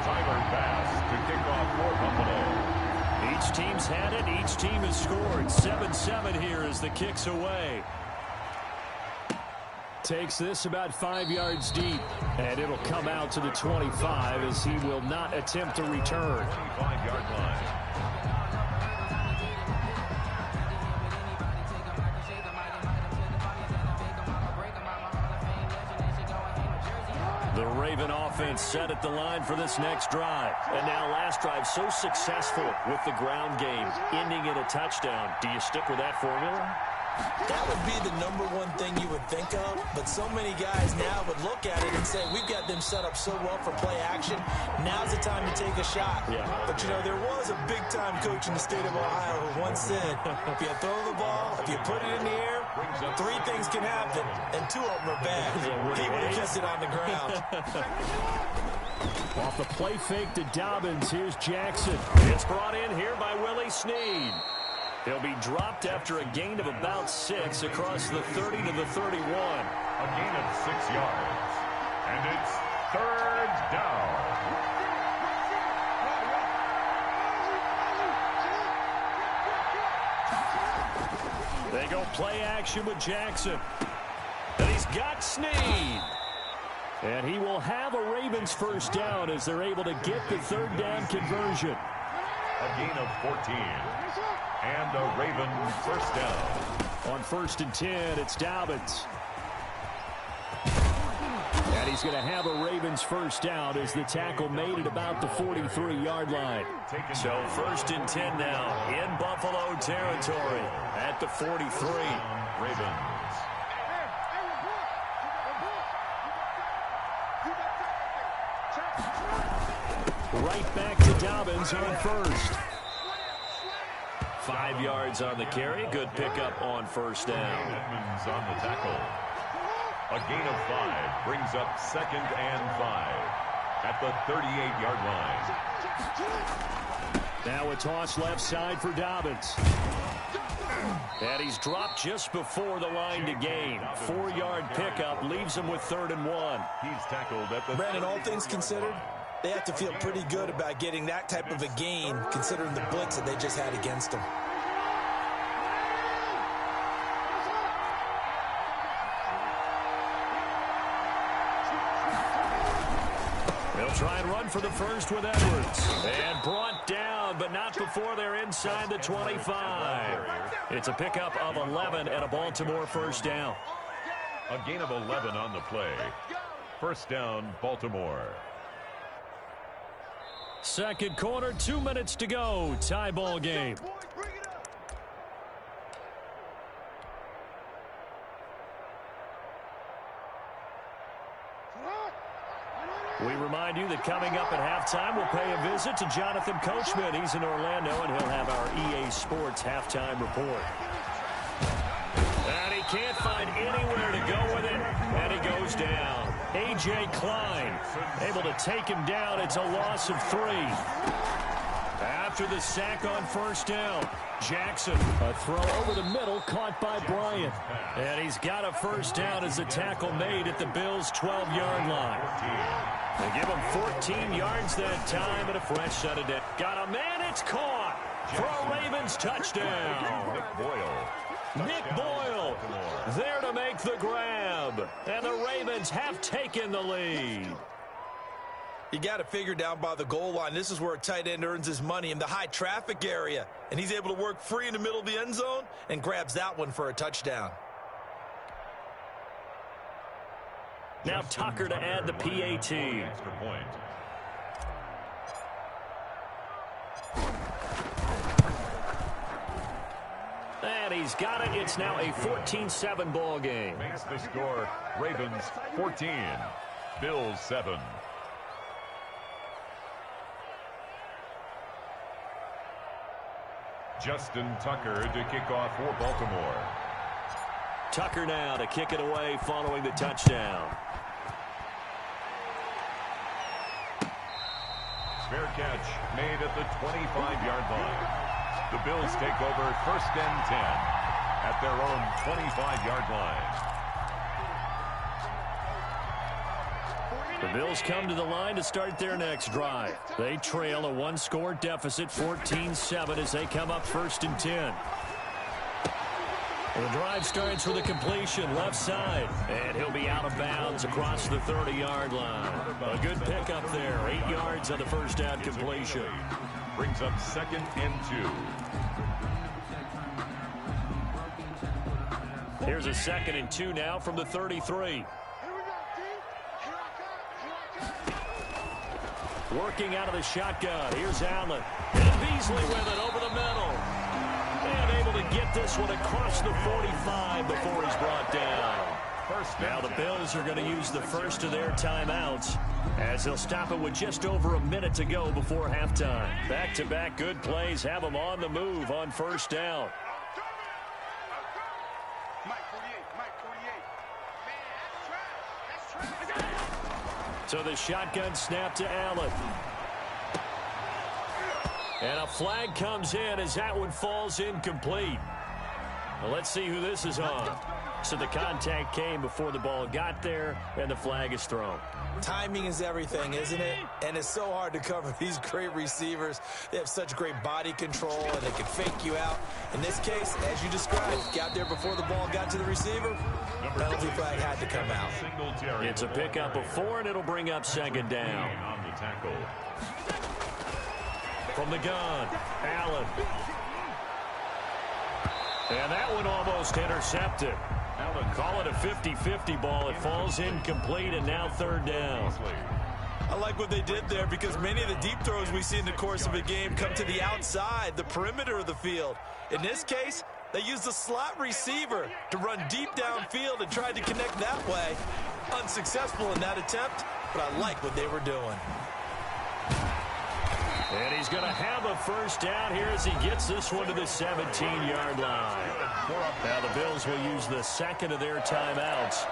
Tyler pass to kick off for Buffalo. Each team's had it. Each team has scored. 7-7 here as the kick's away. Takes this about 5 yards deep, and it'll come out to the 25 as he will not attempt to return. 25-yard line. The Raven offense set at the line for this next drive. And now last drive so successful with the ground game, ending in a touchdown. Do you stick with that formula? That would be the #1 thing you would think of, but so many guys now would look at it and say, we've got them set up so well for play action, now's the time to take a shot. Yeah. But, you know, there was a big-time coach in the state of Ohio who once said, if you throw the ball, if you put it in the air, 3 things can happen, and 2 of them are bad. He would have kept it on the ground. Off the play fake to Dobbins, here's Jackson. It's brought in here by Willie Snead. He'll be dropped after a gain of about 6 across the 30 to the 31. A gain of 6 yards. And it's 3rd down. They go play action with Jackson. And he's got Snead. And he will have a Ravens first down as they're able to get the 3rd down conversion. A gain of 14. And a Raven first down. On 1st and 10, it's Dobbins. And he's going to have a Ravens first down as the tackle made at about the 43-yard line. So 1st and 10 now in Buffalo territory at the 43. Ravens. Right back to Dobbins on 1st. 5 yards on the carry. Good pickup on 1st down. Edmonds on the tackle. A gain of 5 brings up 2nd and 5 at the 38-yard line. Now a toss left side for Dobbins. And he's dropped just before the line to gain. 4-yard pickup leaves him with 3rd and 1. He's tackled at the... Brandon, all things considered, they have to feel pretty good about getting that type of a gain, considering the blitz that they just had against them. They'll try and run for the first with Edwards. And brought down, but not before they're inside the 25. It's a pickup of 11 and a Baltimore first down. A gain of 11 on the play. First down, Baltimore. Second quarter, 2 minutes to go. Tie ball game. We remind you that coming up at halftime, we'll pay a visit to Jonathan Coachman. He's in Orlando, and he'll have our EA Sports halftime report. And he can't find anywhere to go with it, and he goes down. A.J. Klein able to take him down. It's a loss of 3. After the sack on 1st down, Jackson, a throw over the middle, caught by Bryant. And he's got a first down as a tackle made at the Bills' 12-yard line. They give him 14 yards that time and a fresh set of down. Got a man, it's caught for a Ravens touchdown. Nick Boyle there to make the grab. And the Ravens have taken the lead. You got to figure down by the goal line. This is where a tight end earns his money, in the high traffic area. And he's able to work free in the middle of the end zone and grabs that one for a touchdown. Now Tucker to add the PAT. Extra point. And he's got it. It's now a 14-7 ball game. Makes the score Ravens 14, Bills 7. Justin Tucker to kick off for Baltimore. Tucker now to kick it away following the touchdown. Fair catch made at the 25-yard line. The Bills take over 1st and 10 at their own 25-yard line. The Bills come to the line to start their next drive. They trail a one-score deficit, 14-7, as they come up 1st and 10. The drive starts with a completion left side, and he'll be out of bounds across the 30-yard line. A good pickup there, 8 yards on the first down completion. Brings up 2nd and 2. Here's a 2nd and 2 now from the 33. Working out of the shotgun. Here's Allen. And Beasley with it over the middle. And able to get this one across the 45 before he's brought down. Now the Bills are going to use the first of their timeouts as they'll stop it with just over a minute to go before halftime. Back-to-back good plays have them on the move on 1st down. So the shotgun snap to Allen. And a flag comes in as that one falls incomplete. Well, let's see who this is on. So the contact came before the ball got there, and the flag is thrown. Timing is everything, isn't it? And it's so hard to cover these great receivers. They have such great body control, and they can fake you out. In this case, as you described, got there before the ball got to the receiver. Penalty flag had to come out. It's a pickup of 4, and it'll bring up 2nd down. On the tackle. From the gun, Allen. And that one almost intercepted. Call it a 50-50 ball. It falls incomplete, and now 3rd down. I like what they did there because many of the deep throws we see in the course of a game come to the outside, the perimeter of the field. In this case, they used the slot receiver to run deep downfield and tried to connect that way. Unsuccessful in that attempt, but I like what they were doing. And he's going to have a 1st down here as he gets this one to the 17-yard line. Now the Bills will use the 2nd of their timeouts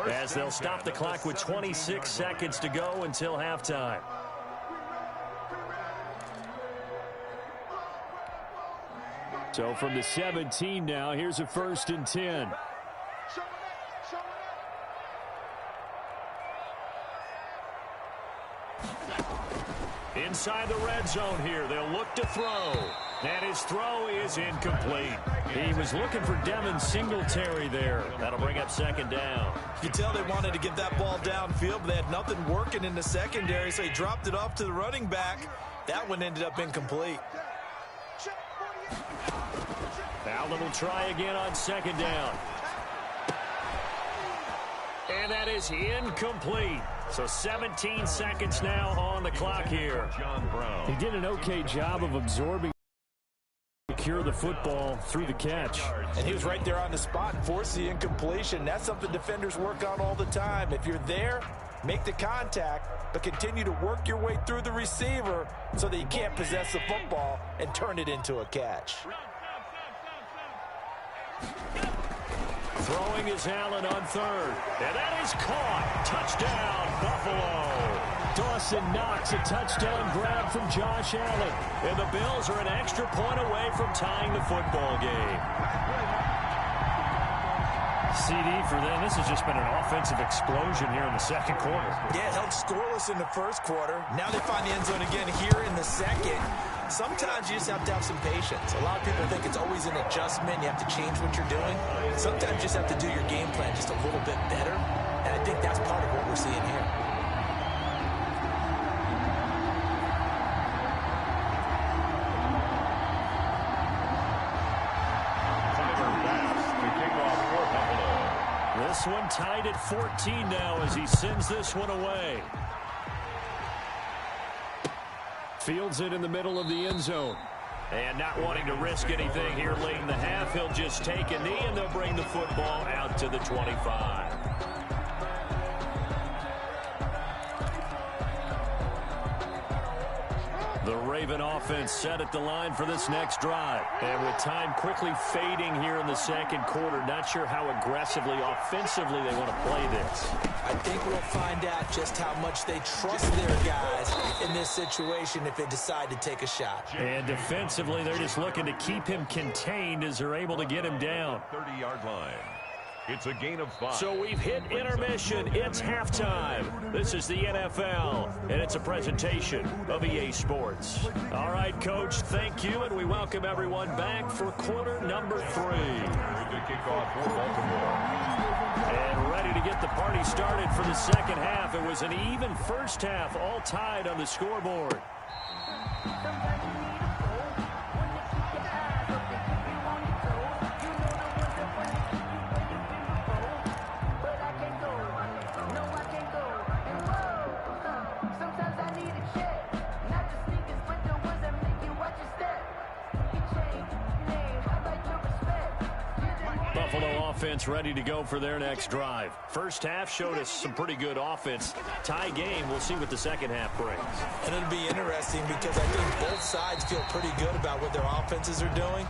as they'll stop the clock with 26 seconds to go until halftime. So from the 17 now, here's a 1st and 10. Inside the red zone here, they'll look to throw. And his throw is incomplete. He was looking for Devin Singletary there. That'll bring up 2nd down. You can tell they wanted to get that ball downfield, but they had nothing working in the secondary, so he dropped it off to the running back. That one ended up incomplete. Allen will try again on 2nd down. And that is incomplete. So 17 seconds now on the clock here. John Brown. He did an okay job of absorbing, secure the football through the catch. And he was right there on the spot and forced the incompletion. That's something defenders work on all the time. If you're there, make the contact, but continue to work your way through the receiver so that you can't possess the football and turn it into a catch. Throwing is Allen on 3rd. And that is caught. Touchdown, Buffalo. Dawson Knox, a touchdown grab from Josh Allen. And the Bills are an extra point away from tying the football game. CD for them. This has just been an offensive explosion here in the 2nd quarter. Yeah, held scoreless in the 1st quarter. Now they find the end zone again here in the 2nd. Sometimes you just have to have some patience. A lot of people think it's always an adjustment. You have to change what you're doing. Sometimes you just have to do your game plan just a little bit better. And I think that's part of what we're seeing here. This one tied at 14 now as he sends this one away. Fields it in the middle of the end zone. And not wanting to risk anything here late in the half, he'll just take a knee and they'll bring the football out to the 25. The Raven offense set at the line for this next drive. And with time quickly fading here in the second quarter, not sure how aggressively, offensively they want to play this. I think we'll find out just how much they trust their guys in this situation if they decide to take a shot. And defensively, they're just looking to keep him contained as they're able to get him down. 30-yard line. It's a gain of 5. So we've hit intermission. It's halftime. This is the NFL, and it's a presentation of EA Sports. All right, Coach, thank you, and we welcome everyone back for quarter number 3. Good kickoff for Baltimore. And ready to get the party started for the second half. It was an even first half, all tied on the scoreboard. Buffalo offense ready to go for their next drive. First half showed us some pretty good offense. Tie game, we'll see what the second half brings. And it'll be interesting because I think both sides feel pretty good about what their offenses are doing.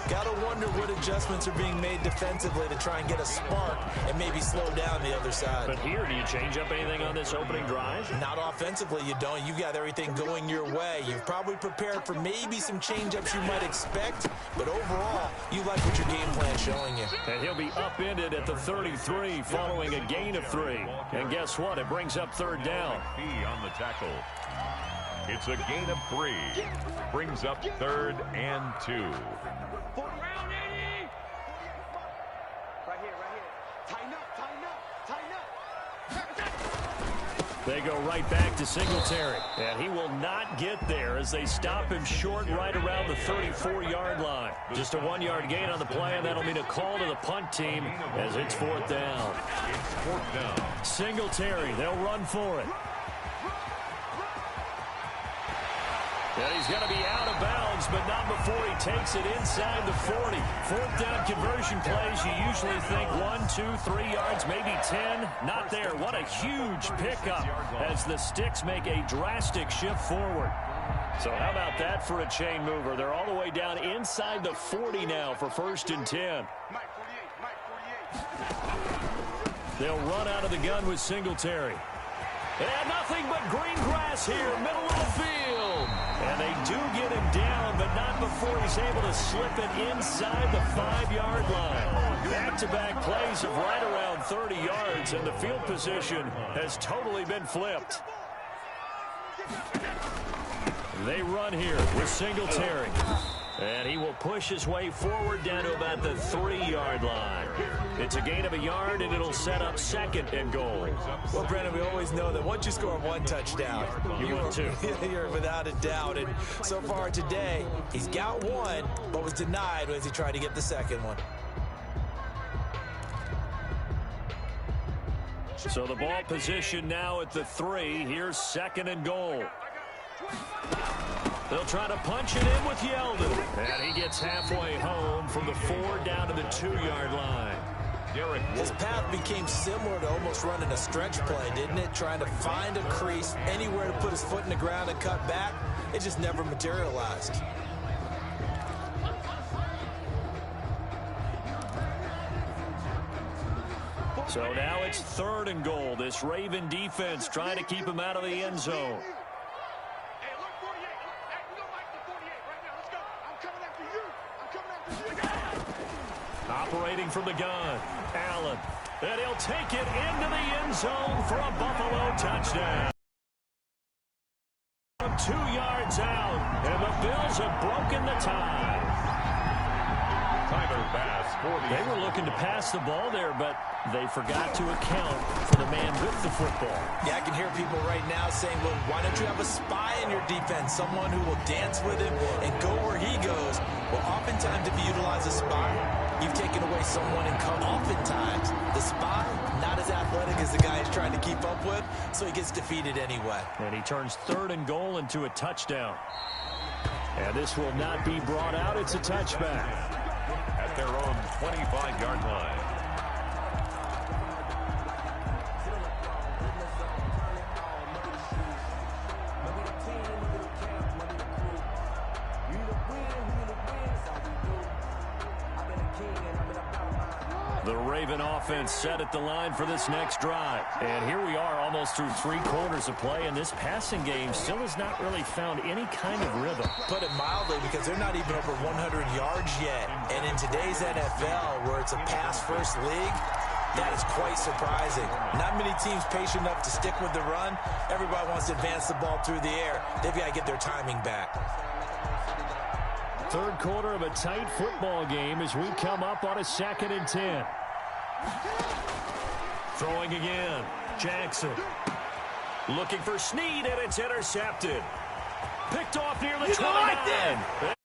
Got to wonder what adjustments are being made defensively to try and get a spark and maybe slow down the other side. But here, do you change up anything on this opening drive? Not offensively, you don't. You've got everything going your way. You've probably prepared for maybe some change-ups you might expect, but overall, you like what your game plan's showing you. And he'll be upended at the 33 following a gain of 3. And guess what? It brings up third down. On the tackle. It's a gain of 3. Brings up 3rd and 2. Round 80. Right here. Tighten up. They go right back to Singletary. And he will not get there as they stop him short right around the 34-yard line. Just a 1-yard gain on the play, and that'll mean a call to the punt team as it's 4th down. It's 4th down. Singletary, they'll run for it. And he's going to be out of bounds, but not before he takes it inside the 40. 4th down conversion plays, you usually think 1, 2, 3 yards, maybe 10. Not there. What a huge pickup as the Sticks make a drastic shift forward. So how about that for a chain mover? They're all the way down inside the 40 now for 1st and 10. They'll run out of the gun with Singletary. And nothing but green grass here, middle of the field. And they do get him down, but not before he's able to slip it inside the 5-yard line. Back-to-back plays of right around 30 yards, and the field position has totally been flipped. They run here with Singletary. And he will push his way forward down to about the 3-yard line. It's a gain of a yard, and it'll set up 2nd and goal. Well, Brandon, we always know that once you score 1 touchdown, you're without a doubt. And so far today, he's got 1, but was denied as he tried to get the 2nd one. So the ball position now at the 3. Here's 2nd and goal. They'll try to punch it in with Yeldon. And he gets halfway home from the 4 down to the 2-yard line. His path became similar to almost running a stretch play, didn't it? Trying to find a crease, anywhere to put his foot in the ground and cut back. It just never materialized. So now it's 3rd and goal. This Raven defense trying to keep him out of the end zone. Operating from the gun, Allen. And he'll take it into the end zone for a Buffalo touchdown. 2 yards out, and the Bills have broken the tie. Timer pass for the... They were looking to pass the ball there, but they forgot to account for the man with the football. Yeah, I can hear people right now saying, well, why don't you have a spy in your defense, someone who will dance with him and go where he goes? Well, oftentimes if you utilize a spy, you've taken away someone and come. Oftentimes, the spy, not as athletic as the guy he's trying to keep up with, so he gets defeated anyway. And he turns 3rd and goal into a touchdown. And this will not be brought out. It's a touchback. At their own 25-yard line. The Raven offense set at the line for this next drive. And here we are almost through 3 quarters of play, and this passing game still has not really found any kind of rhythm. Put it mildly, because they're not even over 100 yards yet. And in today's NFL, where it's a pass-first league, that is quite surprising. Not many teams patient enough to stick with the run. Everybody wants to advance the ball through the air. They've got to get their timing back. Third quarter of a tight football game as we come up on a 2nd and 10. Throwing again. Jackson. Looking for Snead, and it's intercepted. Picked off near the 29.